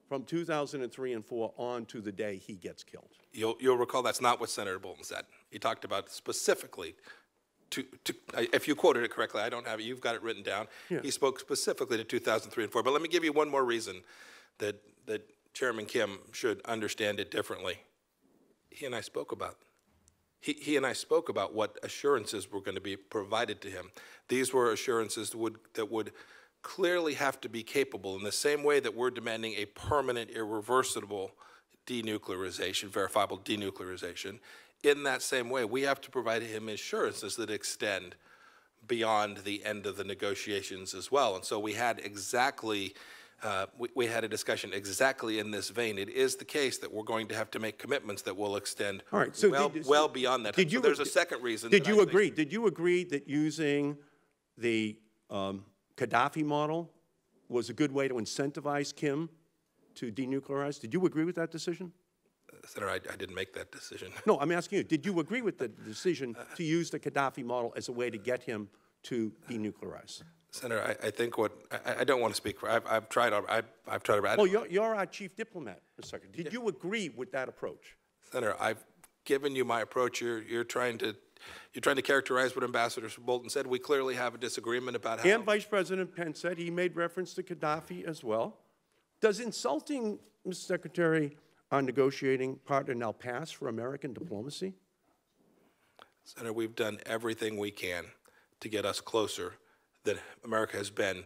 P: from 2003 and 4 on to the day he gets killed?
B: You'll recall that's not what Senator Bolton said. He talked about specifically, if you quoted it correctly, I don't have it, you've got it written down. Yeah. He spoke specifically to 2003 and 4. But let me give you one more reason that Chairman Kim should understand it differently. He and I spoke about what assurances were going to be provided to him. These were assurances that would clearly have to be capable in the same way that we're demanding a permanent, irreversible denuclearization, verifiable denuclearization. In that same way, we have to provide him assurances that extend beyond the end of the negotiations as well. And so we had we had a discussion exactly in this vein. It is the case that we're going to have to make commitments that will extend well beyond that. So there's a second reason.
P: Did you agree that using the Gaddafi model was a good way to incentivize Kim to denuclearize? Did you agree with that decision?
B: Senator, I didn't make that decision.
P: No, I'm asking you, did you agree with the decision to use the Gaddafi model as a way to get him to denuclearize?
B: Senator, I think I don't want to speak for, I've tried.
P: Well, you're our chief diplomat, Mr. Secretary. Did you agree with that approach?
B: Senator, I've given you my approach. You're trying to characterize what Ambassador Bolton said. We clearly have a disagreement about how.
P: And Vice President Pence said he made reference to Gaddafi as well. Does insulting, Mr. Secretary, our negotiating partner now pass for American diplomacy?
B: Senator, we've done everything we can to get us closer than America has been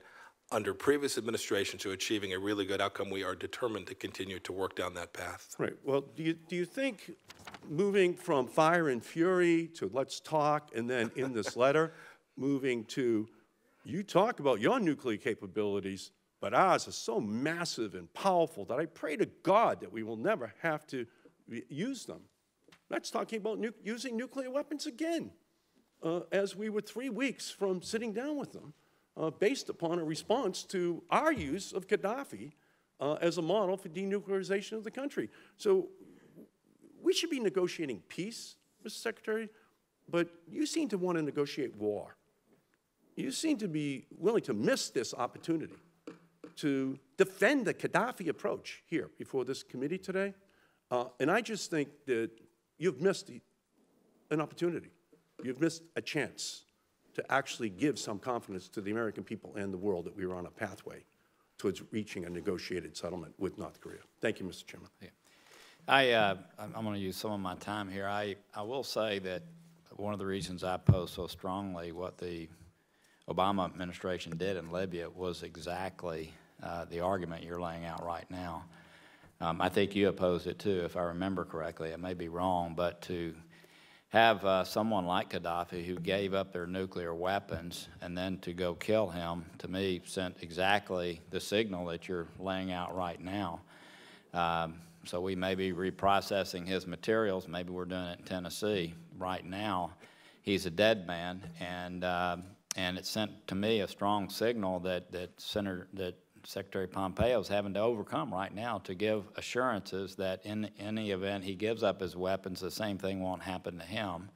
B: under previous administrations to achieving a really good outcome. We are determined to continue to work down that path.
P: Right. Well, do you think moving from fire and fury to let's talk, and then in this letter, moving to you talk about your nuclear capabilities, but ours are so massive and powerful that I pray to God that we will never have to use them. That's talking about using nuclear weapons again. as we were 3 weeks from sitting down with them, based upon a response to our use of Gaddafi as a model for denuclearization of the country. So we should be negotiating peace, Mr. Secretary, but you seem to want to negotiate war. You seem to be willing to miss this opportunity to defend the Gaddafi approach here before this committee today. And I just think that you've missed an opportunity. You've missed a chance to actually give some confidence to the American people and the world that we are on a pathway towards reaching a negotiated settlement with North Korea. Thank you, Mr. Chairman.
A: Yeah. I'm going to use some of my time here. I will say that one of the reasons I oppose so strongly what the Obama administration did in Libya was exactly the argument you're laying out right now. I think you opposed it too, if I remember correctly. I may be wrong, but to have someone like Gaddafi who gave up their nuclear weapons and then to go kill him, to me, sent exactly the signal that you're laying out right now. So we may be reprocessing his materials. Maybe we're doing it in Tennessee. Right now, he's a dead man, and it sent to me a strong signal that Secretary Pompeo is having to overcome right now to give assurances that in any event he gives up his weapons, the same thing won't happen to him.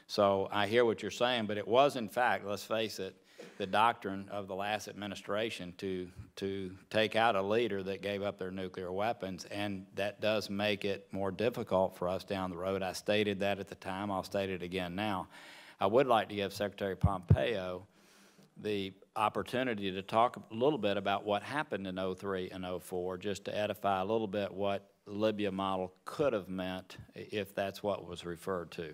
A: So I hear what you're saying, but it was, in fact, let's face it, the doctrine of the last administration to take out a leader that gave up their nuclear weapons, and that does make it more difficult for us down the road. I stated that at the time. I'll state it again now. I would like to give Secretary Pompeo the opportunity to talk a little bit about what happened in 03 and 04, just to edify a little bit what the Libya model could have meant if that's what was referred to.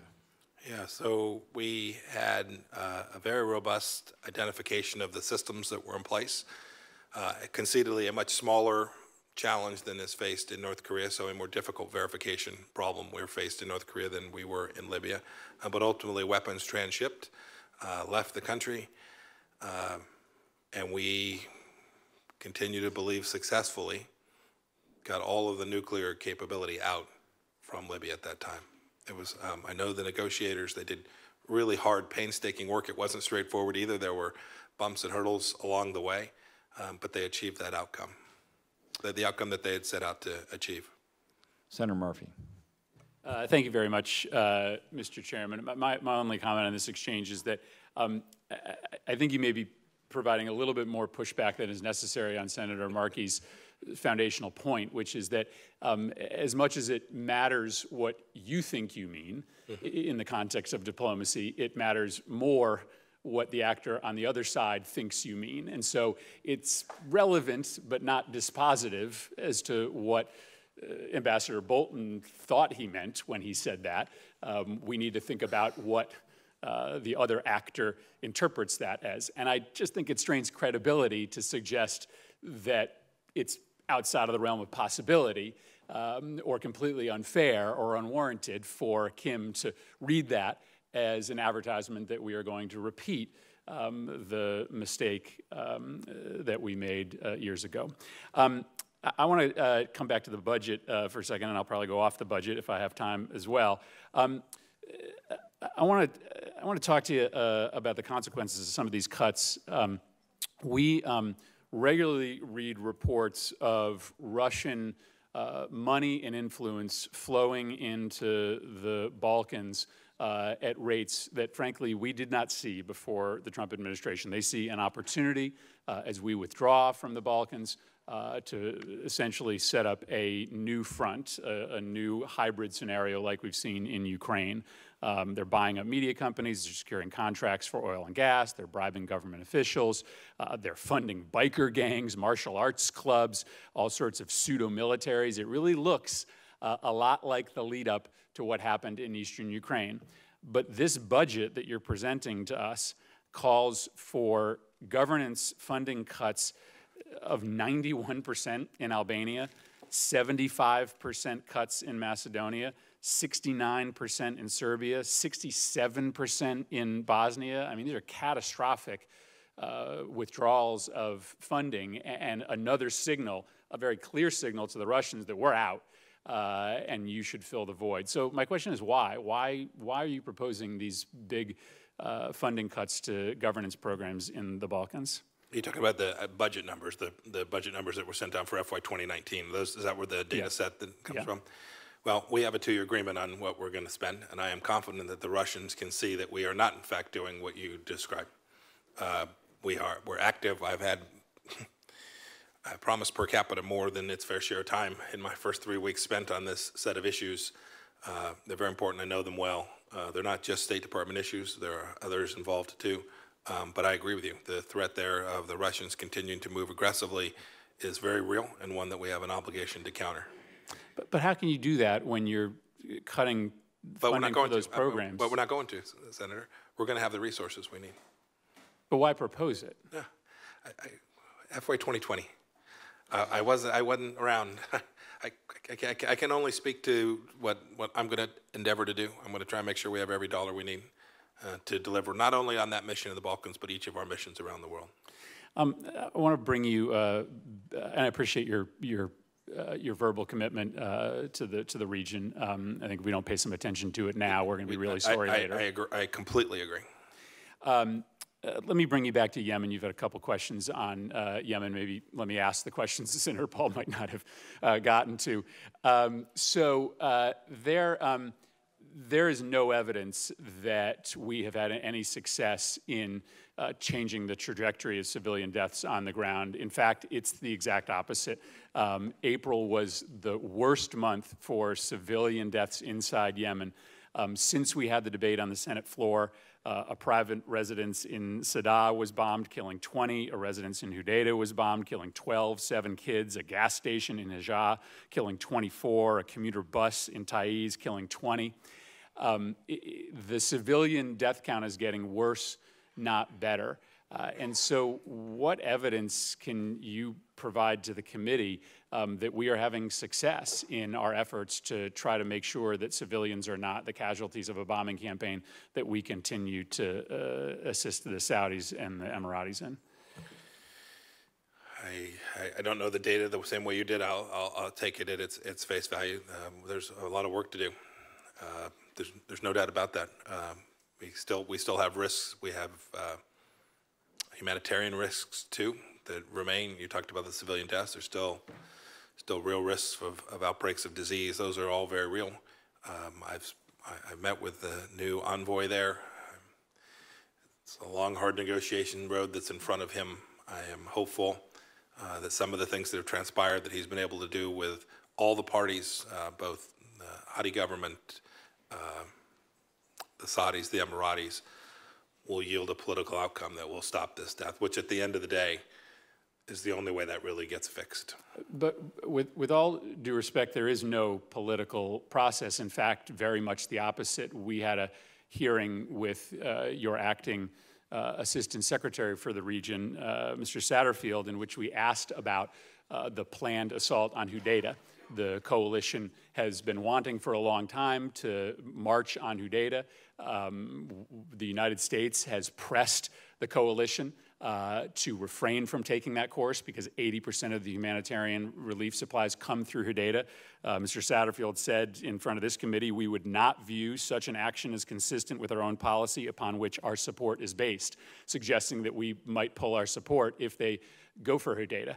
B: Yeah, so we had a very robust identification of the systems that were in place. Conceitedly, a much smaller challenge than is faced in North Korea, so a more difficult verification problem we were faced in North Korea than we were in Libya. But ultimately, weapons transshipped, left the country, and we continue to believe successfully got all of the nuclear capability out from Libya at that time. It was, I know the negotiators, they did really hard, painstaking work. It wasn't straightforward either. There were bumps and hurdles along the way, but they achieved that outcome, the outcome that they had set out to achieve.
A: Senator Murphy.
Q: Thank you very much, Mr. Chairman. My only comment on this exchange is that I think you may be providing a little bit more pushback than is necessary on Senator Markey's foundational point, which is that as much as it matters what you think you mean in the context of diplomacy, it matters more what the actor on the other side thinks you mean. And so it's relevant but not dispositive as to what Ambassador Bolton thought he meant when he said that. We need to think about what the other actor interprets that as. And I just think it strains credibility to suggest that it's outside of the realm of possibility or completely unfair or unwarranted for Kim to read that as an advertisement that we are going to repeat the mistake that we made years ago. I want to come back to the budget for a second, and I'll probably go off the budget if I have time as well. I want to talk to you about the consequences of some of these cuts. We regularly read reports of Russian money and influence flowing into the Balkans at rates that, frankly, we did not see before the Trump administration. They see an opportunity as we withdraw from the Balkans to essentially set up a new front, a new hybrid scenario like we've seen in Ukraine. They're buying up media companies, they're securing contracts for oil and gas, they're bribing government officials, they're funding biker gangs, martial arts clubs, all sorts of pseudo-militaries. It really looks a lot like the lead up to what happened in eastern Ukraine. But this budget that you're presenting to us calls for governance funding cuts of 91% in Albania, 75% cuts in Macedonia, 69% in Serbia, 67% in Bosnia. I mean, these are catastrophic withdrawals of funding and another signal, a very clear signal to the Russians that we're out and you should fill the void. So my question is why? Why are you proposing these big funding cuts to governance programs in the Balkans.
B: You're talking about the budget numbers, the budget numbers that were sent down for FY 2019. Is that where the data set that comes from? Well, we have a 2-year agreement on what we're going to spend, and I am confident that the Russians can see that we are not, in fact, doing what you described. We're active. I've had, I promise, per capita more than its fair share of time in my first 3 weeks spent on this set of issues. They're very important. I know them well. They're not just State Department issues. There are others involved too. But I agree with you. The threat there of the Russians continuing to move aggressively is very real and one that we have an obligation to counter.
Q: But how can you do that when you're cutting funding for those programs?
B: But we're not going to, Senator. We're going to have the resources we need.
Q: But why propose it?
B: Yeah, FY 2020. I wasn't around. I can only speak to what I'm going to endeavor to do. I'm going to try and make sure we have every dollar we need to deliver not only on that mission in the Balkans, but each of our missions around the world.
Q: I want to bring you, and I appreciate your verbal commitment to the region. I think if we don't pay some attention to it now, we're going to be really sorry later.
B: I agree. I completely agree.
Q: Let me bring you back to Yemen. You've had a couple questions on Yemen. Maybe let me ask the questions that Senator Paul might not have gotten to. There is no evidence that we have had any success in changing the trajectory of civilian deaths on the ground. In fact, it's the exact opposite. April was the worst month for civilian deaths inside Yemen. Since we had the debate on the Senate floor, a private residence in Sadr was bombed, killing 20. A residence in Hudaydah was bombed, killing 12, 7 kids. A gas station in Hijaz, killing 24. A commuter bus in Taiz, killing 20. The civilian death count is getting worse, not better. And so what evidence can you provide to the committee that we are having success in our efforts to try to make sure that civilians are not the casualties of a bombing campaign that we continue to assist the Saudis and the Emiratis in?
B: I don't know the data the same way you did. I'll take it at its face value. There's a lot of work to do. There's no doubt about that. We still have risks. We have humanitarian risks too that remain. You talked about the civilian deaths. There's still real risks of outbreaks of disease. Those are all very real. I've met with the new envoy there. It's a long, hard negotiation road that's in front of him. I am hopeful that some of the things that have transpired that he's been able to do with all the parties, both the Hadi government, the Saudis, the Emiratis, will yield a political outcome that will stop this death, which at the end of the day is the only way that really gets fixed.
Q: But with all due respect, there is no political process. In fact, very much the opposite. We had a hearing with your acting Assistant Secretary for the region, Mr. Satterfield, in which we asked about the planned assault on Hudaydah. The coalition has been wanting for a long time to march on Hudaydah. The United States has pressed the coalition to refrain from taking that course because 80% of the humanitarian relief supplies come through Hudaydah. Mr. Satterfield said in front of this committee, we would not view such an action as consistent with our own policy upon which our support is based, suggesting that we might pull our support if they go for Hudaydah.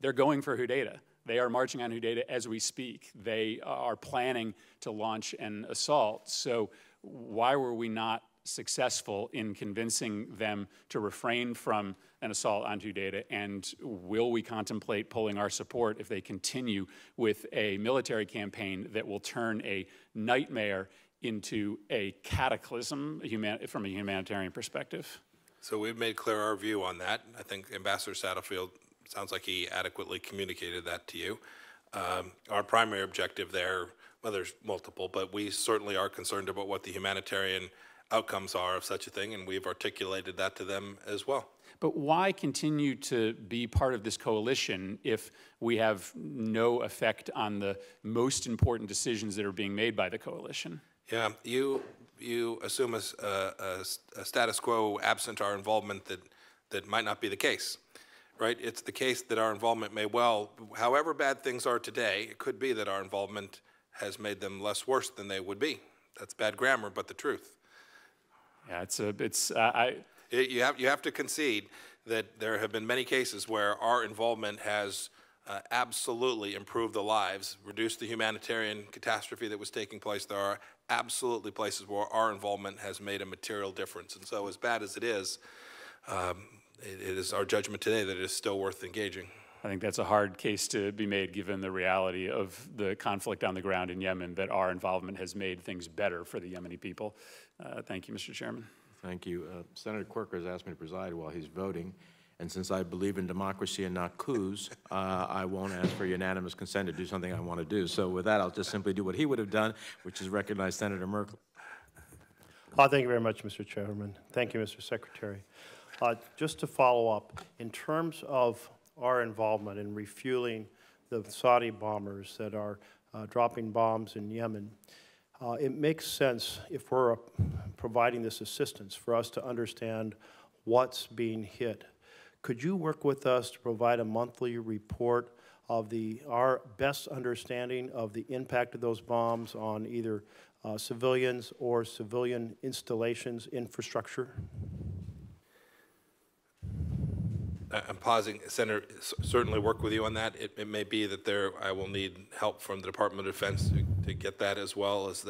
Q: They're going for Hudaydah. They are marching on Hudaydah as we speak. They are planning to launch an assault. So why were we not successful in convincing them to refrain from an assault on Hudaydah? And will we contemplate pulling our support if they continue with a military campaign that will turn a nightmare into a cataclysm from a humanitarian perspective?
B: So we've made clear our view on that. I think Ambassador Satterfield sounds like he adequately communicated that to you. Our primary objective there, well, there's multiple, but we certainly are concerned about what the humanitarian outcomes are of such a thing, and we've articulated that to them as well.
Q: But why continue to be part of this coalition if we have no effect on the most important decisions that are being made by the coalition?
B: Yeah, you assume a status quo absent our involvement that might not be the case. Right? It's the case that our involvement may well, however bad things are today, it could be that our involvement has made them less worse than they would be. That's bad grammar, but the truth.
Q: Yeah,
B: You have to concede that there have been many cases where our involvement has absolutely improved the lives, reduced the humanitarian catastrophe that was taking place. There are absolutely places where our involvement has made a material difference. And so as bad as it is our judgment today that it is still worth engaging.
Q: I think that's a hard case to be made given the reality of the conflict on the ground in Yemen, that our involvement has made things better for the Yemeni people. Thank you, Mr. Chairman.
C: Thank you. Senator Corker has asked me to preside while he's voting, and since I believe in democracy and not coups, I won't ask for unanimous consent to do something I want to do. So with that, I'll just simply do what he would have done, which is recognize Senator Merkel.
R: Thank you very much, Mr. Chairman. Thank you, Mr. Secretary. Just to follow up, in terms of our involvement in refueling the Saudi bombers that are dropping bombs in Yemen, it makes sense, if we're providing this assistance, for us to understand what's being hit. Could you work with us to provide a monthly report of our best understanding of the impact of those bombs on either civilians or civilian installations, infrastructure?
B: I'm pausing. Senator, certainly work with you on that. It may be that I will need help from the Department of Defense to get that, as well as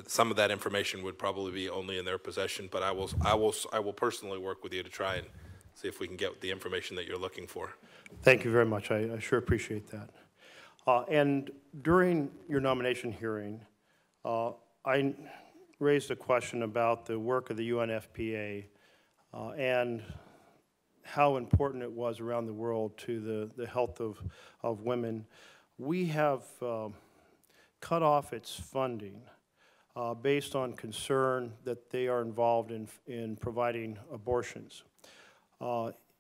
B: some of that information would probably be only in their possession. But I will personally work with you to try and see if we can get the information that you're looking for.
R: Thank you very much. I sure appreciate that. And during your nomination hearing, I raised a question about the work of the UNFPA and how important it was around the world to the health of women. We have cut off its funding based on concern that they are involved in providing abortions.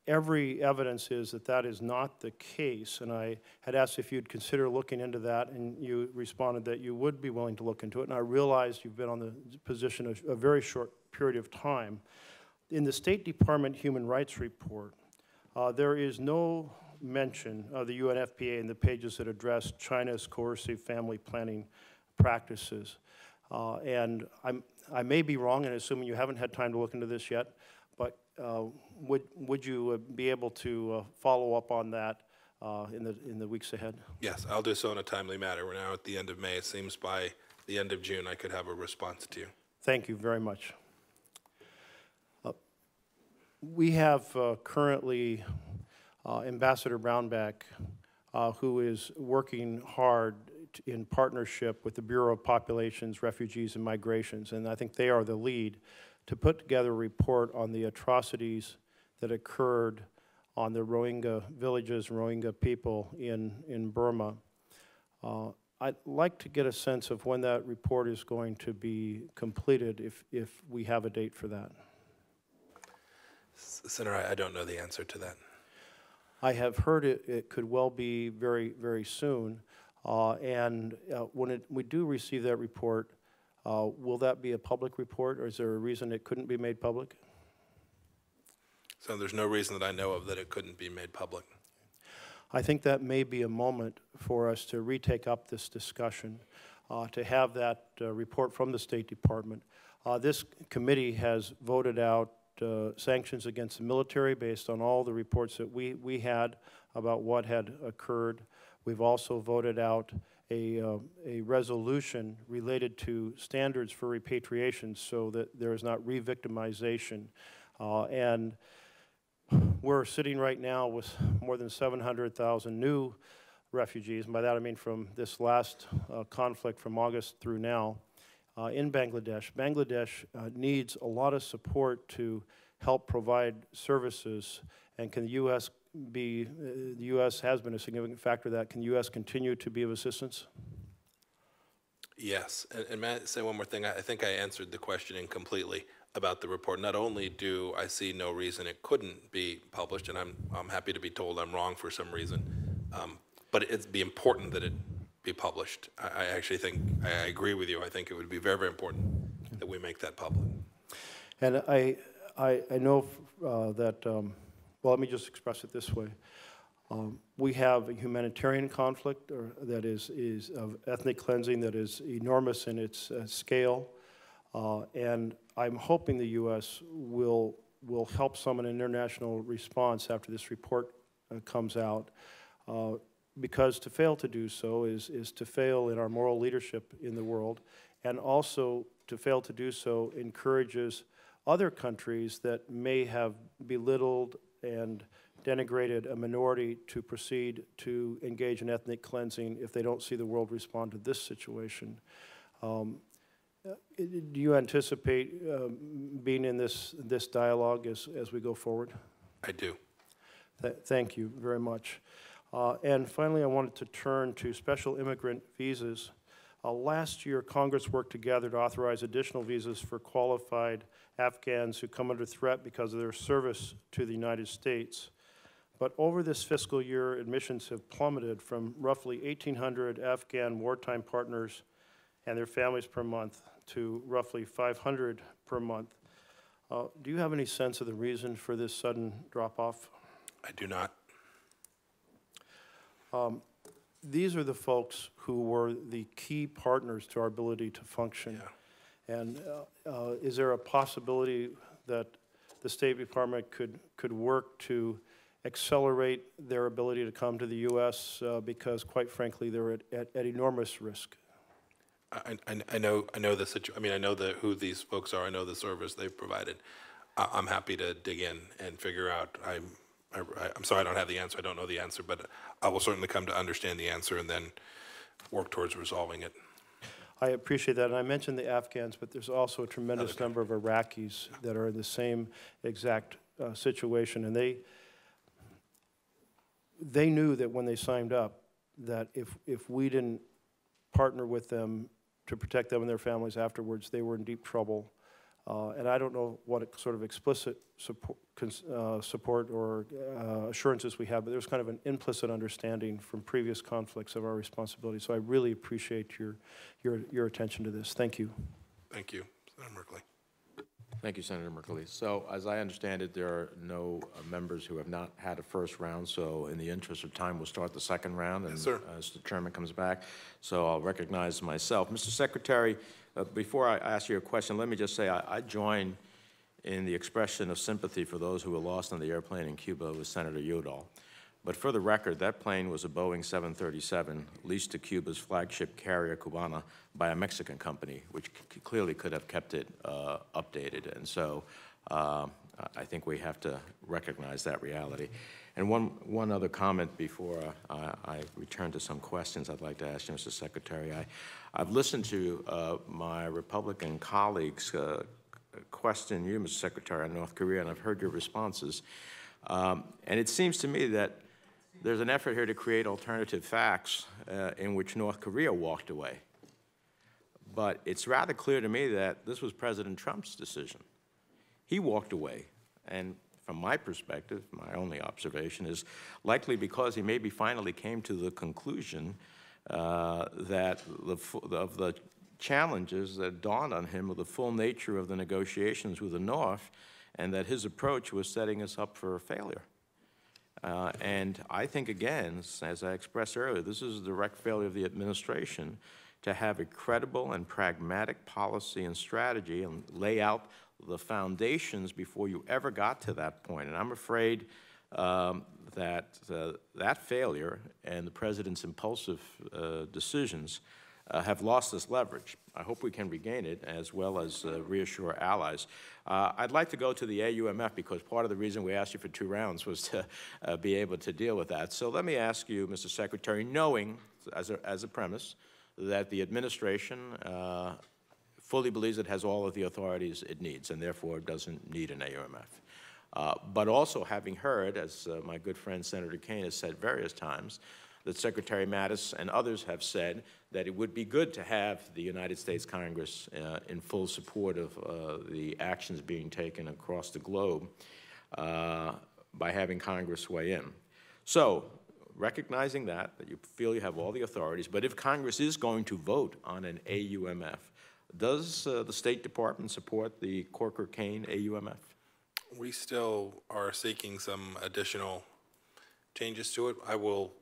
R: Every evidence is that is not the case, and I had asked if you'd consider looking into that, and you responded that you would be willing to look into it, and I realized you've been on the position a very short period of time. In the State Department Human Rights Report, there is no mention of the UNFPA in the pages that address China's coercive family planning practices. And I may be wrong, and assuming you haven't had time to look into this yet, but would you be able to follow up on that in the weeks ahead?
B: Yes, I'll do so in a timely manner. We're now at the end of May. It seems by the end of June I could have a response to you.
R: Thank you very much. We have currently Ambassador Brownback, who is working hard in partnership with the Bureau of Populations, Refugees, and Migrations, and I think they are the lead, to put together a report on the atrocities that occurred on the Rohingya villages, Rohingya people in Burma. I'd like to get a sense of when that report is going to be completed, if we have a date for that.
B: Senator, I don't know the answer to that.
R: I have heard it could well be very, very soon. And when we do receive that report, will that be a public report, or is there a reason it couldn't be made public?
B: So there's no reason that I know of that it couldn't be made public.
R: I think that may be a moment for us to retake up this discussion, to have that report from the State Department. This committee has voted out sanctions against the military based on all the reports that we had about what had occurred. We've also voted out a resolution related to standards for repatriation so that there is not re-victimization. And we're sitting right now with more than 700,000 new refugees, and by that I mean from this last conflict from August through now, in Bangladesh. Bangladesh needs a lot of support to help provide services, and can the U.S. the U.S. has been a significant factor of that. Can the U.S. continue to be of assistance?
B: Yes, and may I say one more thing? I think I answered the question incompletely about the report. Not only do I see no reason it couldn't be published, and I'm happy to be told I'm wrong for some reason, but it'd be important that it be published. I actually think, I agree with you, I think it would be very, very important that we make that public.
R: And I know that, well, let me just express it this way. We have a humanitarian conflict that is of ethnic cleansing that is enormous in its scale. And I'm hoping the U.S. will help some in an international response after this report comes out, because to fail to do so is to fail in our moral leadership in the world, and also to fail to do so encourages other countries that may have belittled and denigrated a minority to proceed to engage in ethnic cleansing if they don't see the world respond to this situation. Do you anticipate being in this dialogue as we go forward?
B: I do.
R: Thank you very much. And finally, I wanted to turn to special immigrant visas. Last year, Congress worked together to authorize additional visas for qualified Afghans who come under threat because of their service to the United States. But over this fiscal year, admissions have plummeted from roughly 1,800 Afghan wartime partners and their families per month to roughly 500 per month. Do you have any sense of the reason for this sudden drop-off?
B: I do not.
R: These are the folks who were the key partners to our ability to function. Yeah. And is there a possibility that the State Department could work to accelerate their ability to come to the U.S. Because, quite frankly, they're at enormous risk?
B: I know the situation. I mean, I know who these folks are. I know the service they've provided. I'm happy to dig in and figure out. I'm sorry I don't have the answer. I don't know the answer, but I will certainly come to understand the answer and then work towards resolving it.
R: I appreciate that. And I mentioned the Afghans, but there's also a tremendous number of Iraqis that are in the same exact situation. And they knew that when they signed up that if we didn't partner with them to protect them and their families afterwards, they were in deep trouble. And I don't know what sort of explicit support or assurances we have, but there's kind of an implicit understanding from previous conflicts of our responsibility. So I really appreciate your attention to this. Thank you.
B: Thank you, Senator Merkley.
C: Thank you, Senator Merkley. So as I understand it, there are no members who have not had a first round. So in the interest of time, we'll start the second round. And,
B: yes, sir.
C: As the chairman comes back. So I'll recognize myself. Mr. Secretary, before I ask you a question, let me just say I join in the expression of sympathy for those who were lost on the airplane in Cuba with Senator Udall. But for the record, that plane was a Boeing 737 leased to Cuba's flagship carrier, Cubana, by a Mexican company, which clearly could have kept it updated. And so I think we have to recognize that reality. And one other comment before I return to some questions I'd like to ask you, Mr. Secretary. I've listened to my Republican colleagues question you, Mr. Secretary, on North Korea, and I've heard your responses. And it seems to me that there's an effort here to create alternative facts in which North Korea walked away. But it's rather clear to me that this was President Trump's decision. He walked away, and from my perspective, my only observation is likely because he maybe finally came to the conclusion that of the challenges that dawned on him of the full nature of the negotiations with the North, and that his approach was setting us up for failure. And I think, again, as I expressed earlier, this is a direct failure of the administration to have a credible and pragmatic policy and strategy and lay out the foundations before you ever got to that point. And I'm afraid that that failure and the President's impulsive decisions have lost this leverage. I hope we can regain it as well as reassure allies. I'd like to go to the AUMF because part of the reason we asked you for 2 rounds was to be able to deal with that. So let me ask you, Mr. Secretary, knowing as a premise that the administration fully believes it has all of the authorities it needs and therefore doesn't need an AUMF. But also having heard, as my good friend Senator Kaine has said various times, that Secretary Mattis and others have said that it would be good to have the United States Congress in full support of the actions being taken across the globe by having Congress weigh in. So, recognizing that you feel you have all the authorities, but if Congress is going to vote on an AUMF, does the State Department support the Corker-Kane AUMF?
B: We still are seeking some additional changes to it. I will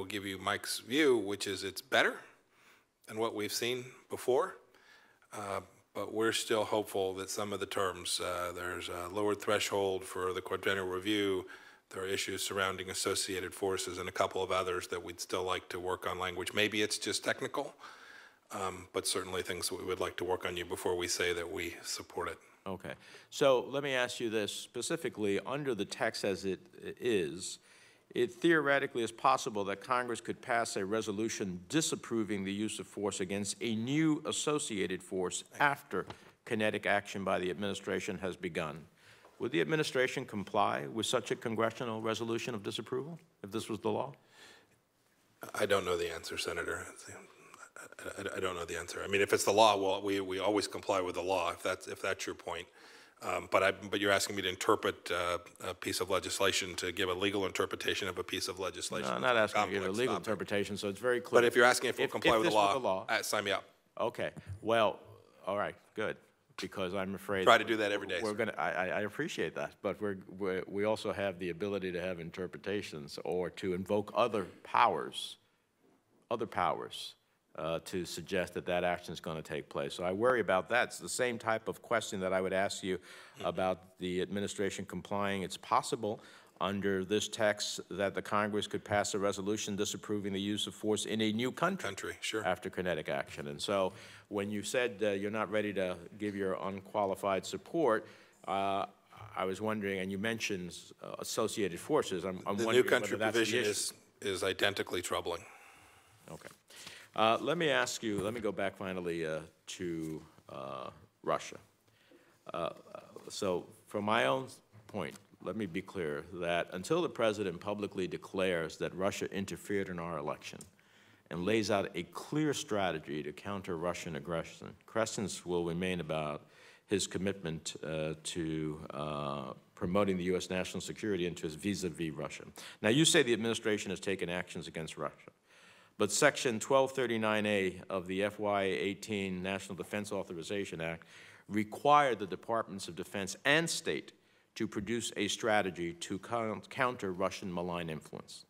B: give you Mike's view, which is it's better than what we've seen before, but we're still hopeful that some of the terms, there's a lowered threshold for the quadrennial review, there are issues surrounding associated forces and a couple of others that we'd still like to work on language. Maybe it's just technical, but certainly things that we would like to work on you before we say that we support it.
C: Okay. So let me ask you this specifically, under the text as it is, it theoretically is possible that Congress could pass a resolution disapproving the use of force against a new associated force after kinetic action by the administration has begun. Would the administration comply with such a congressional resolution of disapproval if this was the law?
B: I don't know the answer, Senator. I don't know the answer. I mean, if it's the law, well, we always comply with the law, if that's your point. But you're asking me to interpret a piece of legislation, to give a legal interpretation of a piece of legislation.
C: No, I'm not asking you to give a legal interpretation, so it's very clear.
B: But if you're asking if we'll comply with the law, sign me up.
C: Okay. Well, all right, good. Because I'm afraid
B: try to do that every day.
C: We're going to. I appreciate that, but we also have the ability to have interpretations or to invoke other powers, to suggest that that action is going to take place. So I worry about that. It's the same type of question that I would ask you about the administration complying. It's possible under this text that the Congress could pass a resolution disapproving the use of force in a new country
B: sure.
C: after kinetic action. And so when you said you're not ready to give your unqualified support, I was wondering, and you mentioned associated forces. I'm
B: the
C: wondering
B: new country
C: whether that's
B: provision
C: the
B: is identically troubling.
C: Okay. Let me ask you, let me go back finally to Russia. So from my own point, let me be clear that until the president publicly declares that Russia interfered in our election and lays out a clear strategy to counter Russian aggression, questions will remain about his commitment to promoting the U.S. national security interests vis-a-vis Russia. Now, you say the administration has taken actions against Russia, but Section 1239A of the FY18 National Defense Authorization Act required the Departments of Defense and State to produce a strategy to counter Russian malign influence.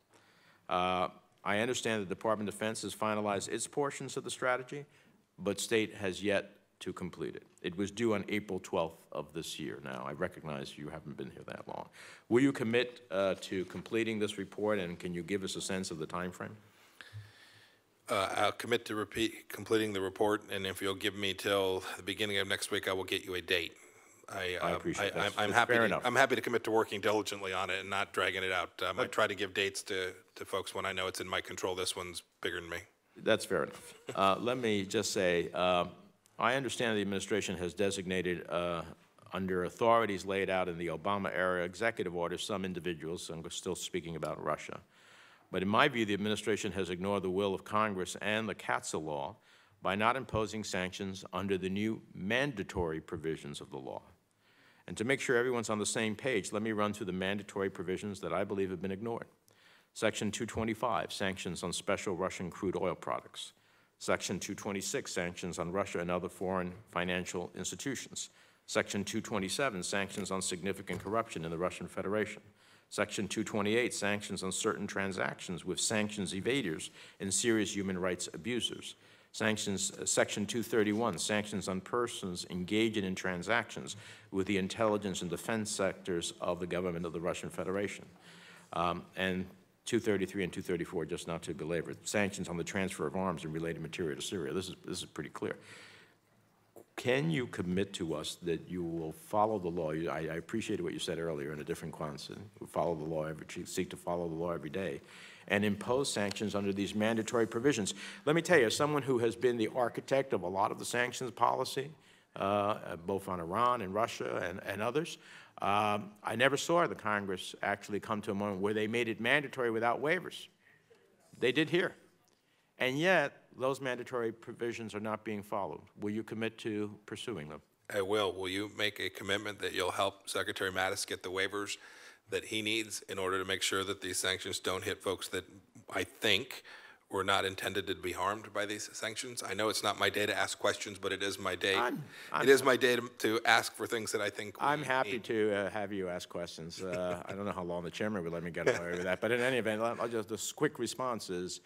C: I understand the Department of Defense has finalized its portions of the strategy, but State has yet to complete it. It was due on April 12th of this year. Now, I recognize you haven't been here that long. Will you commit to completing this report, and can you give us a sense of the time frame?
B: I'll commit to completing the report, and if you'll give me till the beginning of next week, I will get you a date.
C: I appreciate that.
B: I'm happy to commit to working diligently on it and not dragging it out. I try to give dates to folks when I know it's in my control. This one's bigger than me.
C: That's fair enough. Let me just say, I understand the administration has designated under authorities laid out in the Obama-era executive order some individuals, and we're still speaking about Russia. But in my view, the administration has ignored the will of Congress and the CATSA law by not imposing sanctions under the new mandatory provisions of the law. And to make sure everyone's on the same page, let me run through the mandatory provisions that I believe have been ignored. Section 225, sanctions on special Russian crude oil products. Section 226, sanctions on Russia and other foreign financial institutions. Section 227, sanctions on significant corruption in the Russian Federation. Section 228, sanctions on certain transactions with sanctions evaders and serious human rights abusers. Section 231, sanctions on persons engaged in transactions with the intelligence and defense sectors of the government of the Russian Federation. And 233 and 234, just not to belabor, sanctions on the transfer of arms and related material to Syria. This is pretty clear. Can you commit to us that you will follow the law? I appreciated what you said earlier in a different context. Follow the law seek to follow the law every day, and impose sanctions under these mandatory provisions. Let me tell you, as someone who has been the architect of a lot of the sanctions policy, both on Iran and Russia and others, I never saw the Congress actually come to a moment where they made it mandatory without waivers. They did here. And yet, those mandatory provisions are not being followed. Will you commit to pursuing them?
B: I will. Will you make a commitment that you'll help Secretary Mattis get the waivers that he needs in order to make sure that these sanctions don't hit folks that I think were not intended to be harmed by these sanctions? I know it's not my day to ask questions, but it is my day. It is my day to ask for things that I think
C: I'm happy to have you ask questions. I don't know how long the chairman would let me get away with that, but in any event, I'll just, this quick response is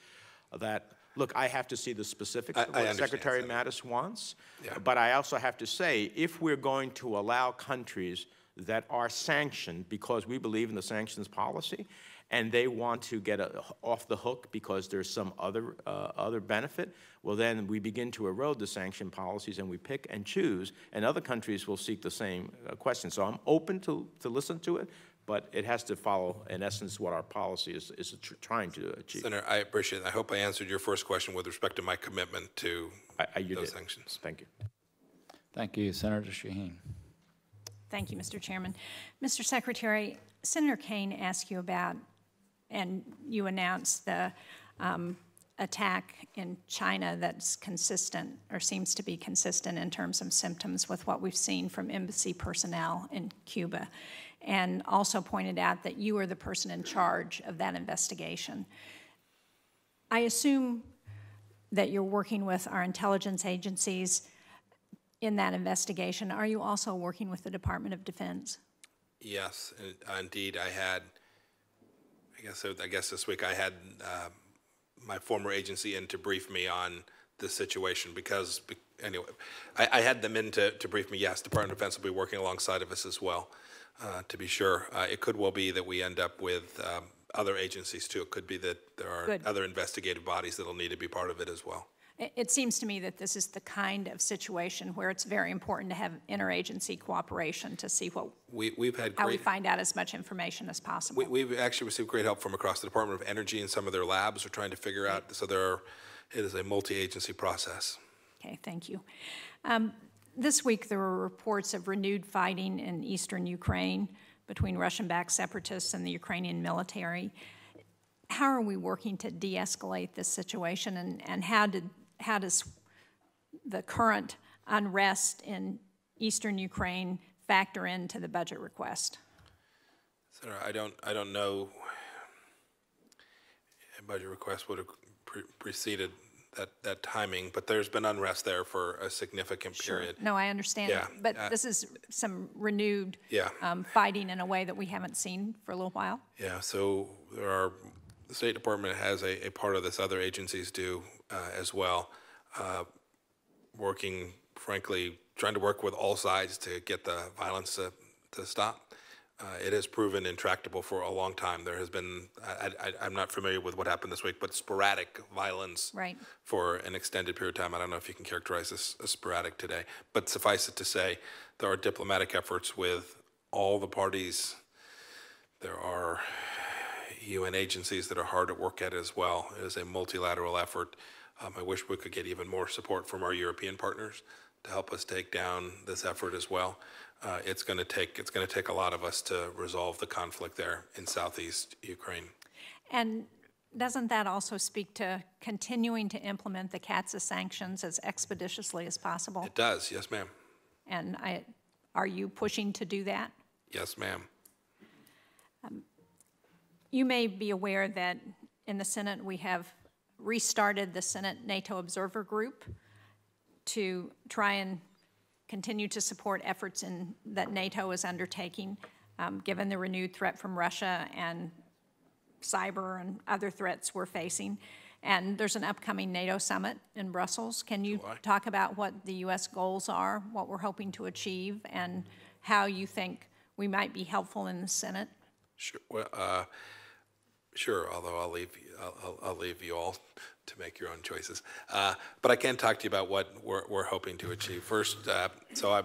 C: that Look, I have to see the specifics of
B: I
C: what
B: understand,
C: Secretary
B: Senator.
C: Mattis wants.
B: Yeah.
C: But I also have to say, if we're going to allow countries that are sanctioned because we believe in the sanctions policy, and they want to get off the hook because there's some other benefit, well, then we begin to erode the sanction policies and we pick and choose, and other countries will seek the same question. So I'm open to listen to it, but it has to follow, in essence, what our policy is trying to achieve.
B: Senator, I appreciate it. I hope I answered your first question with respect to my commitment to those sanctions.
C: Thank you.
A: Thank you, Senator Shaheen.
I: Thank you, Mr. Chairman. Mr. Secretary, Senator Kaine asked you about, and you announced the attack in China that's consistent, or seems to be consistent in terms of symptoms with what we've seen from embassy personnel in Cuba, and also pointed out that you are the person in charge of that investigation. I assume that you're working with our intelligence agencies in that investigation. Are you also working with the Department of Defense?
B: Yes, indeed. I had, I guess this week I had my former agency in to brief me on this situation because, anyway, I had them in to brief me. Yes, Department of Defense will be working alongside of us as well, to be sure. It could well be that we end up with other agencies too. It could be that there are other investigative bodies that will need to be part of it as well.
I: It seems to me that this is the kind of situation where it's very important to have interagency cooperation to see what how we find out as much information as possible.
B: We've actually received great help from across the Department of Energy, and some of their labs are trying to figure out. So it is a multi-agency process.
I: Okay, thank you. This week there were reports of renewed fighting in eastern Ukraine between Russian-backed separatists and the Ukrainian military. How are we working to de-escalate this situation, and how does the current unrest in eastern Ukraine factor into the budget request?
B: Senator, I don't know. A budget request would have preceded that timing, but there's been unrest there for a significant period.
I: No, I understand, but this is some renewed fighting in a way that we haven't seen for a little while.
B: Yeah, so the State Department has a part of this, other agencies do as well, working, frankly, trying to work with all sides to get the violence to stop. It has proven intractable for a long time. There has been, I'm not familiar with what happened this week, but sporadic violence for an extended period of time. I don't know if you can characterize this as sporadic today, but suffice it to say, there are diplomatic efforts with all the parties. There are UN agencies that are hard at work at it as well. It is a multilateral effort. I wish we could get even more support from our European partners to help us take down this effort as well. It's going to take a lot of us to resolve the conflict there in southeast Ukraine.
I: And doesn't that also speak to continuing to implement the CATSA sanctions as expeditiously as possible?
B: It does, yes, ma'am.
I: And are you pushing to do that?
B: Yes, ma'am.
I: You may be aware that in the Senate we have restarted the Senate NATO Observer Group to try and continue to support efforts that NATO is undertaking, given the renewed threat from Russia and cyber and other threats we're facing. And there's an upcoming NATO summit in Brussels. Can you talk about what the U.S. goals are, what we're hoping to achieve, and how you think we might be helpful in the Senate?
B: Sure. Well, sure. Although I'll leave you all to make your own choices. But I can talk to you about what we're hoping to achieve. First,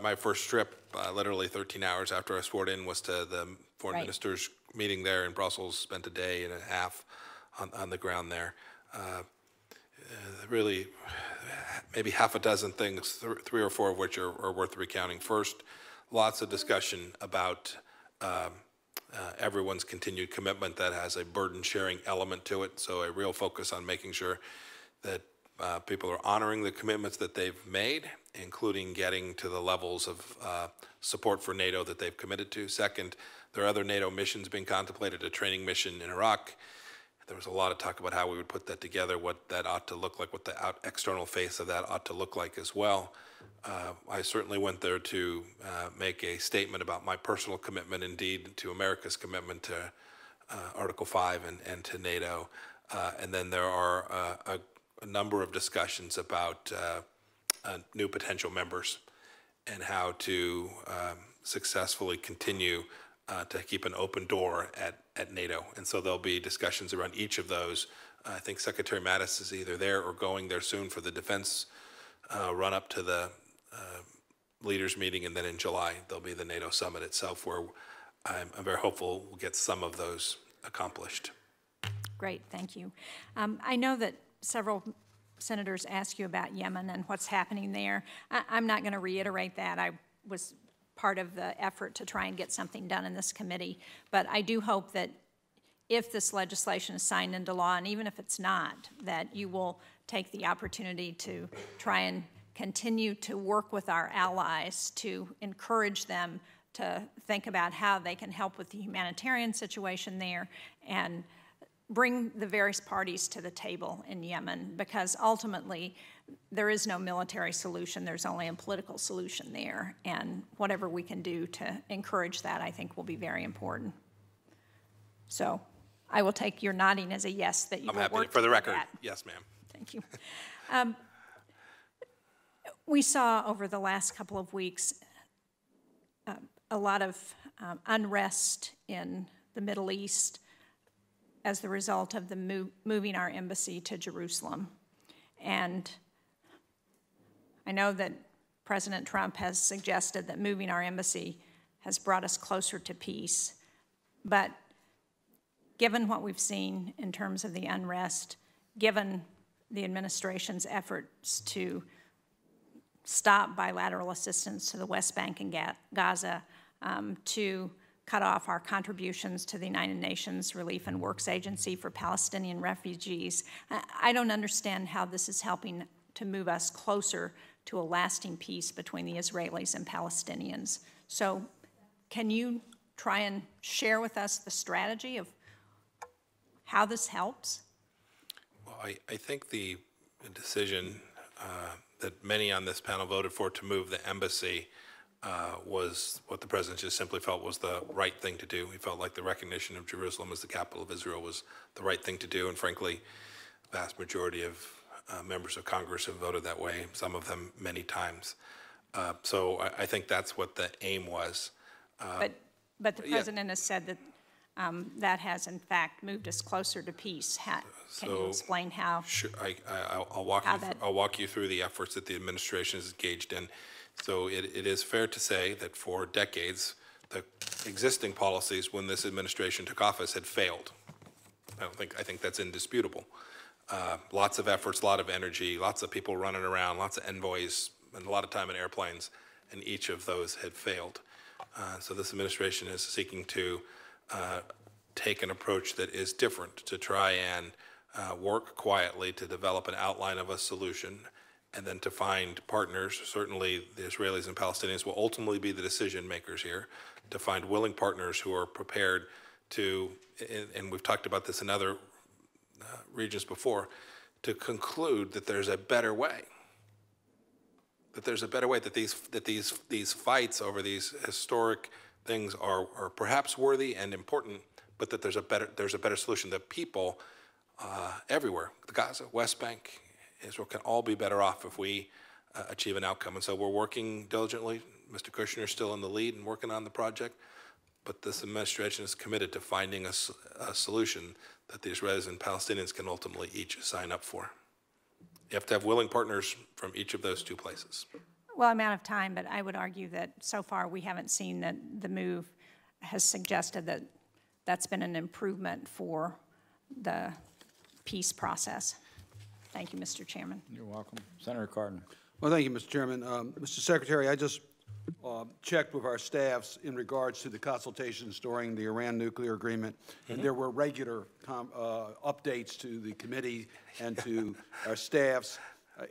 B: my first trip, literally 13 hours after I was sworn in, was to the foreign ministers meeting there in Brussels. Spent a day and a half on the ground there. Really, maybe half a dozen things, 3 or 4 of which are worth recounting. First, lots of discussion about everyone's continued commitment that has a burden-sharing element to it, so a real focus on making sure that people are honoring the commitments that they've made, including getting to the levels of support for NATO that they've committed to. Second, there are other NATO missions being contemplated, a training mission in Iraq. There was a lot of talk about how we would put that together, what that ought to look like, what the external face of that ought to look like as well. I certainly went there to make a statement about my personal commitment, indeed, to America's commitment to Article 5 and to NATO. And then there are a number of discussions about new potential members and how to successfully continue to keep an open door at NATO. And so there'll be discussions around each of those. I think Secretary Mattis is either there or going there soon for the defense run up to the leaders meeting, and then in July there'll be the NATO summit itself, where I'm very hopeful we'll get some of those accomplished.
I: Great, thank you. I know that several senators asked you about Yemen and what's happening there. I'm not going to reiterate that. I was part of the effort to try and get something done in this committee, but I do hope that if this legislation is signed into law, and even if it's not, that you will take the opportunity to try and continue to work with our allies to encourage them to think about how they can help with the humanitarian situation there and bring the various parties to the table in Yemen, because ultimately there is no military solution, there's only a political solution there, and whatever we can do to encourage that, I think, will be very important. So I will take your nodding as a yes that you will work to do that.
B: For the record, yes, ma'am.
I: Thank you. We saw over the last couple of weeks a lot of unrest in the Middle East as the result of the moving our embassy to Jerusalem. And I know that President Trump has suggested that moving our embassy has brought us closer to peace. But given what we've seen in terms of the unrest, given the administration's efforts to stop bilateral assistance to the West Bank and Gaza, to cut off our contributions to the United Nations Relief and Works Agency for Palestinian refugees, I don't understand how this is helping to move us closer to a lasting peace between the Israelis and Palestinians. So can you try and share with us the strategy of how this helps?
B: Well, I think the decision that many on this panel voted for to move the embassy was what the president just simply felt was the right thing to do. He felt like the recognition of Jerusalem as the capital of Israel was the right thing to do, and frankly, the vast majority of members of Congress have voted that way, some of them many times. So I think that's what the aim was.
I: But the president has said that that has, in fact, moved us closer to peace. Can you explain how?
B: Sure, I'll walk you through the efforts that the administration is engaged in. So it is fair to say that for decades, the existing policies when this administration took office had failed. I think that's indisputable. Lots of efforts, a lot of energy, lots of people running around, lots of envoys, and a lot of time in airplanes, and each of those had failed. So this administration is seeking to take an approach that is different, to try and work quietly to develop an outline of a solution, and then to find partners. Certainly the Israelis and Palestinians will ultimately be the decision makers here, to find willing partners who are prepared to, and we've talked about this in other regions before, to conclude that there's a better way. That there's a better way, that these fights over these historic things are perhaps worthy and important, but that there's a better solution. That people everywhere, the Gaza, West Bank, Israel, can all be better off if we achieve an outcome. And so we're working diligently. Mr. Kushner is still in the lead and working on the project, but this administration is committed to finding a solution that the Israelis and Palestinians can ultimately each sign up for. You have to have willing partners from each of those two places.
I: Well, I'm out of time, but I would argue that so far we haven't seen that the move has suggested that that's been an improvement for the peace process. Thank you, Mr. Chairman.
A: You're welcome. Senator Cardin.
E: Well, thank you, Mr. Chairman. Mr. Secretary, I just checked with our staffs in regards to the consultations during the Iran nuclear agreement, and there were regular updates to the committee and to our staffs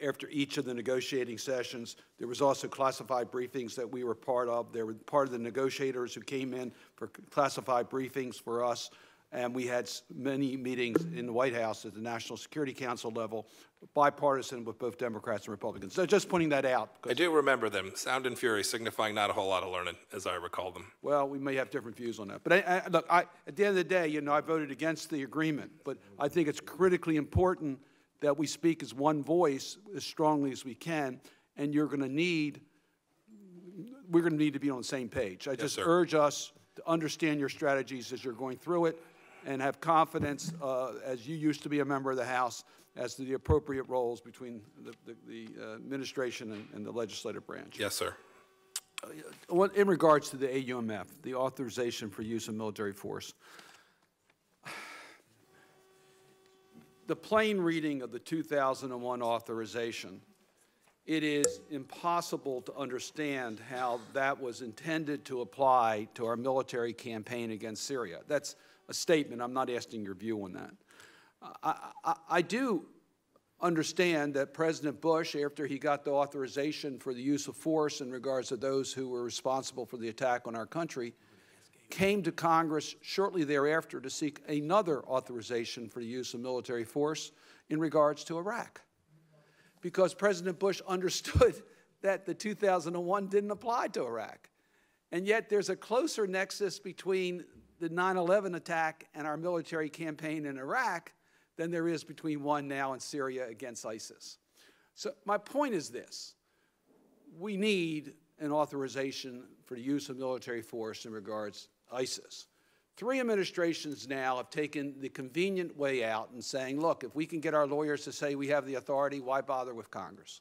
E: after each of the negotiating sessions. There was also classified briefings that we were part of. There were part of the negotiators who came in for classified briefings for us, and we had many meetings in the White House at the National Security Council level, bipartisan with both Democrats and Republicans. So just pointing that out.
B: I do remember them, sound and fury, signifying not a whole lot of learning, as I recall them.
E: Well, we may have different views on that. But look, at the end of the day, I voted against the agreement, but I think it's critically important that we speak as one voice as strongly as we can, and we're going to need to be on the same page. I just urge us to understand your strategies as you're going through it, and have confidence, as you used to be a member of the House, as to the appropriate roles between the administration and the legislative branch.
B: Yes, sir.
E: In regards to the AUMF, the authorization for use of military force, the plain reading of the 2001 authorization, it is impossible to understand how that was intended to apply to our military campaign against Syria. That's a statement. I'm not asking your view on that. I do understand that President Bush, after he got the authorization for the use of force in regards to those who were responsible for the attack on our country, came to Congress shortly thereafter to seek another authorization for the use of military force in regards to Iraq, because President Bush understood that the 2001 didn't apply to Iraq. And yet there's a closer nexus between the 9/11 attack and our military campaign in Iraq than there is between one now in Syria against ISIS. So my point is this: we need an authorization for the use of military force in regards to ISIS. 3 administrations now have taken the convenient way out and saying, look, if we can get our lawyers to say we have the authority, why bother with Congress?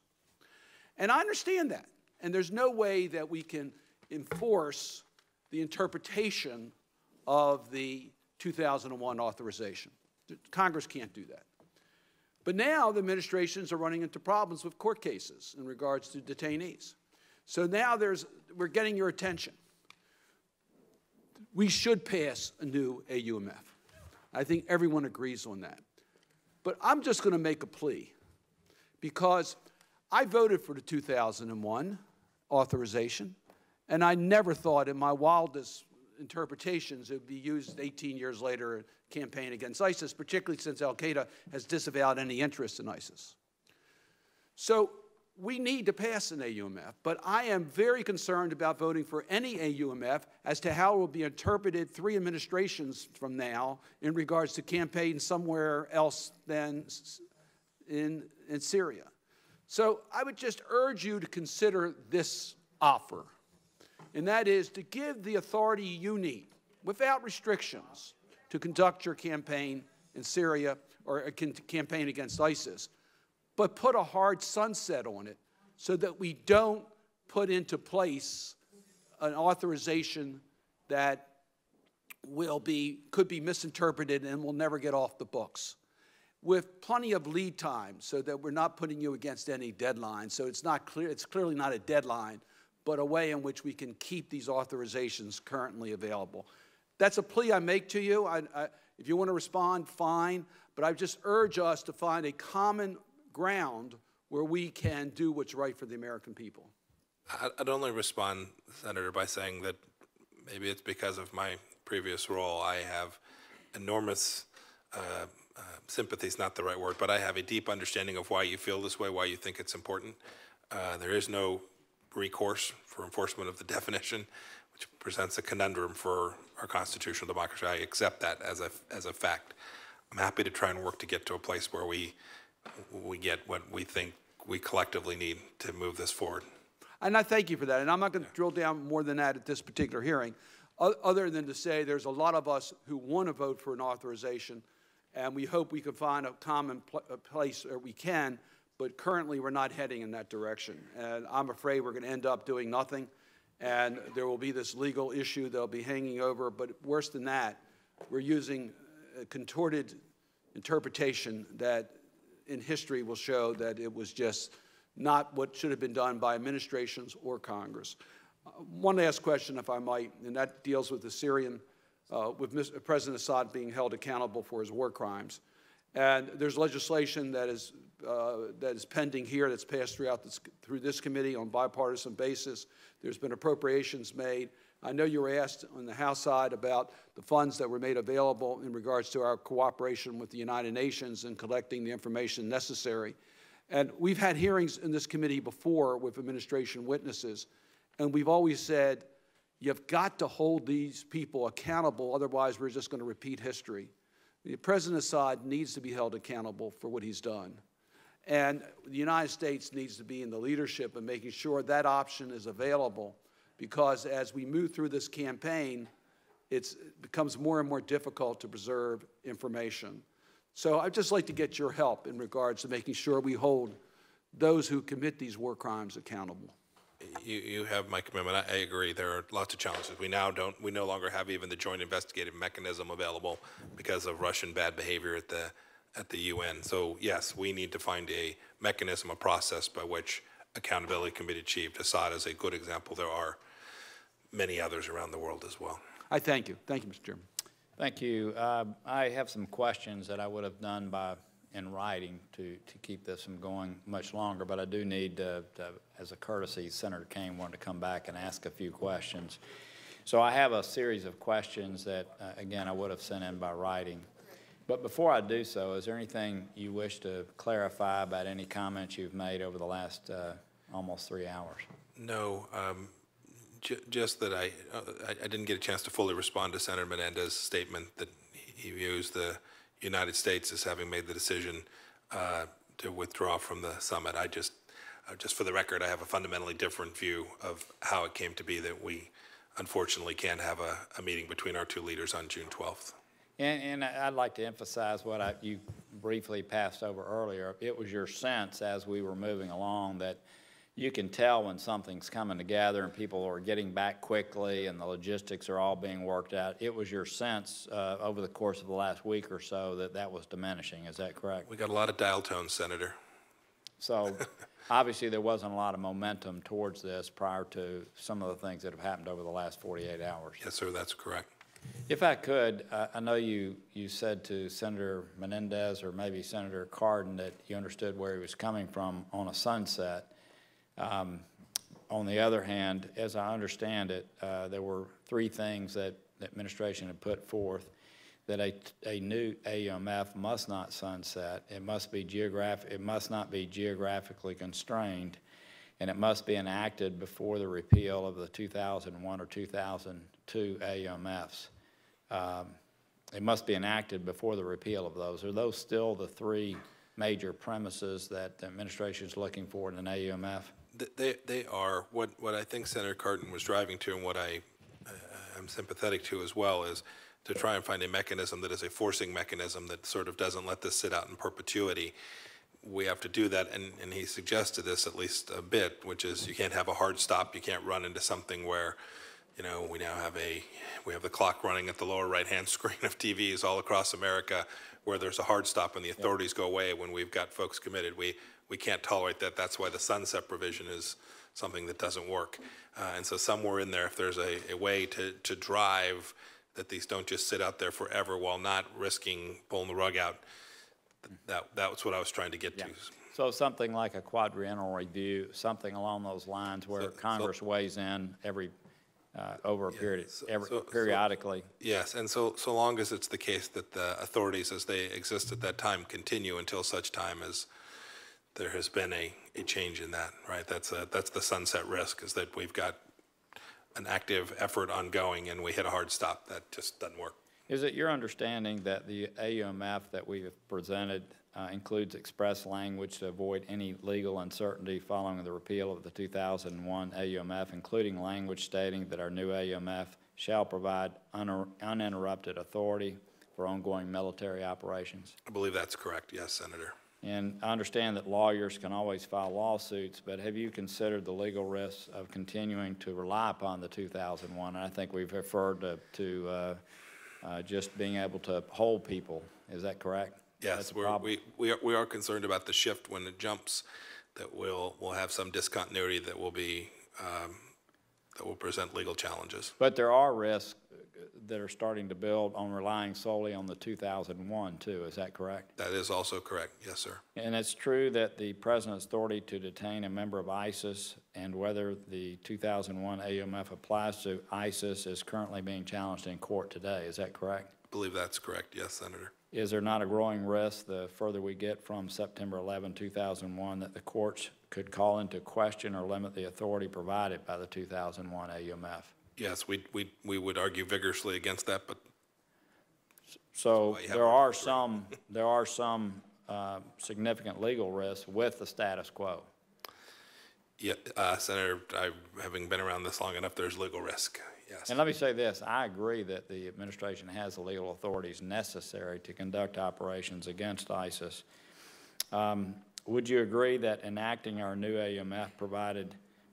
E: And I understand that. And there's no way that we can enforce the interpretation of the 2001 authorization. Congress can't do that. But now the administrations are running into problems with court cases in regards to detainees. So now we're getting your attention. We should pass a new AUMF. I think everyone agrees on that. But I'm just going to make a plea, because I voted for the 2001 authorization, and I never thought in my wildest interpretations it would be used 18 years later in a campaign against ISIS, particularly since al-Qaeda has disavowed any interest in ISIS. So we need to pass an AUMF, but I am very concerned about voting for any AUMF as to how it will be interpreted 3 administrations from now in regards to campaigns somewhere else than in Syria. So I would just urge you to consider this offer, and that is to give the authority you need, without restrictions, to conduct your campaign in Syria or a campaign against ISIS, but put a hard sunset on it so that we don't put into place an authorization that could be misinterpreted and will never get off the books, with plenty of lead time so that we're not putting you against any deadline. So it's clearly not a deadline, but a way in which we can keep these authorizations currently available. That's a plea I make to you. If you want to respond, fine, but I just urge us to find a common ground where we can do what's right for the American people.
B: I'd only respond, Senator, by saying that maybe it's because of my previous role. I have enormous sympathy is not the right word, but I have a deep understanding of why you feel this way, why you think it's important. There is no recourse for enforcement of the definition, which presents a conundrum for our constitutional democracy. I accept that as a fact. I'm happy to try and work to get to a place where we get what we think we collectively need to move this forward.
E: And I thank you for that. And I'm not going to drill down more than that at this particular hearing, other than to say there's a lot of us who want to vote for an authorization, and we hope we can find a common place where we can, but currently we're not heading in that direction. And I'm afraid we're going to end up doing nothing, and there will be this legal issue that will be hanging over. But worse than that, we're using a contorted interpretation that in history will show that it was just not what should have been done by administrations or Congress. One last question, if I might, and that deals with the Syrian, with President Assad being held accountable for his war crimes. And there's legislation that is pending here that's passed through this committee on bipartisan basis. There's been appropriations made. I know you were asked on the House side about the funds that were made available in regards to our cooperation with the United Nations in collecting the information necessary. And we've had hearings in this committee before with administration witnesses, and we've always said, you've got to hold these people accountable, otherwise we're just going to repeat history. President Assad needs to be held accountable for what he's done. And the United States needs to be in the leadership of making sure that option is available, because as we move through this campaign, it becomes more and more difficult to preserve information. So I'd just like to get your help in regards to making sure we hold those who commit these war crimes accountable.
B: You have my commitment. I agree. There are lots of challenges. We no longer have even the joint investigative mechanism available because of Russian bad behavior at the UN. So yes, we need to find a mechanism, a process by which accountability can be achieved. Assad is a good example. There are many others around the world as well.
E: I thank you. Thank you, Mr. Chairman.
A: Thank you. I have some questions that I would have done in writing to keep this from going much longer, but I do need as a courtesy, Senator Kaine wanted to come back and ask a few questions. So I have a series of questions that, again, I would have sent in by writing. But before I do so, is there anything you wish to clarify about any comments you've made over the last almost 3 hours?
B: No. Just that I didn't get a chance to fully respond to Senator Menendez's statement that he views the United States as having made the decision to withdraw from the summit. Just for the record, I have a fundamentally different view of how it came to be that we unfortunately can't have a meeting between our two leaders on June 12th.
A: And I'd like to emphasize what you briefly passed over earlier. It was your sense as we were moving along that you can tell when something's coming together and people are getting back quickly and the logistics are all being worked out. It was your sense over the course of the last week or so that that was diminishing. Is that correct?
B: We got a lot of dial tones, Senator.
A: So obviously there wasn't a lot of momentum towards this prior to some of the things that have happened over the last 48 hours.
B: Yes, sir, that's correct.
A: If I could, I know you said to Senator Menendez or maybe Senator Cardin that you understood where he was coming from on a sunset. On the other hand, as I understand it, there were 3 things that the administration had put forth: that a new AUMF must not sunset, it must not be geographically constrained, and it must be enacted before the repeal of the 2001 or 2002 AUMFs. It must be enacted before the repeal of those. Are those still the 3 major premises that the administration is looking for in an AUMF?
B: They are. What I think Senator Cardin was driving to, and what I'm sympathetic to as well, is to try and find a mechanism that is a forcing mechanism that sort of doesn't let this sit out in perpetuity. We have to do that, and he suggested this at least a bit, which is you can't have a hard stop. You can't run into something where, you know, we have the clock running at the lower right-hand screen of TVs all across America, where there's a hard stop and the authorities go away when we've got folks committed. We can't tolerate that. That's why the sunset provision is something that doesn't work. And so somewhere in there, if there's a way to drive that these don't just sit out there forever while not risking pulling the rug out, that's what I was trying to get to.
A: So something like a quadrennial review, something along those lines where Congress weighs in every over a period, periodically.
B: Yes, and so long as it's the case that the authorities as they exist at that time continue until such time as there has been a change in that, right? That's the sunset risk, is that we've got an active effort ongoing and we hit a hard stop. That just doesn't work.
A: Is it your understanding that the AUMF that we have presented includes express language to avoid any legal uncertainty following the repeal of the 2001 AUMF, including language stating that our new AUMF shall provide uninterrupted authority for ongoing military operations?
B: I believe that's correct, yes, Senator.
A: And I understand that lawyers can always file lawsuits, but have you considered the legal risks of continuing to rely upon the 2001? And I think we've referred to just being able to hold people. Is that correct?
B: Yes, we are concerned about the shift when it jumps, that we'll have some discontinuity that will be that will present legal challenges.
A: But there are risks that are starting to build on relying solely on the 2001 too. Is that correct?
B: That is also correct. Yes, sir.
A: And it's true that the President's authority to detain a member of ISIS and whether the 2001 AUMF applies to ISIS is currently being challenged in court today. Is that correct?
B: I believe that's correct. Yes, Senator.
A: Is there not a growing risk the further we get from September 11, 2001 that the courts could call into question or limit the authority provided by the 2001 AUMF?
B: Yes, we would argue vigorously against that, but
A: so there are some significant legal risk with the status quo.
B: Yeah, Senator, having been around this long enough, there's legal risk, yes.
A: And let me say this, I agree that the administration has the legal authorities necessary to conduct operations against ISIS. Would you agree that enacting our new AUMF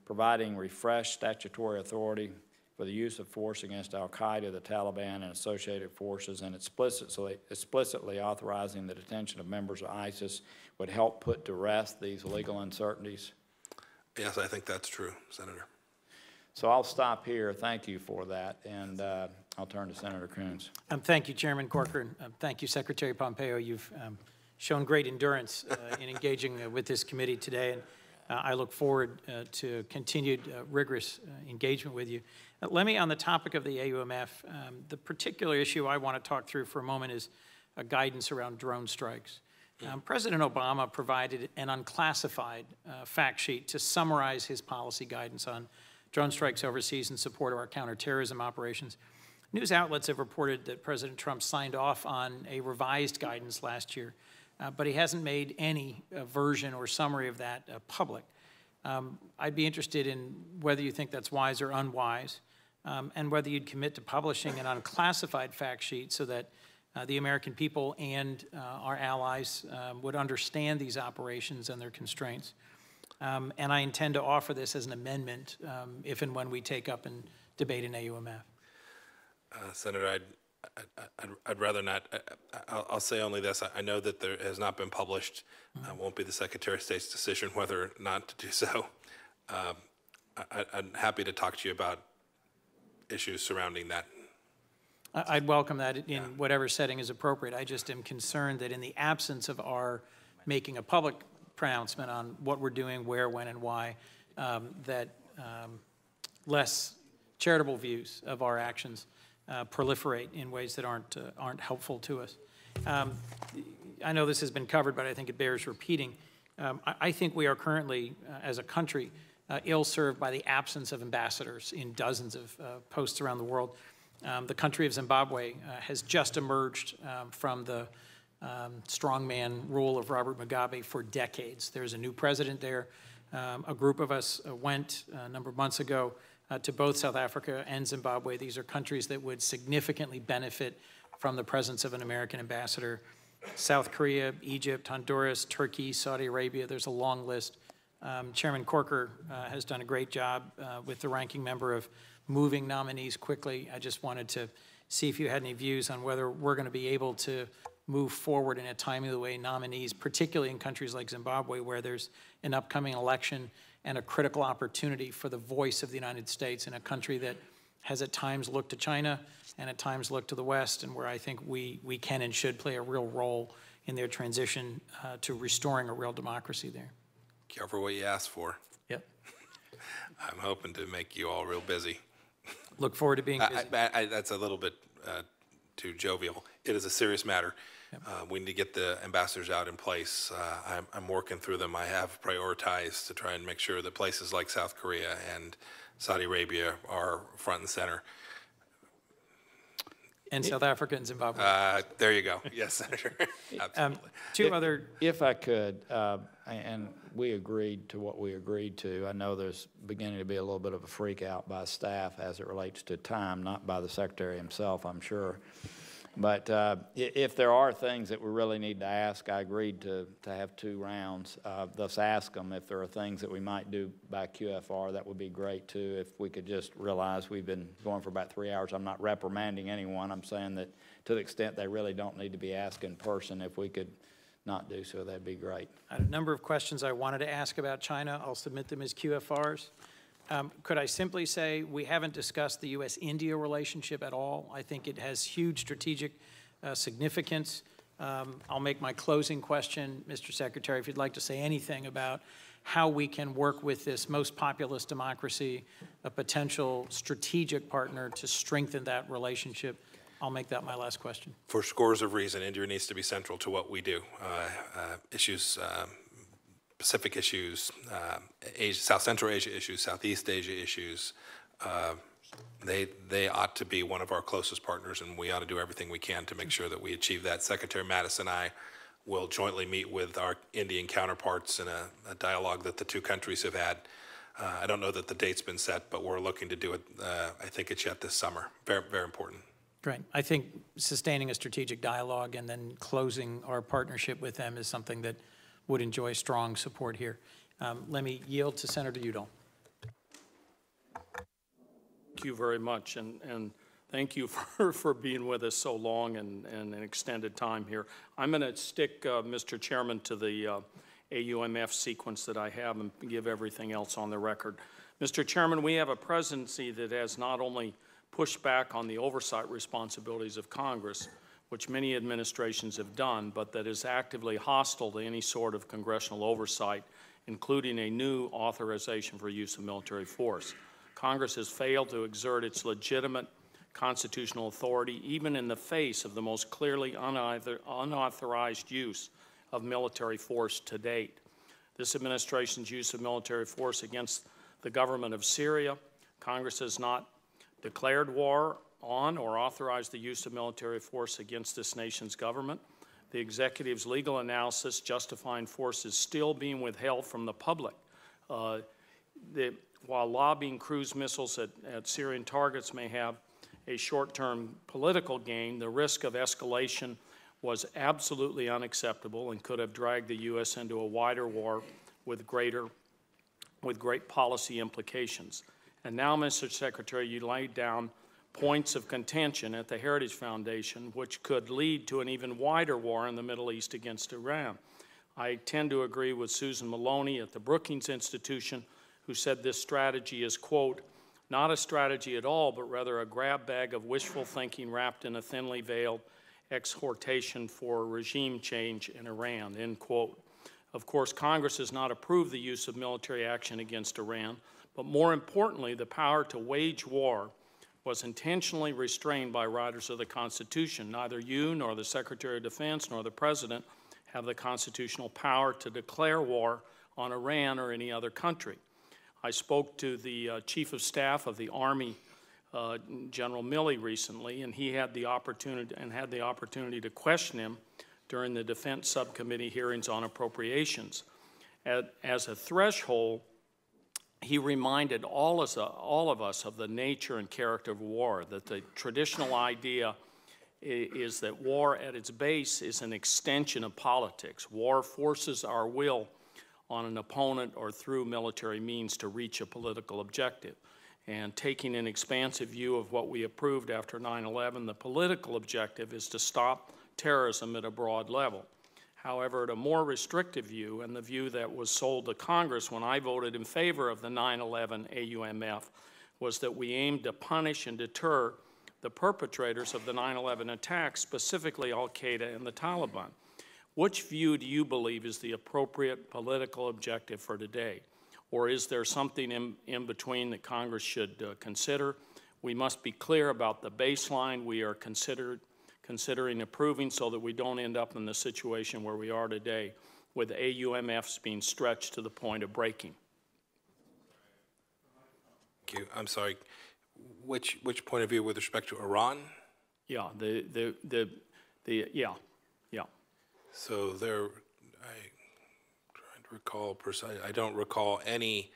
A: providing refreshed statutory authority for the use of force against al-Qaeda, the Taliban, and associated forces, and explicitly authorizing the detention of members of ISIS would help put to rest these legal uncertainties?
B: Yes, I think that's true, Senator.
A: So I'll stop here. Thank you for that, and I'll turn to Senator Coons.
J: Thank you, Chairman Corker. Thank you, Secretary Pompeo. You've shown great endurance in engaging with this committee today, and I look forward to continued rigorous engagement with you. Let me, on the topic of the AUMF, the particular issue I want to talk through for a moment is guidance around drone strikes. President Obama provided an unclassified fact sheet to summarize his policy guidance on drone strikes overseas in support of our counterterrorism operations. News outlets have reported that President Trump signed off on a revised guidance last year, but he hasn't made any version or summary of that public. I'd be interested in whether you think that's wise or unwise, and whether you'd commit to publishing an unclassified fact sheet so that the American people and our allies would understand these operations and their constraints. And I intend to offer this as an amendment if and when we take up and debate an AUMF.
B: Senator, I'd rather not. I'll say only this. I know that there has not been published. It won't be the Secretary of State's decision whether or not to do so. I'm happy to talk to you about issues surrounding that.
J: I'd welcome that in whatever setting is appropriate. I just am concerned that in the absence of our making a public pronouncement on what we're doing, where, when, and why, that less charitable views of our actions proliferate in ways that aren't helpful to us. I know this has been covered, but I think it bears repeating. I think we are currently, as a country, ill-served by the absence of ambassadors in dozens of posts around the world. The country of Zimbabwe has just emerged from the strongman rule of Robert Mugabe for decades. There's a new president there. A group of us went a number of months ago to both South Africa and Zimbabwe. These are countries that would significantly benefit from the presence of an American ambassador. South Korea, Egypt, Honduras, Turkey, Saudi Arabia, there's a long list. Chairman Corker has done a great job with the ranking member of moving nominees quickly. I just wanted to see if you had any views on whether we're going to be able to move forward in a timely way nominees, particularly in countries like Zimbabwe, where there's an upcoming election and a critical opportunity for the voice of the United States in a country that has at times looked to China and at times looked to the West, and where I think we can and should play a real role in their transition to restoring a real democracy there.
B: Careful what you ask for.
J: Yep.
B: I'm hoping to make you all real busy.
J: Look forward to being busy.
B: That's a little bit too jovial. It is a serious matter. Yep. We need to get the ambassadors out in place. I'm working through them. I have prioritized to try and make sure that places like South Korea and Saudi Arabia are front and center.
J: And South Africa and Zimbabwe.
B: There you go. Yes, Senator. Absolutely.
A: If I could, and we agreed to what we agreed to. I know there's beginning to be a little bit of a freak out by staff as it relates to time, not by the Secretary himself, I'm sure. But if there are things that we really need to ask, I agreed to have 2 rounds. Thus ask them if there are things that we might do by QFR. That would be great too. If we could just realize we've been going for about 3 hours. I'm not reprimanding anyone. I'm saying that to the extent they really don't need to be asked in person, if we could not do so, that'd be great.
J: I had a number of questions I wanted to ask about China. I'll submit them as QFRs. Could I simply say we haven't discussed the U.S.-India relationship at all? I think it has huge strategic significance. I'll make my closing question, Mr. Secretary, if you'd like to say anything about how we can work with this most populous democracy, a potential strategic partner to strengthen that relationship. I'll make that my last question.
B: For scores of reasons, India needs to be central to what we do. Issues, Pacific issues, South Central Asia issues, Southeast Asia issues, they ought to be one of our closest partners, and we ought to do everything we can to make sure that we achieve that. Secretary Mattis and I will jointly meet with our Indian counterparts in a dialogue that the two countries have had. I don't know that the date's been set, but we're looking to do it, I think it's yet this summer. Very, very important.
J: Great. I think sustaining a strategic dialogue and then closing our partnership with them is something that would enjoy strong support here. Let me yield to Senator Udall.
N: Thank you very much, and thank you for being with us so long and an extended time here. I'm going to stick, Mr. Chairman, to the AUMF sequence that I have and give everything else on the record. Mr. Chairman, we have a presidency that has not only pushed back on the oversight responsibilities of Congress, which many administrations have done, but that is actively hostile to any sort of congressional oversight, including a new authorization for use of military force. Congress has failed to exert its legitimate constitutional authority, even in the face of the most clearly unauthorized use of military force to date. This administration's use of military force against the government of Syria, Congress has not declared war on or authorized the use of military force against this nation's government. The executive's legal analysis justifying force is still being withheld from the public. While lobbing cruise missiles at Syrian targets may have a short-term political gain, the risk of escalation was absolutely unacceptable and could have dragged the U.S. into a wider war with great policy implications. And now, Mr. Secretary, you laid down points of contention at the Heritage Foundation, which could lead to an even wider war in the Middle East against Iran. I tend to agree with Susan Maloney at the Brookings Institution, who said this strategy is, quote, not a strategy at all, but rather a grab bag of wishful thinking wrapped in a thinly veiled exhortation for regime change in Iran, end quote. Of course, Congress has not approved the use of military action against Iran, but more importantly, the power to wage war was intentionally restrained by writers of the Constitution. Neither you nor the Secretary of Defense nor the President have the constitutional power to declare war on Iran or any other country. I spoke to the Chief of Staff of the Army, General Milley, recently, and he had the opportunity to question him during the Defense Subcommittee hearings on appropriations. As a threshold, he reminded all of us of the nature and character of war, that the traditional idea is that war at its base is an extension of politics. War forces our will on an opponent or through military means to reach a political objective. And taking an expansive view of what we approved after 9/11, the political objective is to stop terrorism at a broad level. However, at a more restrictive view, and the view that was sold to Congress when I voted in favor of the 9/11 AUMF, was that we aimed to punish and deter the perpetrators of the 9/11 attacks, specifically Al-Qaeda and the Taliban. Which view do you believe is the appropriate political objective for today? Or is there something in between that Congress should consider? We must be clear about the baseline we are considering approving so that we don't end up in the situation where we are today with AUMFs being stretched to the point of breaking.
B: Thank you. I'm sorry. Which point of view with respect to Iran?
N: Yeah, yeah.
B: So I'm trying to recall I don't recall any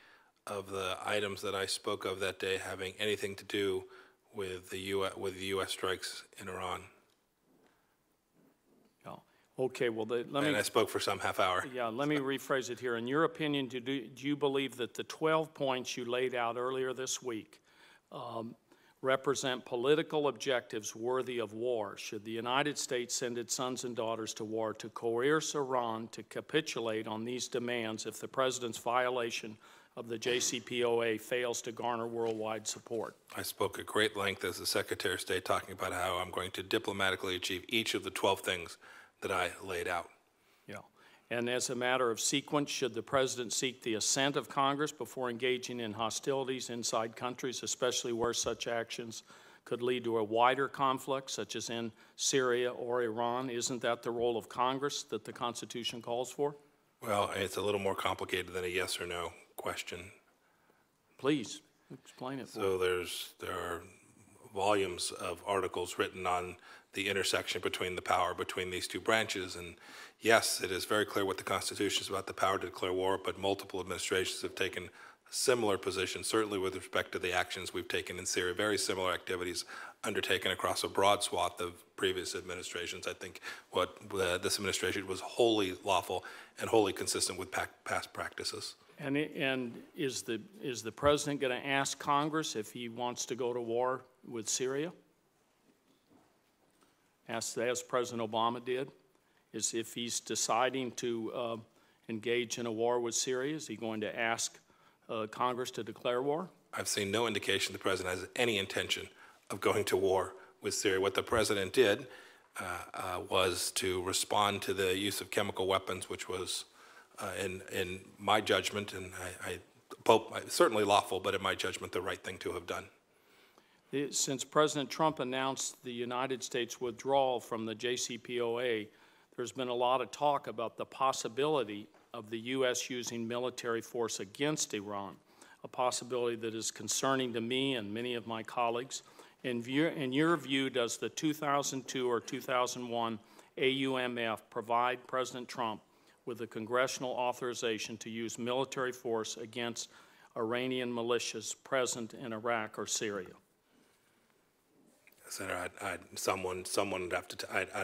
B: of the items that I spoke of that day having anything to do with the U.S. strikes in Iran.
N: Yeah. Okay. Well,
B: I spoke for some half hour.
N: Yeah. Let me rephrase it here. In your opinion, do you believe that the 12 points you laid out earlier this week represent political objectives worthy of war? Should the United States send its sons and daughters to war to coerce Iran to capitulate on these demands if the President's violation of the JCPOA fails to garner worldwide support?
B: I spoke at great length as the Secretary of State talking about how I'm going to diplomatically achieve each of the 12 things that I laid out.
N: Yeah. And as a matter of sequence, should the President seek the assent of Congress before engaging in hostilities inside countries, especially where such actions could lead to a wider conflict, such as in Syria or Iran? Isn't that the role of Congress that the Constitution calls for?
B: Well, it's a little more complicated than a yes or no question.
N: Please, explain it.
B: So there are volumes of articles written on the intersection between the power between these two branches. And yes, it is very clear what the Constitution is about the power to declare war, but multiple administrations have taken similar positions, certainly with respect to the actions we've taken in Syria, very similar activities undertaken across a broad swath of previous administrations. I think what this administration was wholly lawful and wholly consistent with past practices.
N: And is the president going to ask Congress if he wants to go to war with Syria? As President Obama did? Is if he's deciding to engage in a war with Syria, is he going to ask Congress to declare war?
B: I've seen no indication the president has any intention of going to war with Syria. What the president did was to respond to the use of chemical weapons, which was, in my judgment, and certainly lawful, but in my judgment, the right thing to have done.
N: Since President Trump announced the United States withdrawal from the JCPOA, there's been a lot of talk about the possibility of the U.S. using military force against Iran, a possibility that is concerning to me and many of my colleagues. In your view, does the 2002 or 2001 AUMF provide President Trump with the congressional authorization to use military force against Iranian militias present in Iraq or Syria?
B: Senator, I'd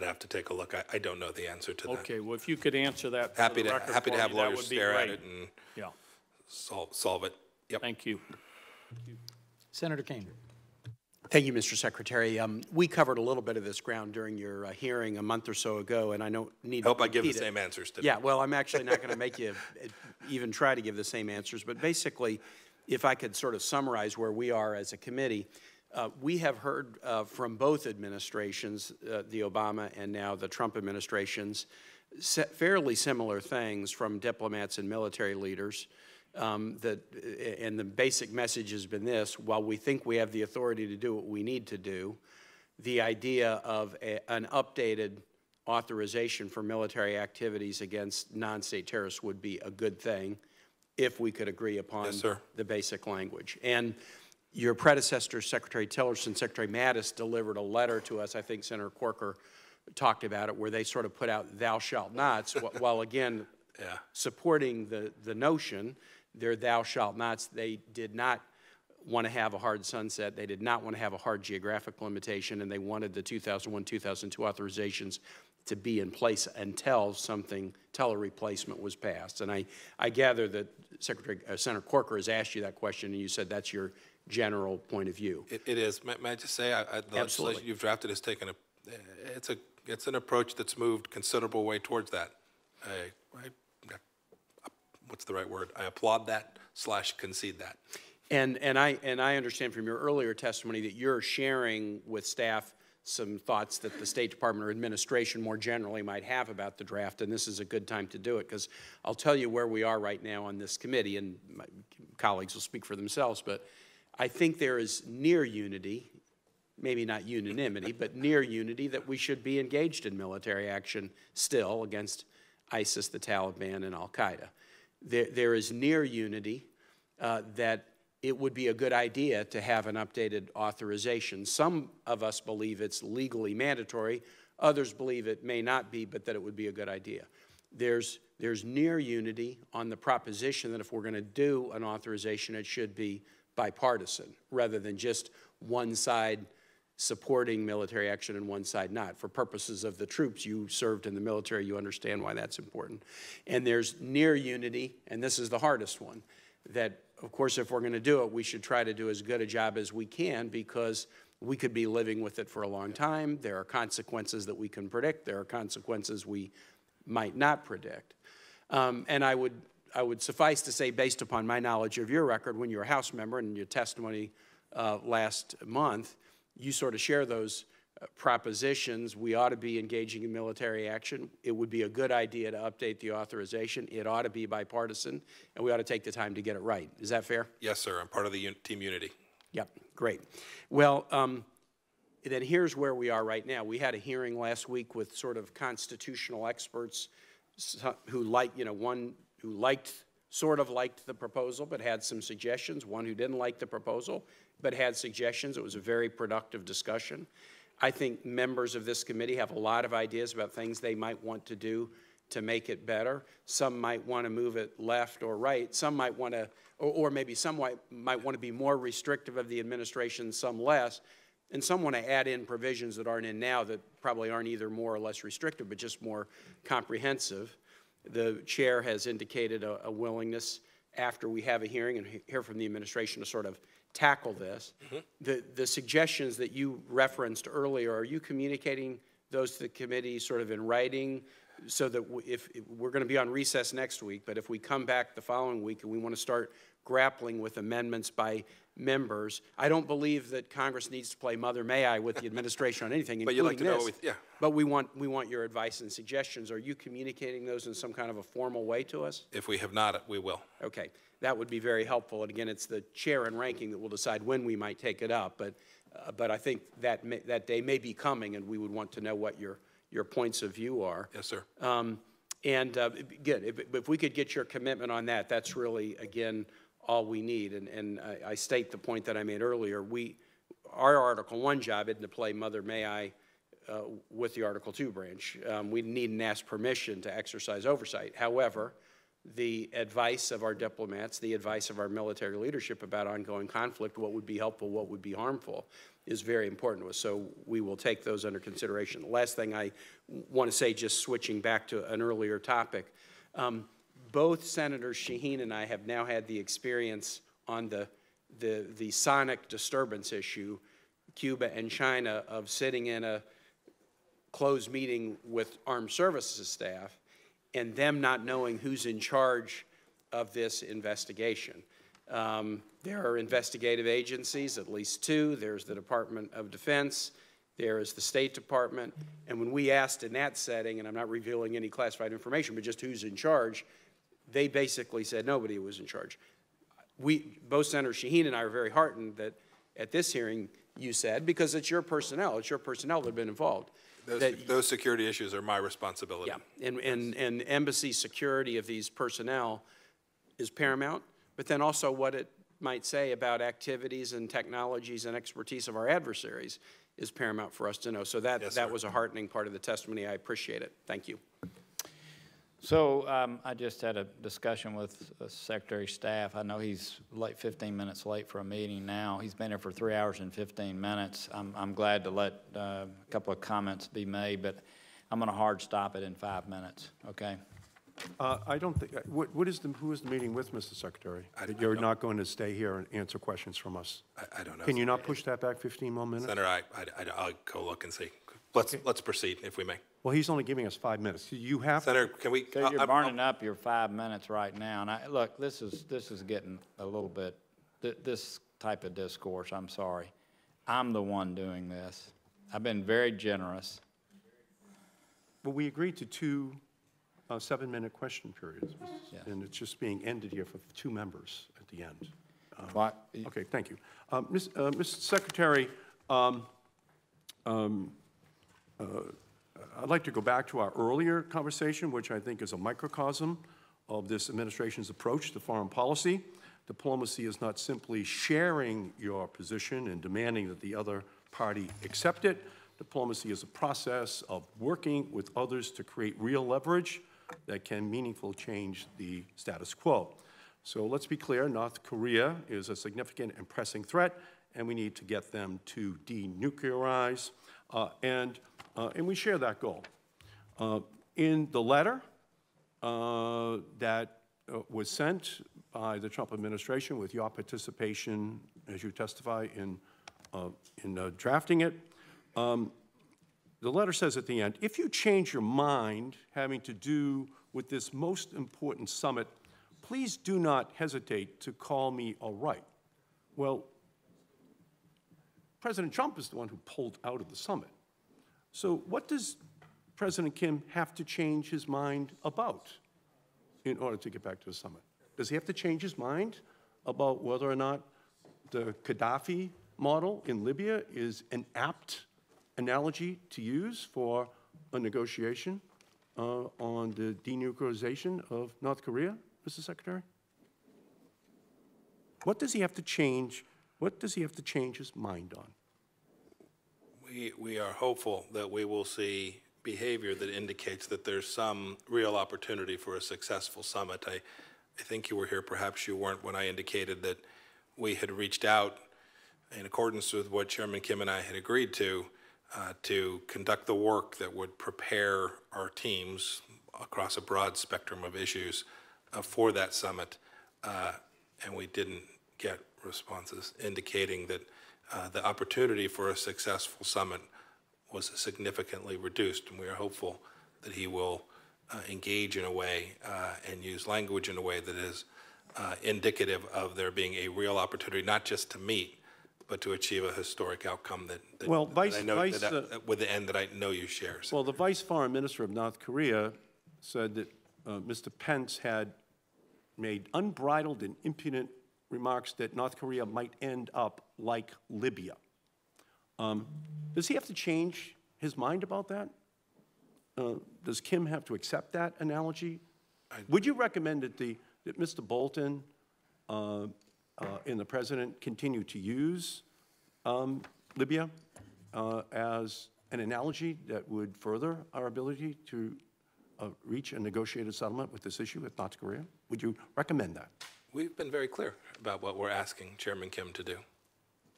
B: have to take a look. I don't know the answer to that.
N: Okay, well, if you could answer that for
B: happy
N: the
B: to
N: record
B: happy
N: for
B: to have
N: me, that
B: lawyers
N: would be
B: stare at
N: great.
B: it and
N: Yeah.
B: solve it. Yep.
N: Thank you.
J: Senator Kane.
G: Thank you, Mr. Secretary. We covered a little bit of this ground during your hearing a month or so ago, and I don't need to
B: hope I give the
G: repeat it.
B: same answers today.
G: Yeah, well, I'm actually not going to make you even try to give the same answers, but basically, if I could sort of summarize where we are as a committee, we have heard from both administrations, the Obama and now the Trump administrations, fairly similar things from diplomats and military leaders. And the basic message has been this: while we think we have the authority to do what we need to do, the idea of an updated authorization for military activities against non-state terrorists would be a good thing if we could agree upon the basic language. And your predecessor, Secretary Tillerson, Secretary Mattis, delivered a letter to us, I think Senator Corker talked about it, where they sort of put out thou shalt nots, while again supporting the notion, they're thou shalt nots. They did not want to have a hard sunset. They did not want to have a hard geographic limitation, and they wanted the 2001, 2002 authorizations to be in place until a replacement was passed. And I gather that Senator Corker has asked you that question, and you said that's your general point of view.
B: It is. May I just say, the legislation you've drafted has taken it's an approach that's moved considerable way towards that. What's the right word? I applaud that / concede that.
G: And I understand from your earlier testimony that you're sharing with staff some thoughts that the State Department or administration more generally might have about the draft, and this is a good time to do it, because I'll tell you where we are right now on this committee, and my colleagues will speak for themselves, but I think there is near unity, maybe not unanimity, but near unity that we should be engaged in military action still against ISIS, the Taliban, and al-Qaeda. There is near unity that it would be a good idea to have an updated authorization. Some of us believe it's legally mandatory. Others believe it may not be, but that it would be a good idea. There's near unity on the proposition that if we're going to do an authorization, it should be bipartisan, rather than just one side supporting military action and one side not. For purposes of the troops, you served in the military, you understand why that's important. And there's near unity, and this is the hardest one, that, of course, if we're going to do it, we should try to do as good a job as we can, because we could be living with it for a long time. There are consequences that we can predict. There are consequences we might not predict. And I would suffice to say, based upon my knowledge of your record when you were a House member and your testimony last month, you sort of share those propositions. We ought to be engaging in military action. It would be a good idea to update the authorization. It ought to be bipartisan, and we ought to take the time to get it right. Is that fair?
B: Yes, sir. I'm part of the Team Unity.
G: Yep, great. Well, then here's where we are right now. We had a hearing last week with sort of constitutional experts who one who sort of liked the proposal but had some suggestions, one who didn't like the proposal, but had suggestions. It was a very productive discussion. I think members of this committee have a lot of ideas about things they might want to do to make it better. Some might want to move it left or right. Some might want to, or maybe some might want to be more restrictive of the administration, some less. And some want to add in provisions that aren't in now that probably aren't either more or less restrictive, but just more comprehensive. The chair has indicated a willingness after we have a hearing and hear from the administration to sort of tackle this. The suggestions that you referenced earlier, are you communicating those to the committee sort of in writing so that if we're going to be on recess next week, but if we come back the following week and we want to start grappling with amendments by members, I don't believe that Congress needs to play Mother May I with the administration on anything,
B: But
G: including
B: you'd like to know,
G: this.
B: yeah.
G: But we want your advice and suggestions. Are you communicating those in some kind of a formal way to us?
B: If we have not, we will.
G: Okay, that would be very helpful. And again, it's the chair and ranking that will decide when we might take it up. But I think that day may be coming, and we would want to know what your points of view are.
B: Yes, sir.
G: Good. If we could get your commitment on that, that's really, again, all we need. And I state the point that I made earlier. Our Article I job isn't to play Mother May I with the Article II branch. We need and ask permission to exercise oversight. However, the advice of our diplomats, the advice of our military leadership about ongoing conflict, what would be helpful, what would be harmful, is very important to us. So we will take those under consideration. The last thing I want to say, just switching back to an earlier topic, both Senators Shaheen and I have now had the experience on the sonic disturbance issue, Cuba and China, of sitting in a closed meeting with armed services staff and them not knowing who's in charge of this investigation. There are investigative agencies, at least two. There's the Department of Defense. There is the State Department. And when we asked in that setting, and I'm not revealing any classified information, but just who's in charge, they basically said nobody was in charge. Both Senator Shaheen and I are very heartened that at this hearing you said, because it's your personnel that have been involved.
B: Those security issues are my responsibility.
G: Yeah, and embassy security of these personnel is paramount, but then also what it might say about activities and technologies and expertise of our adversaries is paramount for us to know. So that was a heartening part of the testimony. I appreciate it. Thank you.
A: So I just had a discussion with Secretary of Staff. I know he's 15 minutes late for a meeting now. He's been here for 3 hours and 15 minutes. I'm glad to let a couple of comments be made, but I'm going to hard stop it in 5 minutes, okay?
P: I don't think, who is the meeting with, Mr. Secretary? You're not going to stay here and answer questions from us?
B: I don't know.
P: Can you not push that back 15 more minutes?
B: Senator, I'll go look and see. Let's proceed, if we may.
P: Well, he's only giving us 5 minutes. You have.
B: Senator, can we?
A: You're burning up your 5 minutes right now. And look, this is getting a little bit, this type of discourse, I'm sorry. I'm the one doing this. I've been very generous.
P: Well, we agreed to 2 7-minute question periods,
A: Yes.
P: and it's just being ended here for 2 members at the end.
A: What?
P: Okay, thank you. Mr. Secretary, I'd like to go back to our earlier conversation, which I think is a microcosm of this administration's approach to foreign policy. Diplomacy is not simply sharing your position and demanding that the other party accept it. Diplomacy is a process of working with others to create real leverage that can meaningfully change the status quo. So let's be clear, North Korea is a significant and pressing threat, and we need to get them to denuclearize, and we share that goal. In the letter that was sent by the Trump administration with your participation, as you testify in drafting it, the letter says at the end, if you change your mind having to do with this most important summit, please do not hesitate to call me all right. Well, President Trump is the one who pulled out of the summit. So what does President Kim have to change his mind about in order to get back to the summit? Does he have to change his mind about whether or not the Gaddafi model in Libya is an apt analogy to use for a negotiation on the denuclearization of North Korea, Mr. Secretary? What does he have to change What does he have to change his mind on?
B: We are hopeful that we will see behavior that indicates that there's some real opportunity for a successful summit. I think you were here, perhaps you weren't, when I indicated that we had reached out in accordance with what Chairman Kim and I had agreed to conduct the work that would prepare our teams across a broad spectrum of issues for that summit, and we didn't get responses indicating that the opportunity for a successful summit was significantly reduced, and we are hopeful that he will engage in a way and use language in a way that is indicative of there being a real opportunity, not just to meet, but to achieve a historic outcome that
P: Well,
B: with the end that I know you share. So.
P: Well, the Vice Foreign Minister of North Korea said that Mr. Pence had made unbridled and impudent remarks that North Korea might end up like Libya. Does he have to change his mind about that? Does Kim have to accept that analogy? Would you recommend that Mr. Bolton and the President continue to use Libya as an analogy that would further our ability to reach a negotiated settlement with this issue with North Korea? Would you recommend that?
B: We've been very clear about what we're asking Chairman Kim to do.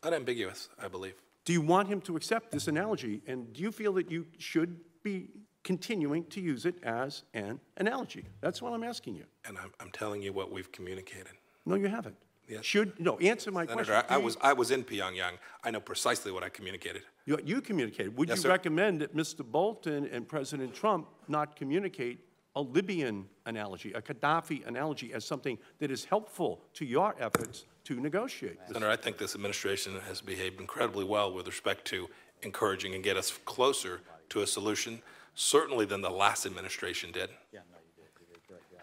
B: Unambiguous, I believe.
P: Do you want him to accept this analogy, and do you feel that you should be continuing to use it as an analogy? That's what I'm asking you.
B: And I'm telling you what we've communicated.
P: No, you haven't.
B: Yes.
P: Answer my
B: Senator,
P: question.
B: I was in Pyongyang. I know precisely what I communicated.
P: You communicated. Would
B: Yes,
P: you
B: sir.
P: recommend that Mr. Bolton and President Trump not communicate a Libyan analogy, a Gaddafi analogy, as something that is helpful to your efforts to negotiate?
B: Senator, I think this administration has behaved incredibly well with respect to encouraging and get us closer to a solution, certainly than the last administration did.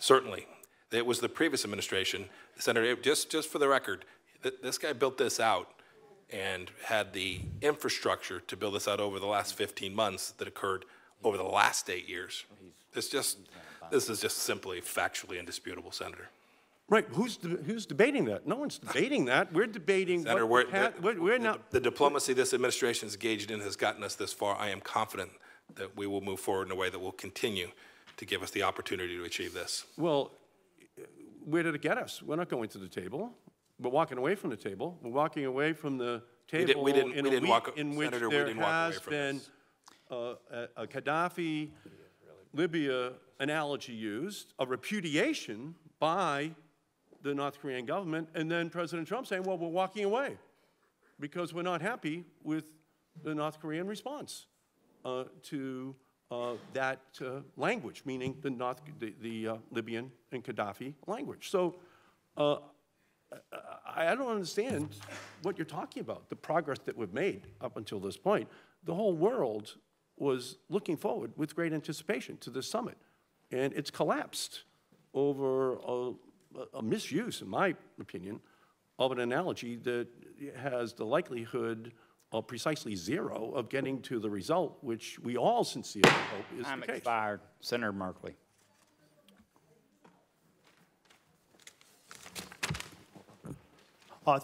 B: Certainly. It was the previous administration, Senator, just for the record, this guy built this out and had the infrastructure to build this out over the last 15 months that occurred over the last 8 years. This is just simply factually indisputable, Senator.
P: Right. Who's debating that? No one's debating that. We're debating
B: Senator,
P: we're not.
B: The diplomacy this administration is engaged in has gotten us this far. I am confident that we will move forward in a way that will continue to give us the opportunity to achieve this.
P: Well, where did it get us? We're not going to the table. We're walking away from the table. We're walking away from the table in a week in which there has been a Gaddafi, Libya analogy used, a repudiation by the North Korean government, and then President Trump saying, well, we're walking away because we're not happy with the North Korean response to that language, meaning the Libyan and Gaddafi language. So I don't understand what you're talking about, the progress that we've made up until this point. The whole world was looking forward with great anticipation to this summit, and it's collapsed over a misuse, in my opinion, of an analogy that has the likelihood of precisely zero of getting to the result, which we all sincerely hope is the case.
A: Expired. Senator Merkley.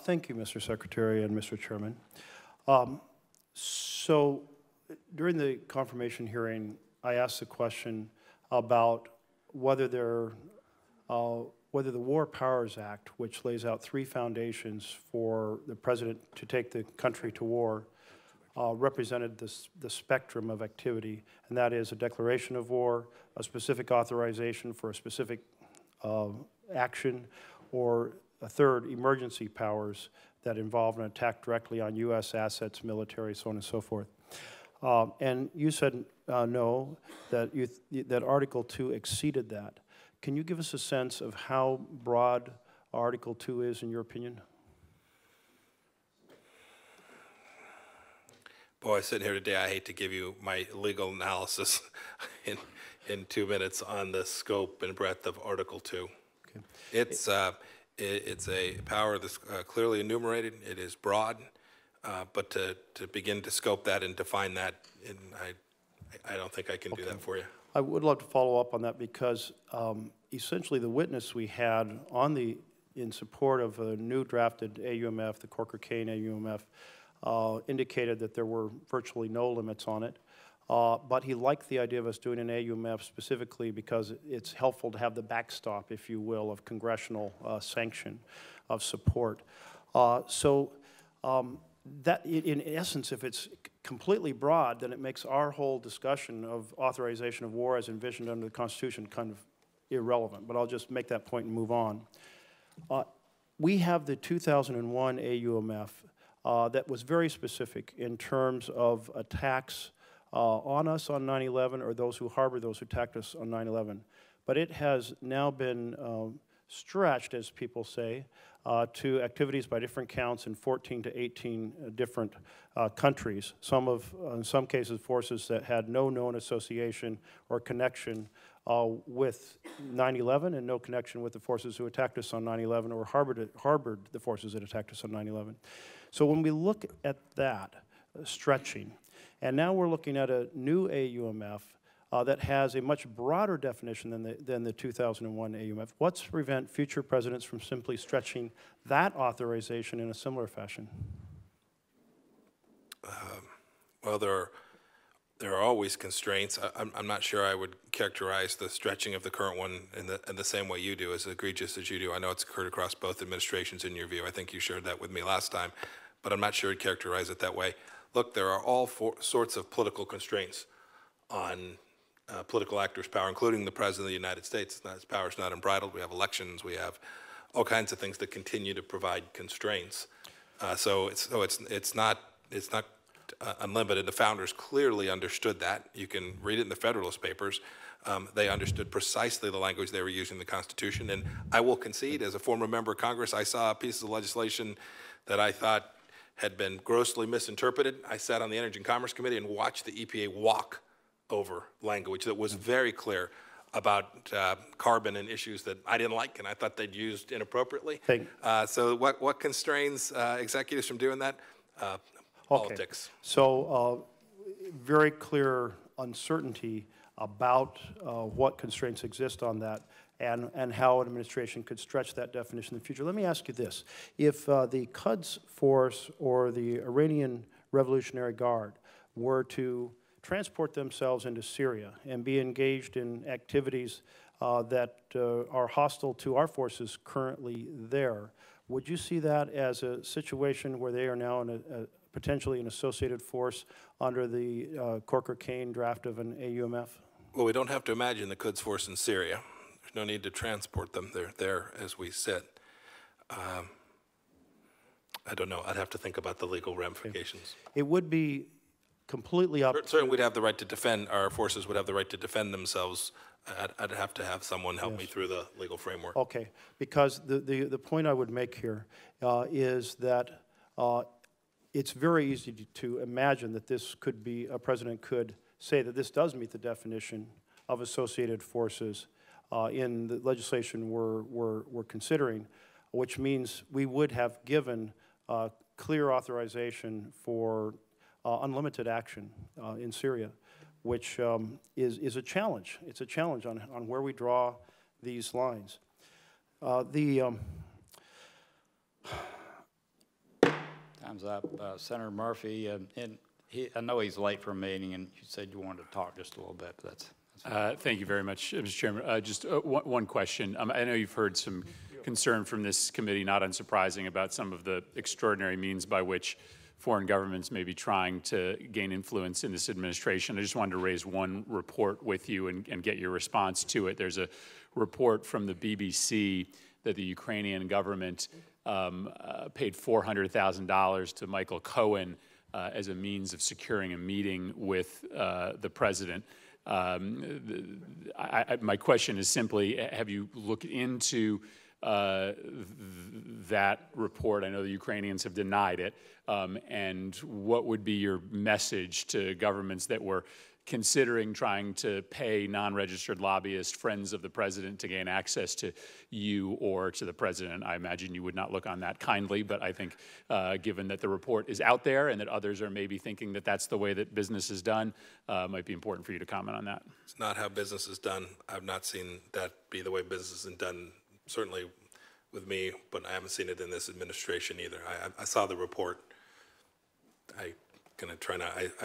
R: Thank you, Mr. Secretary and Mr. Chairman. So during the confirmation hearing, I asked the question about whether the War Powers Act, which lays out 3 foundations for the president to take the country to war, represented the spectrum of activity, and that is a declaration of war, a specific authorization for a specific action, or a third, emergency powers that involve an attack directly on U.S. assets, military, so on and so forth. And you said no, that Article 2 exceeded that. Can you give us a sense of how broad Article 2 is, in your opinion?
B: Boy, sitting here today, I hate to give you my legal analysis in 2 minutes on the scope and breadth of Article 2. Okay. It's a power that's clearly enumerated. It is broad, but to begin to scope that and define that, I don't think I can do that for you.
R: I would love to follow up on that because essentially the witness we had on the in support of a new drafted AUMF, the Corker-Kane AUMF, indicated that there were virtually no limits on it. But he liked the idea of us doing an AUMF specifically because it's helpful to have the backstop, if you will, of congressional sanction of support. That, in essence, if it's completely broad, then it makes our whole discussion of authorization of war as envisioned under the Constitution kind of irrelevant. But I'll just make that point and move on. We have the 2001 AUMF that was very specific in terms of attacks on us on 9/11 or those who harbor those who attacked us on 9/11. But it has now been stretched, as people say, to activities by different counts in 14 to 18 different countries. In some cases, forces that had no known association or connection with 9/11 and no connection with the forces who attacked us on 9/11 or harbored the forces that attacked us on 9/11. So when we look at that stretching, and now we're looking at a new AUMF that has a much broader definition than the 2001 AUMF. What's to prevent future presidents from simply stretching that authorization in a similar fashion?
B: Well, there are always constraints. I'm not sure I would characterize the stretching of the current one in the same way you do, as egregious as you do. I know it's occurred across both administrations in your view. I think you shared that with me last time, but I'm not sure I'd characterize it that way. Look, there are all sorts of political constraints on political actors' power, including the President of the United States. His power is not unbridled. We have elections. We have all kinds of things that continue to provide constraints. So it's not unlimited. The founders clearly understood that. You can read it in the Federalist Papers. They understood precisely the language they were using in the Constitution. And I will concede, as a former member of Congress, I saw pieces of legislation that I thought had been grossly misinterpreted. I sat on the Energy and Commerce Committee and watched the EPA walk over language that was very clear about carbon and issues that I didn't like and I thought they'd used inappropriately. So what constrains executives from doing that? Politics.
R: So very clear uncertainty about what constraints exist on that and how an administration could stretch that definition in the future. Let me ask you this. If the Quds Force or the Iranian Revolutionary Guard were to transport themselves into Syria and be engaged in activities that are hostile to our forces currently there, would you see that as a situation where they are now in potentially an associated force under the Corker-Kane draft of an AUMF?
B: Well, we don't have to imagine the Quds Force in Syria. There's no need to transport them. They're there as we sit. I don't know. I'd have to think about the legal ramifications.
R: It would be completely up to...
B: Certainly we'd have the right to defend, our forces would have the right to defend themselves. I'd have to have someone help me through the legal framework.
R: Okay, because the point I would make here is that it's very easy to imagine that this could be, a president could say that this does meet the definition of associated forces in the legislation we're considering, which means we would have given clear authorization for unlimited action in Syria, which is a challenge. It's a challenge on where we draw these lines.
A: Time's up. Senator Murphy, I know he's late for a meeting, and you said you wanted to talk just a little bit, but that's
Q: Thank you very much, Mr. Chairman. Just one question. I know you've heard some concern from this committee, not unsurprising, about some of the extraordinary means by which foreign governments may be trying to gain influence in this administration. I just wanted to raise one report with you and get your response to it. There's a report from the BBC that the Ukrainian government paid $400,000 to Michael Cohen as a means of securing a meeting with the president. My question is simply, have you looked into that report? I know the Ukrainians have denied it. And what would be your message to governments that were considering trying to pay non-registered lobbyists, friends of the president, to gain access to you or to the president? I imagine you would not look on that kindly, but I think given that the report is out there and that others are maybe thinking that that's the way that business is done, it might be important for you to comment on that.
B: It's not how business is done. I've not seen that be the way business is done, certainly with me, but I haven't seen it in this administration either. I saw the report. I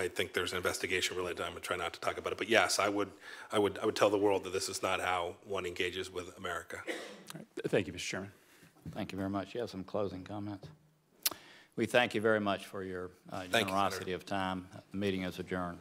B: think there's an investigation related to it. I'm gonna try not to talk about it. But yes, I would tell the world that this is not how one engages with America.
Q: All right. Thank you, Mr. Chairman.
A: Thank you very much. You have some closing comments? We thank you very much for your generosity of time. The meeting is adjourned.